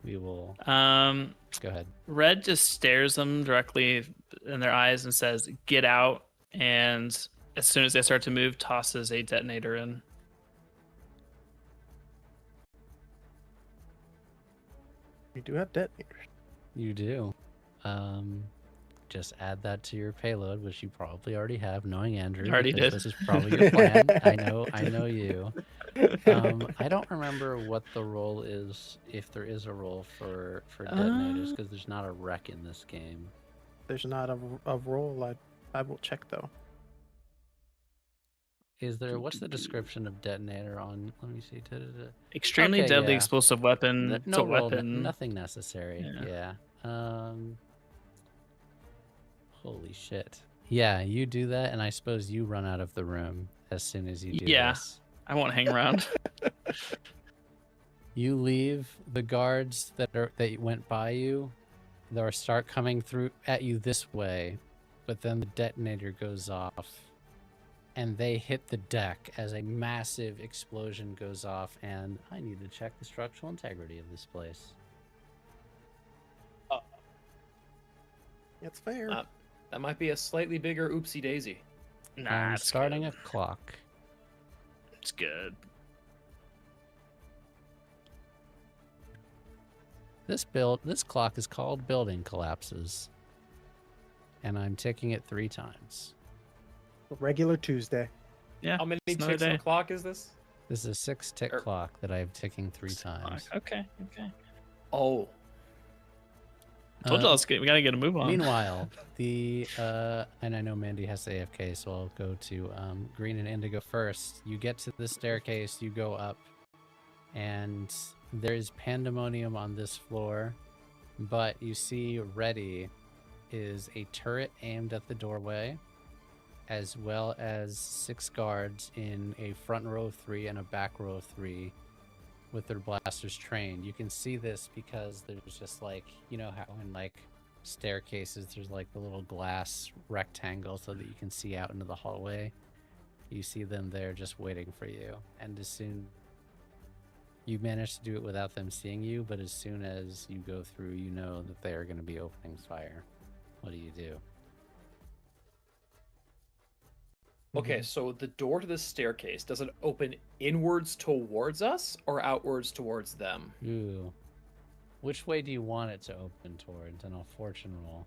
A: We will go ahead.
C: Red just stares them directly in their eyes and says, "Get out!" And as soon as they start to move, tosses a detonator in.
F: We do have detonators.
A: You do. Just add that to your payload, which you probably already have, knowing Andrew.
C: Already
A: because
C: did.
A: This is probably your plan. I know you. I don't remember what the role is, if there is a role for detonators, because there's not a wreck in this game.
F: There's not a roll. I will check though.
A: Is there? What's the description of detonator on? Let me see.
C: Extremely
A: Okay,
C: deadly
A: yeah.
C: explosive weapon.
A: No
C: It's a
A: roll,
C: weapon.
A: nothing necessary.
C: Yeah.
A: Yeah. Holy shit. Yeah, you do that, and I suppose you run out of the room as soon as you do this.
C: I won't hang around.
A: You leave. The guards that went by you, they start coming through at you this way, but then the detonator goes off, and they hit the deck as a massive explosion goes off. And I need to check the structural integrity of this place.
F: It's fair.
H: That might be a slightly bigger oopsie daisy.
C: Nah,
A: I'm
C: it's
A: starting
C: good.
A: a clock.
C: It's good.
A: This clock is called building collapses, and I'm ticking it 3 times.
F: Regular Tuesday.
C: Yeah.
H: How many
C: it's another
H: ticks on
C: day.
H: the clock is this?
A: This is a 6-tick
H: Er-
A: clock that I'm ticking 3 times.
C: Okay.
H: Oh,
C: Told you we gotta get a move on.
A: Meanwhile, and I know Mandy has to AFK, so I'll go to Green and Indigo first. You get to the staircase, you go up, and there's pandemonium on this floor, but you see ready is a turret aimed at the doorway, as well as 6 guards in a front row of 3 and a back row of 3 with their blasters trained. You can see this because there's just like, you know how in like staircases there's like the little glass rectangle so that you can see out into the hallway. You see them there just waiting for you, and as soon you manage to do it without them seeing you, but as soon as you go through, you know that they are going to be opening fire. What do you do?
H: okay. So the door to the staircase, does it open inwards towards us or outwards towards them?
A: Ooh. Which way do you want it to open towards? And I'll fortune roll.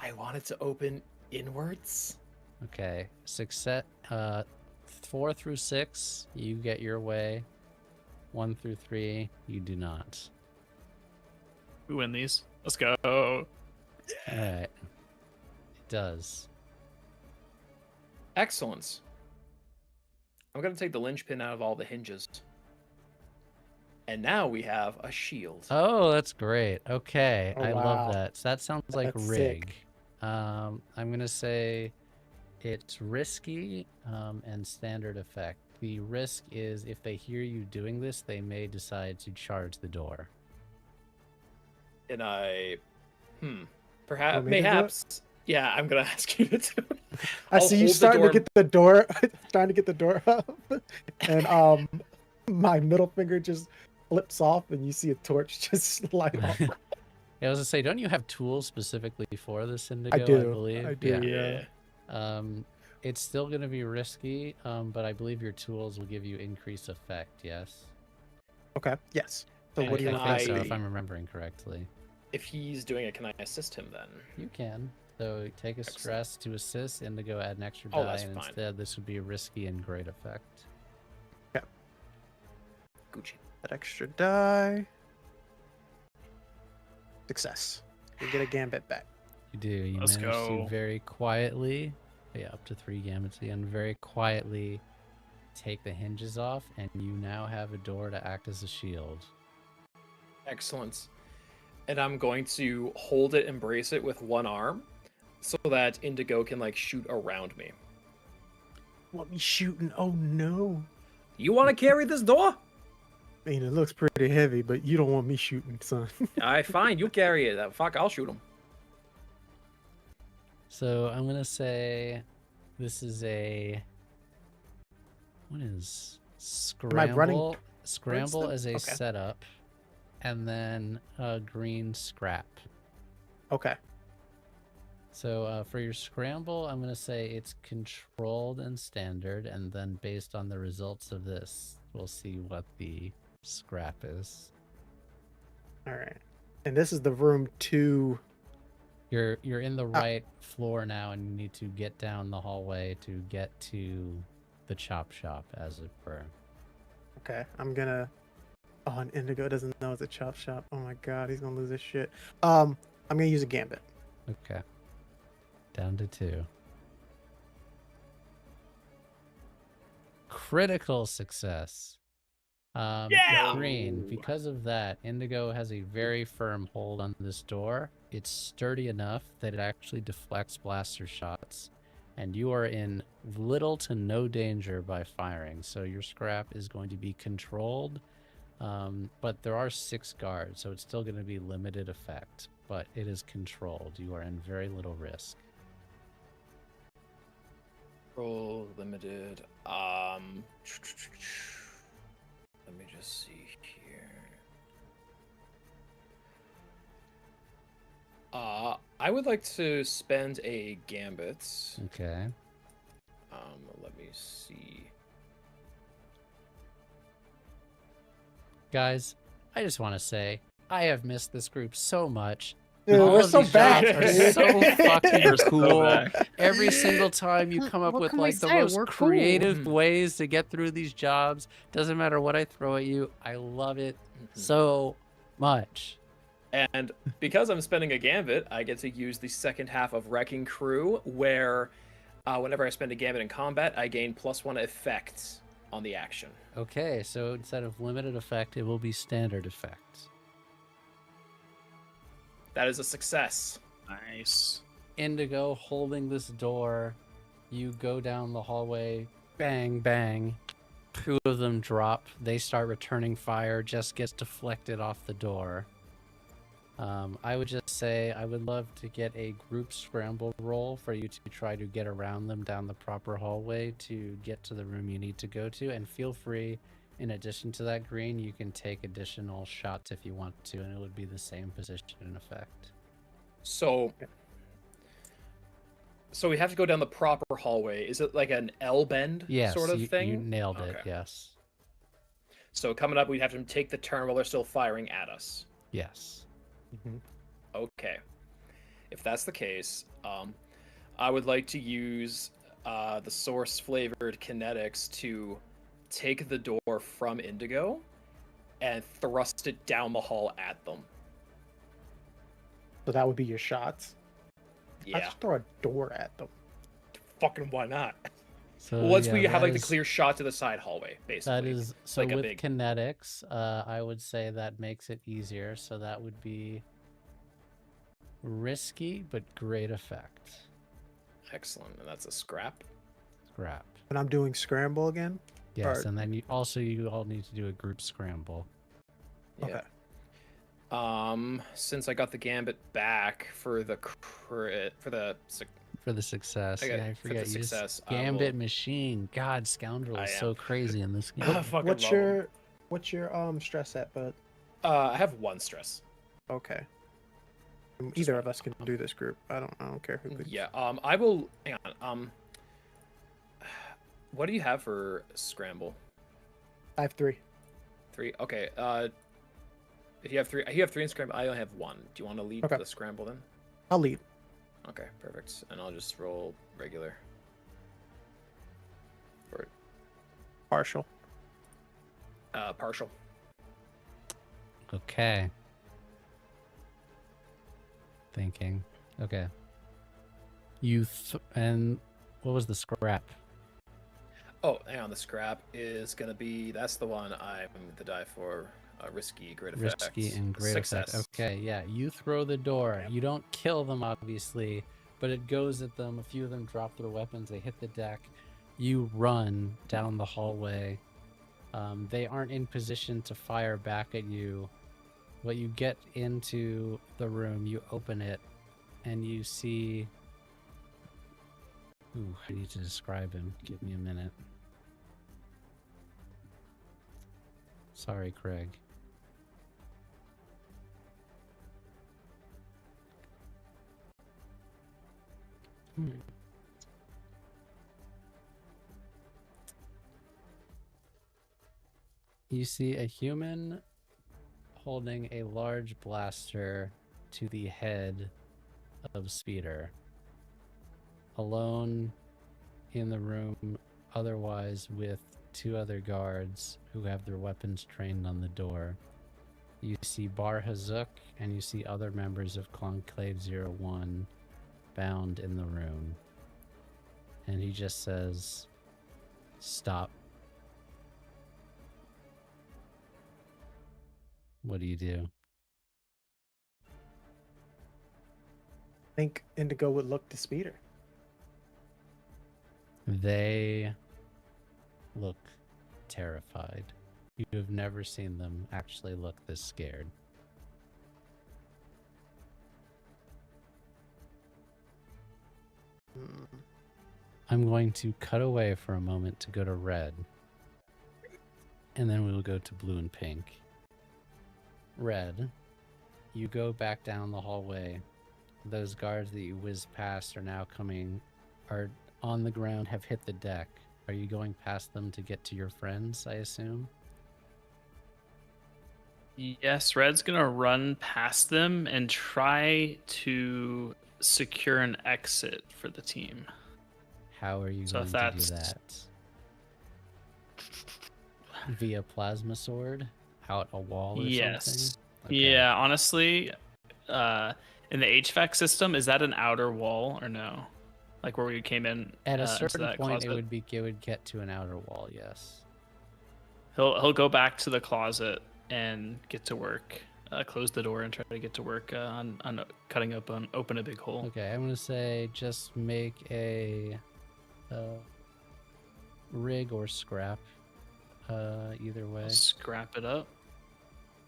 H: I want it to open inwards.
A: Okay. Success. 4 through 6, you get your way. 1 through 3, you do not.
C: We win these. Let's go.
A: All right. It does.
H: Excellence. I'm gonna take the linchpin out of all the hinges. And now we have a shield.
A: Oh, that's great. Okay.
F: Oh,
A: I
F: wow.
A: love that. So that sounds like
F: That's
A: rig.
F: sick.
A: I'm going to say it's risky and standard effect. The risk is if they hear you doing this, they may decide to charge the door.
H: And I,
F: Want
H: perhaps,
F: me to do it?
H: mayhaps. Yeah, I'm gonna ask you to do it.
F: I
H: I'll
F: see you
H: hold the
F: starting to
H: door-
F: get the door, trying to get the door up, and my middle finger just flips off, and you see a torch just light off.
A: Yeah, I was going to say, don't you have tools specifically for this Indigo?
F: I do.
A: believe.
F: I do.
A: Yeah.
F: Yeah.
A: It's still going to be risky, but I believe your tools will give you increased effect, yes?
F: Okay. Yes. So
H: And
F: what do you
A: I
F: want?
A: think so,
H: I-
A: if I'm remembering correctly.
H: If he's doing it, can I assist him then?
A: You can. So take a
H: Excellent.
A: stress to assist, Indigo add an extra
H: Oh,
A: die,
H: that's
A: and
H: fine.
A: instead this would be a risky and great effect.
H: Gucci.
F: That extra die. Success. You get a gambit back.
A: You do. You
C: Let's
A: manage to
C: go.
A: very quietly, up to 3 gambits again, very quietly take the hinges off, and you now have a door to act as a shield.
H: Excellent. And I'm going to hold it and brace it with one arm so that Indigo can like shoot around me.
F: Want me shooting? Oh no.
H: You want to carry this door?
F: I mean, it looks pretty heavy, but you don't want me shooting, son.
H: Alright, fine. You carry it. Fuck, I'll shoot him.
A: So I'm gonna say This is a... What is...
F: Am I running
A: Scramble? Scramble
F: them?
A: as a
F: Okay.
A: setup. And then a green scrap.
F: Okay.
A: So for your scramble, I'm going to say it's controlled and standard, and then based on the results of this, we'll see what the scrap is.
F: All right. And this is the room 2.
A: You're in the right floor now, and you need to get down the hallway to get to the chop shop, as it were.
F: Okay. I'm gonna. Oh, and Indigo doesn't know it's a chop shop. Oh my god, he's gonna lose his shit. I'm gonna use a gambit.
A: Okay. Down to 2. Critical success.
H: Yeah!
A: Green. Because of that, Indigo has a very firm hold on this door. It's sturdy enough that it actually deflects blaster shots, and you are in little to no danger by firing. So your scrap is going to be controlled, but there are 6 guards, so it's still going to be limited effect, but it is controlled. You are in very little risk.
H: Roll limited. Let me just see here. I would like to spend a gambit.
A: Okay.
H: Let me see.
A: Guys, I just want to say, I have missed this group so much.
F: Dude,
A: All
F: we're
A: of
F: so
A: these
F: back.
A: jobs are so fucking
C: We're so
A: cool.
C: back.
A: Every single time you come up
B: What
A: with
B: can we
A: like the
B: say?
A: most
B: We're cool.
A: creative ways to get through these jobs. Doesn't matter what I throw at you. I love it so much.
H: And because I'm spending a gambit, I get to use the second half of Wrecking Crew, where whenever I spend a gambit in combat, I gain +1 effect on the action.
A: Okay, so instead of limited effect, it will be standard effect.
H: That is a success.
C: Nice.
A: Indigo holding this door. You go down the hallway. Bang, bang. 2 of them drop. They start returning fire. Just gets deflected off the door. I would just say I would love to get a group scramble roll for you to try to get around them down the proper hallway to get to the room you need to go to. And feel free, in addition to that green, you can take additional shots if you want to, and it would be the same position in effect.
H: So we have to go down the proper hallway. Is it like an L bend
A: Yes,
H: sort of thing?
A: you nailed it,
H: Okay.
A: yes.
H: So coming up, we'd have to take the turn while they're still firing at us.
A: Yes.
H: Okay. If that's the case, I would like to use the source flavored kinetics to take the door from Indigo and thrust it down the hall at them.
F: So that would be your shots. I
H: Yeah.
F: just throw a door at them.
H: Fucking why not?
A: So
H: Once
A: yeah,
H: we have
A: that
H: like the
A: is-
H: clear shot to the side hallway, basically.
A: That is so
H: like a
A: with
H: big-
A: kinetics, I would say that makes it easier. So that would be risky but great effect.
H: Excellent. And that's a scrap.
A: Scrap.
F: And I'm doing scramble again.
A: Yes,
F: Or-
A: and then you all need to do a group scramble.
H: Yeah. Since I got the gambit back for the crit for the
A: For the success.
H: I got-
A: Yeah, I
H: for the
A: forget. You just-
H: success, I
A: Gambit
H: will-
A: machine. God, Scoundrel
H: I
A: is
H: am.
A: so crazy in this game.
H: I fucking
F: What's
H: love 'em.
F: your stress at, bud?
H: I have 1 stress.
F: Okay. Either of us can do this group. I don't care who could.
H: Yeah. I will. Hang on. What do you have for scramble?
F: I have 3.
H: 3. Okay. If you have 3, in scramble. I only have 1. Do you want to lead
F: Okay.
H: the scramble then?
F: I'll lead.
H: Okay, perfect. And I'll just roll regular. Or
F: Partial.
H: partial.
A: Okay. Thinking. Okay. And what was the scrap?
H: Oh, hang on. The scrap is gonna be. That's the one I'm the die for. Risky, great effect.
A: Risky and great
H: Success.
A: effect. Okay, yeah. You throw the door. You don't kill them, obviously, but it goes at them. A few of them drop their weapons. They hit the deck. You run down the hallway. They aren't in position to fire back at you. But you get into the room. You open it, and you see Ooh, I need to describe him. Give me a minute. Sorry, Craig. You see a human holding a large blaster to the head of Speeder. Alone in the room, otherwise with 2 other guards who have their weapons trained on the door. You see Bar Hazuk and you see other members of Conclave 01 bound in the room. And he just says, "Stop." What do you do?
F: I think Indigo would look to Speeder.
A: They look terrified. You have never seen them actually look this scared. I'm going to cut away for a moment to go to red. And then we will go to blue and pink. Red, you go back down the hallway. Those guards that you whizzed past are now are on the ground, have hit the deck. Are you going past them to get to your friends, I assume?
C: Yes, Red's gonna run past them and try to secure an exit for the team.
A: How are you
C: So
A: going
C: if
A: to do
C: that's-
A: that? Via plasma sword? Out a wall or
C: Yes.
A: something? Okay.
C: Yeah, honestly, in the HVAC system, is that an outer wall or no? Like where we came in
A: At a
C: into
A: certain
C: that
A: point,
C: closet?
A: it would get to an outer wall, yes.
C: He'll go back to the closet and get to work. Close the door and try to get to work on cutting open a big hole.
A: Okay, I'm gonna say just make a rig or scrap. Either way.
C: Scrap it up.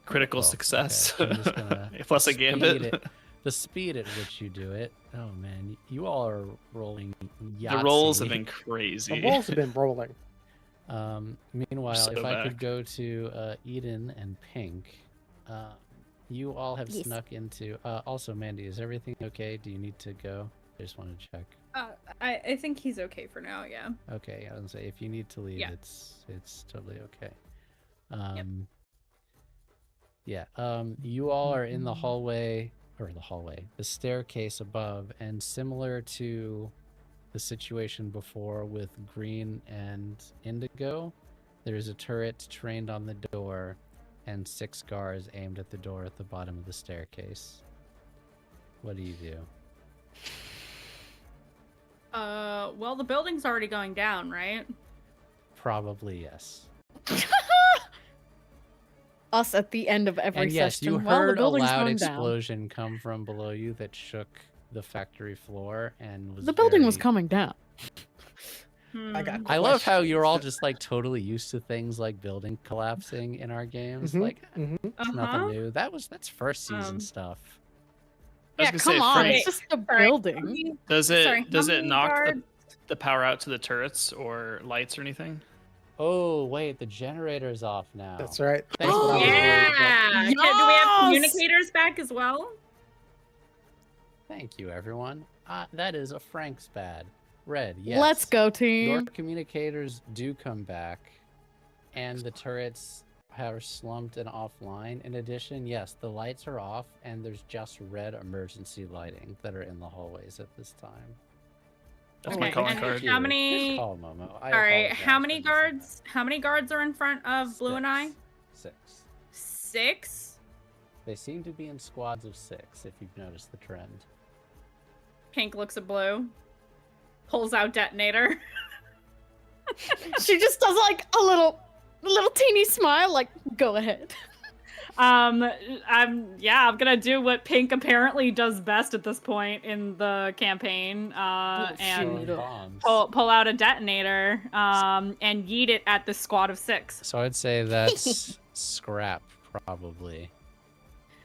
C: Critical
A: Well,
C: success.
A: okay, I'm just gonna
C: Plus a
A: speed
C: gambit.
A: it. The speed at which you do it. Oh man, you all are rolling Yahtzee.
C: The rolls have been
F: The
C: crazy.
F: walls have been rolling.
A: Meanwhile,
C: So
A: if I
C: back.
A: could go to Eden and Pink, you all have
B: Yes.
A: snuck into. Also, Mandy, is everything okay? Do you need to go? I just want to check.
E: I think he's okay for now. Yeah.
A: Okay, I was gonna say if you need to leave,
E: Yeah.
A: it's totally okay. Yeah. You all are in the hallway, the staircase above, and similar to the situation before with Green and Indigo, there's a turret trained on the door, and 6 guards aimed at the door at the bottom of the staircase. What do you do?
E: Well, the building's already going down, right?
A: Probably yes.
B: Us at the end of every
A: And yes,
B: session.
A: you
B: Well, the
A: heard a
B: building's
A: loud
B: going down.
A: explosion come from below you that shook the factory floor and was
B: The building was
A: very-
B: coming down.
F: I got
E: Hmm.
A: I love how you're all
F: questions.
A: just like totally used to things like building collapsing in our games.
F: Mhm,
A: Like
F: mhm.
A: it's nothing new. That's first season
E: Um,
A: stuff.
C: I was
B: Yeah,
C: gonna
B: come
C: say,
B: on.
C: Frank,
B: It's just a
E: Sorry, how
B: building.
E: many-
C: does it
E: sorry, how many
C: knock
E: guards-
C: the power out to the turrets or lights or anything?
A: Oh wait, the generator's off now.
F: That's right.
A: That's
F: That's
A: what
F: what
A: I
F: I
A: was
F: was
A: worried
F: worried
A: about.
F: about.
E: Yeah. Do we have
B: Yes!
E: communicators back as well?
A: Thank you, everyone. That is a Frank's bad. Red, yes.
B: Let's go,
A: Your
B: team.
A: communicators do come back, and the turrets are slumped and offline. In addition, yes, the lights are off, and there's just red emergency lighting that are in the hallways at this time.
C: That's
E: Okay,
C: my calling
E: and
C: card.
E: how many-
A: Good call, Momo. I
E: All right.
A: apologize
E: How
A: for
E: many
A: missing
E: guards? How many guards are in front
A: that.
E: of Blue and I?
A: 6.
E: 6.
A: They seem to be in squads of 6, if you've noticed the trend.
E: Pink looks at Blue, pulls out detonator.
B: She just does like a little teeny smile, like, go ahead.
E: I'm gonna do what Pink apparently does best at this point in the campaign, and
B: shoot.
A: Throwing bombs.
E: pull out a detonator, and yeet it at the squad of 6.
A: So I'd say that's scrap, probably.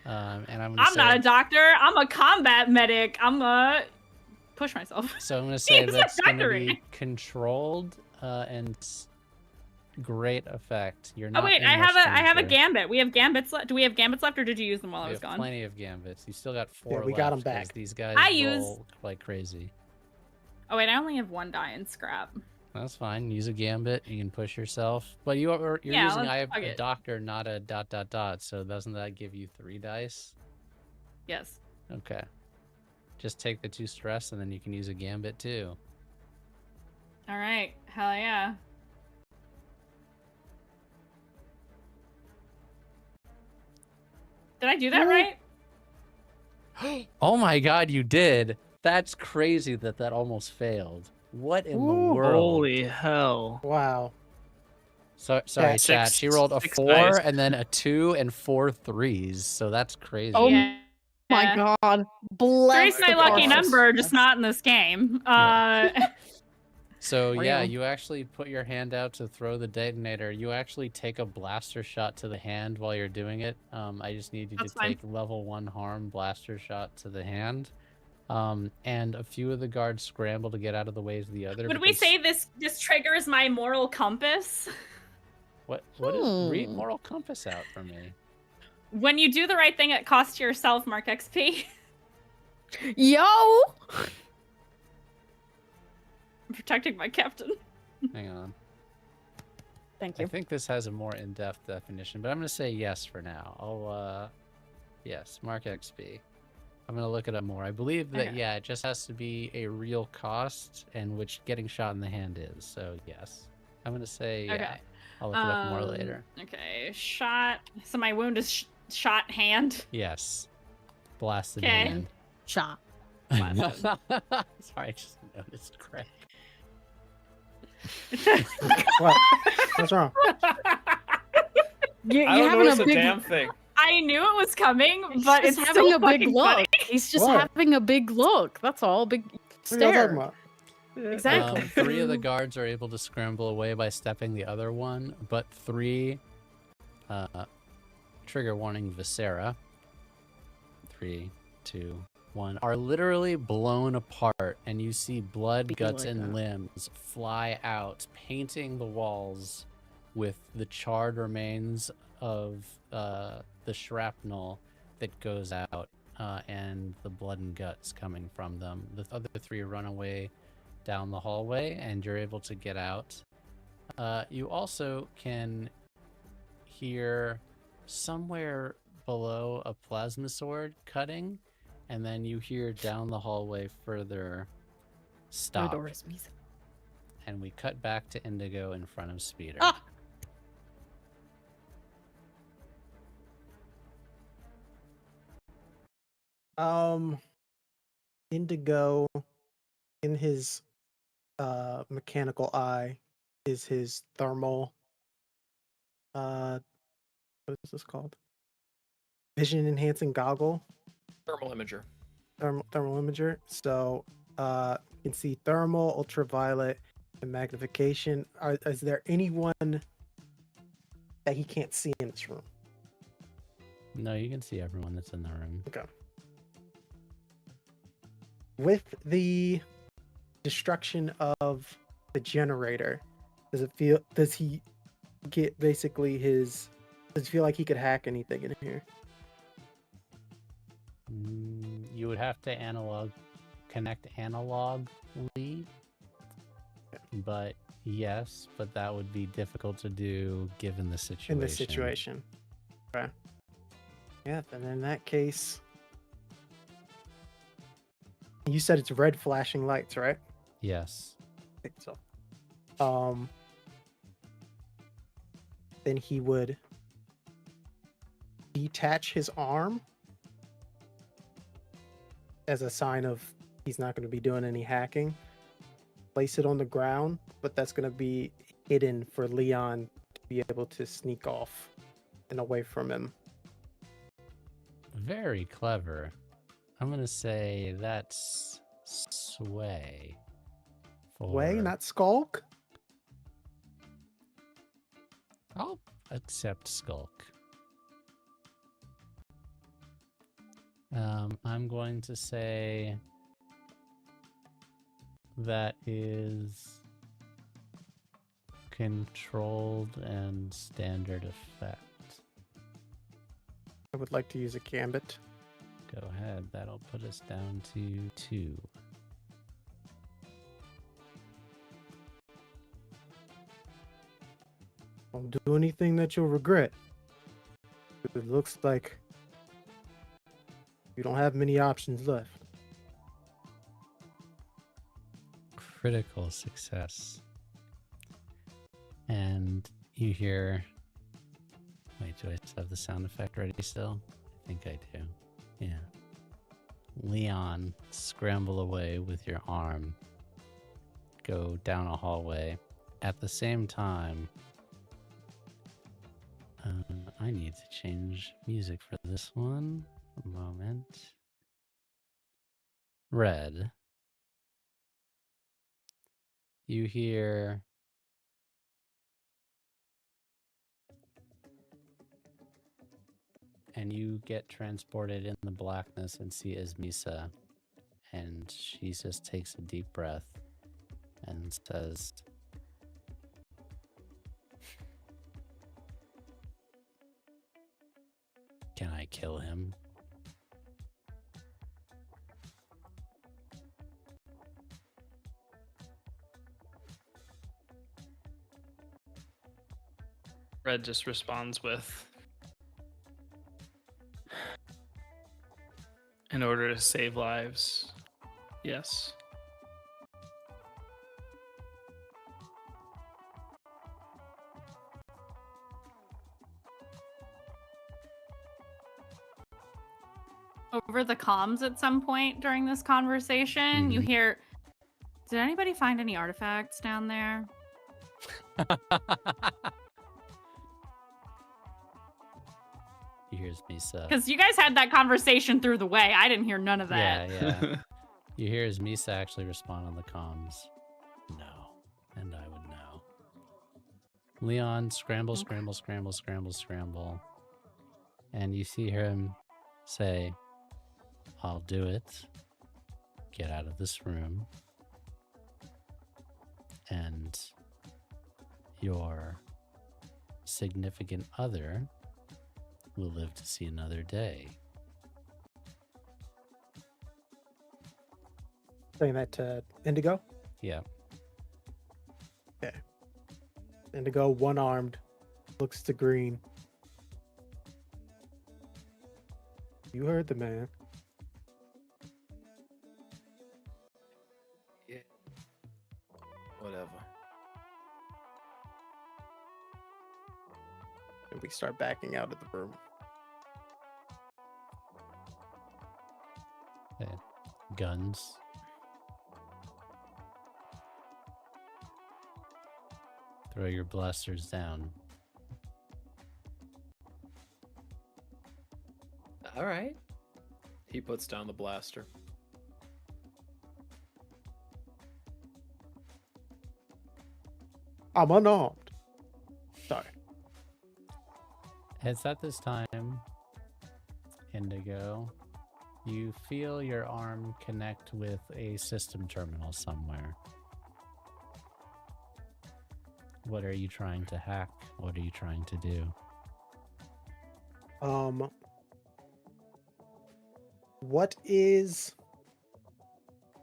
A: And I'm gonna
E: I'm not
A: say-
E: a doctor. I'm a combat medic. I'm a push myself.
A: So I'm gonna say
E: He's
A: that's gonna
E: factory.
A: be controlled and great effect. You're
E: Oh
A: not.
E: wait,
A: in
E: I
A: much
E: have a
A: danger.
E: gambit. We have gambits left. Do we have gambits left, or did you use them while I
A: We
E: was
A: have
E: gone?
A: plenty of gambits. You still got 4
F: we
A: left.
F: got 'em
A: 'cause
F: back.
A: These guys
E: I
A: roll like crazy.
E: Oh wait, I only have 1 die in scrap.
A: That's fine. Use a gambit. You can push yourself. But you're
E: Yeah,
A: using
E: let's
A: I have
E: fuck
A: a
E: it.
A: doctor, not a ... So doesn't that give you 3 dice?
E: Yes.
A: Okay. Just take the 2 stress, and then you can use a gambit too.
E: All right. Hell yeah. Did I do that right?
A: Oh my god, you did! That's crazy that almost failed. What in the
F: Ooh.
A: world?
C: Holy hell.
F: Wow.
A: So, sorry,
C: Six-
A: chat. She rolled a
C: 6
A: 4
C: dice.
A: and then a 2 and 4 threes. So that's crazy.
B: Oh
E: Yeah.
B: my god. Bless
E: Three's my
B: the
E: lucky
B: cause.
E: number, just not in this game.
A: So yeah,
B: Real.
A: you actually put your hand out to throw the detonator. You actually take a blaster shot to the hand while you're doing it. I just need you
E: That's
A: to
E: fine.
A: take level 1 harm blaster shot to the hand. And a few of the guards scramble to get out of the ways of the other.
E: Would we
A: because-
E: say this triggers my moral compass?
A: What is read moral compass out for me?
E: When you do the right thing, it costs yourself mark XP.
B: Yo!
E: I'm protecting my captain.
A: Hang on.
B: Thank
A: I
B: you.
A: think this has a more in-depth definition, but I'm gonna say yes for now. I'll yes, mark XP. I'm gonna look it up more. I believe that
E: Okay.
A: yeah, it just has to be a real cost, and which getting shot in the hand is. So yes, I'm gonna say yeah.
E: Okay.
A: I'll look it up more later.
E: Okay, shot. So my wound is shot hand.
A: Yes, blasted
E: Okay.
A: hand.
B: Shot.
E: Blasted.
A: Sorry, I just noticed Craig.
F: What? What's wrong?
B: You're
H: I don't
B: having
H: notice
B: a
H: a
B: big.
H: damn thing.
E: I knew it was coming, but
B: He's
E: it's
B: having
E: still
B: a big
E: fucking
B: look.
E: funny.
B: He's just
F: What?
B: having a big look. That's all. Big
F: What are y'all talking
B: stare.
F: about?
B: Exactly.
A: 3 of the guards are able to scramble away by stepping the other one, but 3 trigger warning Viscera 3, 2, 1 are literally blown apart, and you see blood,
B: Be
A: guts,
B: like
A: and
B: that.
A: limbs fly out, painting the walls with the charred remains of the shrapnel that goes out, and the blood and guts coming from them. The other 3 run away down the hallway, and you're able to get out. You also can hear somewhere below a plasma sword cutting, and then you hear down the hallway further stop.
B: Doris music.
A: And we cut back to Indigo in front of Speeder.
B: Ah!
F: Indigo in his mechanical eye is his thermal what is this called? Vision enhancing goggle.
H: Thermal imager.
F: Thermal imager. So you can see thermal, ultraviolet, and magnification. Is there anyone that he can't see in this room?
A: No, you can see everyone that's in the room.
F: Okay. With the destruction of the generator, does he get basically does he feel like he could hack anything in here?
A: You would have to connect analogly, but yes, but that would be difficult to do given the situation.
F: In this situation. Okay. Yeah, then in that case, you said it's red flashing lights, right?
A: Yes.
F: I think so. Then he would detach his arm as a sign of he's not going to be doing any hacking. Place it on the ground, but that's going to be hidden for Leon to be able to sneak off and away from him.
A: Very clever. I'm gonna say that's sway.
F: Way,
A: for-
F: not skulk.
A: I'll accept skulk. I'm going to say that is controlled and standard effect.
F: I would like to use a gambit.
A: Go ahead. That'll put us down to 2.
F: Don't do anything that you'll regret. It looks like you don't have many options left.
A: Critical success. And you hear... Wait, do I still have the sound effect ready still? I think I do. Yeah. Leon, scramble away with your arm. Go down a hallway. At the same time, I need to change music for this one. A moment. Red. You hear... And you get transported in the blackness and see Ismisa. And she just takes a deep breath and says, "Can I kill him?"
C: Red just responds with, "In order to save lives, yes."
E: Over the comms at some point during this conversation, you
A: Mhm.
E: hear, "Did anybody find any artifacts down there?"
A: You hear Ismisa.
E: Because you guys had that conversation through the way. I didn't hear none of that.
A: Yeah. You hear Ismisa actually respond on the comms. No. And I would know. Leon, scramble,
E: Okay.
A: scramble, scramble, scramble, scramble. And you see him say, "I'll do it. Get out of this room. And your significant other will live to see another day."
F: Saying that to Indigo.
A: Yeah.
F: Indigo, one-armed, looks to Green. You heard the man.
H: Yeah. Whatever.
F: And we start backing out of the room.
A: Okay. Guns. Throw your blasters down.
H: All right. He puts down the blaster.
F: I'm unarmed. Sorry.
A: It's at this time, Indigo, you feel your arm connect with a system terminal somewhere. What are you trying to hack? What are you trying to do?
F: What is...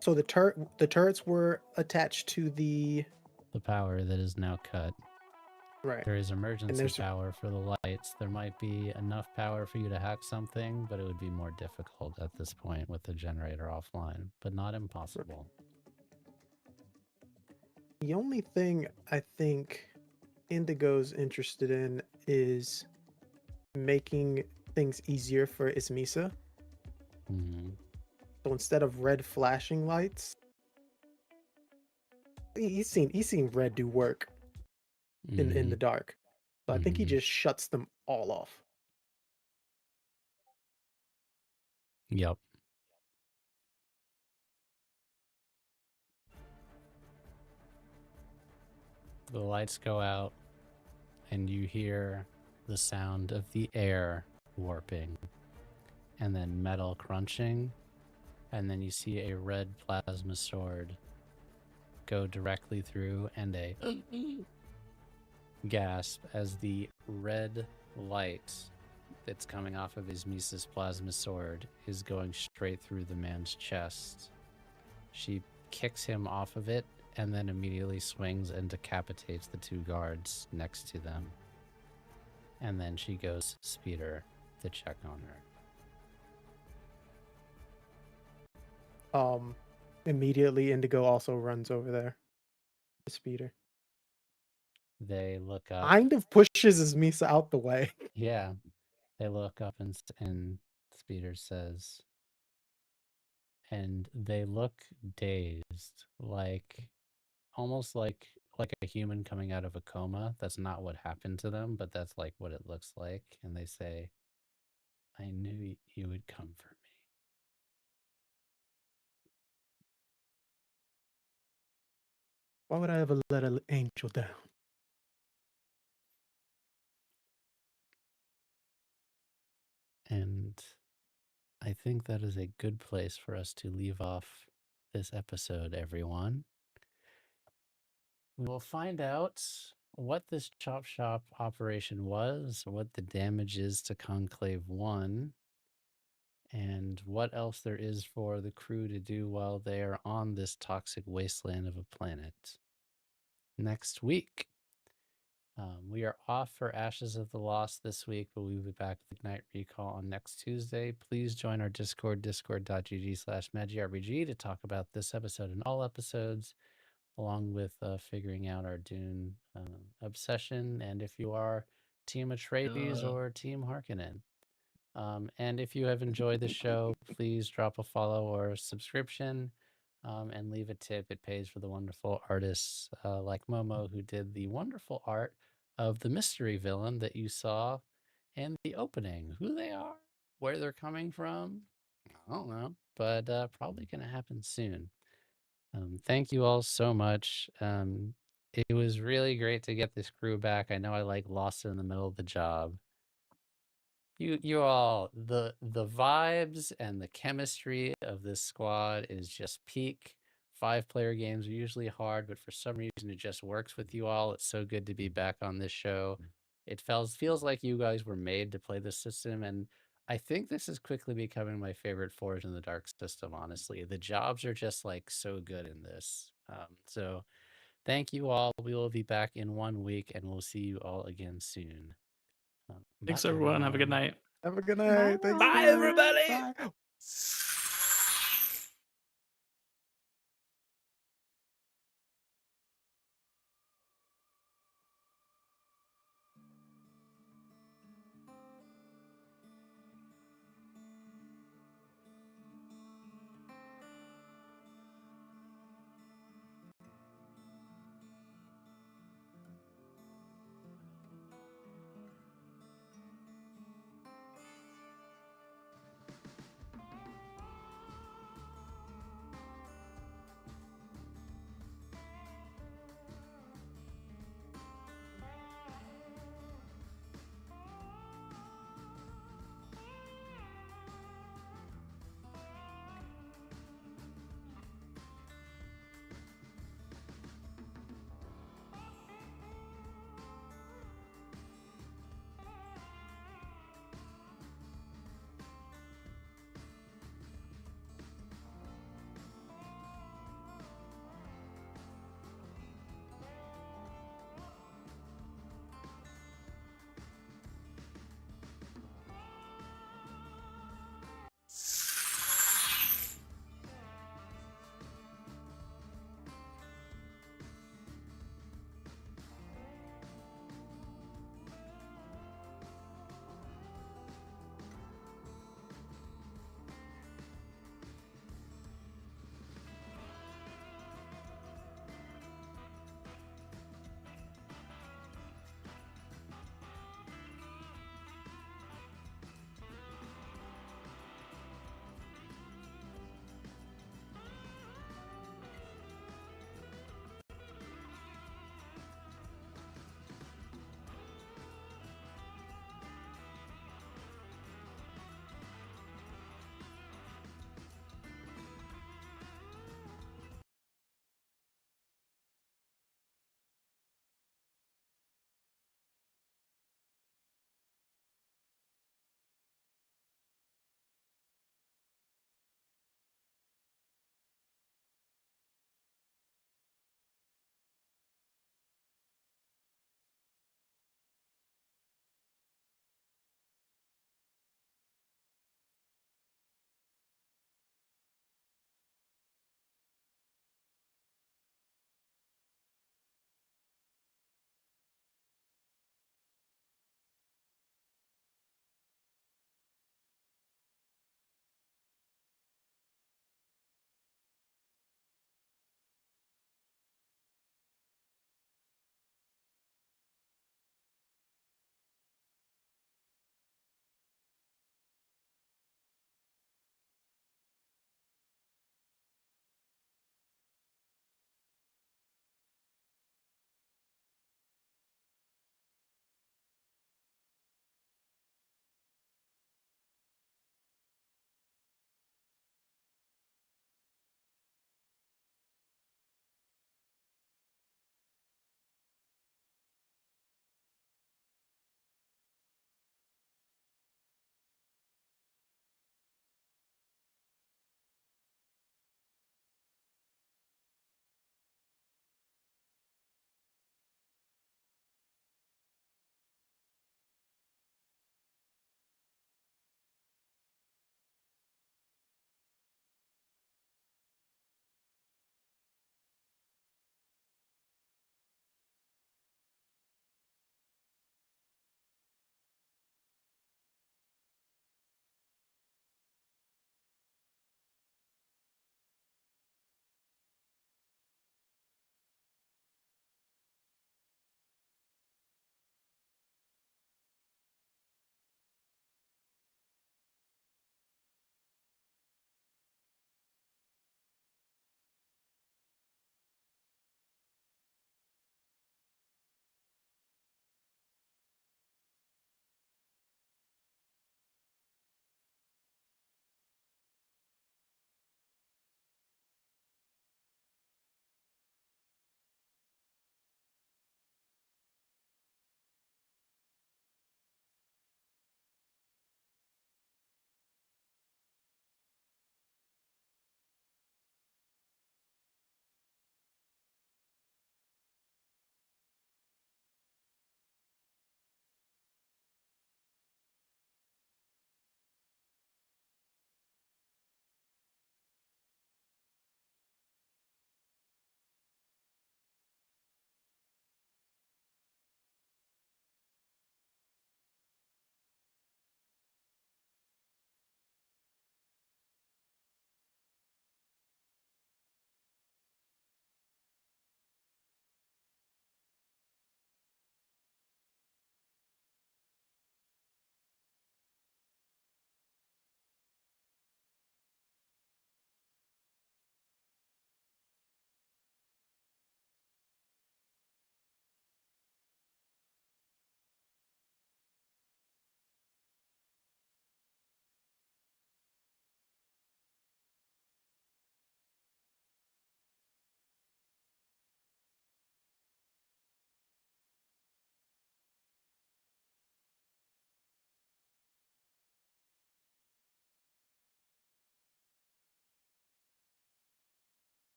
F: So the turrets were attached to the...
A: The power that is now cut.
F: Right.
A: There is emergency
F: there's-
A: power for the lights. There might be enough power for you to hack something, but it would be more difficult at this point with the generator offline, but not impossible.
F: The only thing I think Indigo's interested in is making things easier for Ismisa.
A: Mm-hmm.
F: So instead of red flashing lights, he's seen red do work in the dark. So I think he
A: Mhm.
F: just shuts them all off.
A: Yep. The lights go out, and you hear the sound of the air warping, and then metal crunching, and then you see a red plasma sword go directly through, and a gasp as the red light that's coming off of his Mises plasma sword is going straight through the man's chest. She kicks him off of it and then immediately swings and decapitates the two guards next to them. And then she goes speeder to check on her.
F: Immediately Indigo also runs over there. The speeder.
A: They look up.
F: Kind of pushes his Misa out the way.
A: Yeah. They look up and Speeder says, and they look dazed, like almost like a human coming out of a coma. That's not what happened to them, but that's like what it looks like. And they say, I knew you would come for me.
F: Why would I ever let an angel down?
A: And I think that is a good place for us to leave off this episode, everyone. We will find out what this chop shop operation was, what the damage is to Conclave 1, and what else there is for the crew to do while they are on this toxic wasteland of a planet next week. We are off for Ashes of the Lost this week, but we will be back with Ignite Recall on next Tuesday. Please join our Discord, discord.gg/MagiRPG, to talk about this episode and all episodes, along with figuring out our Dune obsession, and if you are Team Atreides or Team Harkonnen. And if you have enjoyed the show, please drop a follow or a subscription, and leave a tip. It pays for the wonderful artists like Momo, who did the wonderful art of the mystery villain that you saw in the opening. Who they are, where they're coming from, I don't know, but probably going to happen soon. Thank you all so much. It was really great to get this crew back. I know I lost it in the middle of the job. You all, the vibes and the chemistry of this squad is just peak. 5-player games are usually hard, but for some reason it just works with you all. It's so good to be back on this show. It feels like you guys were made to play this system, and I think this is quickly becoming my favorite Forge in the Dark system, honestly. The jobs are just so good in this. So thank you all. We will be back in 1 week, and we'll see you all again soon.
C: Thanks,
A: Bye,
C: everyone. Have a good
A: everyone.
C: night.
F: Have a good night. Thanks,
E: Bye,
F: guys.
C: everybody.
F: Bye.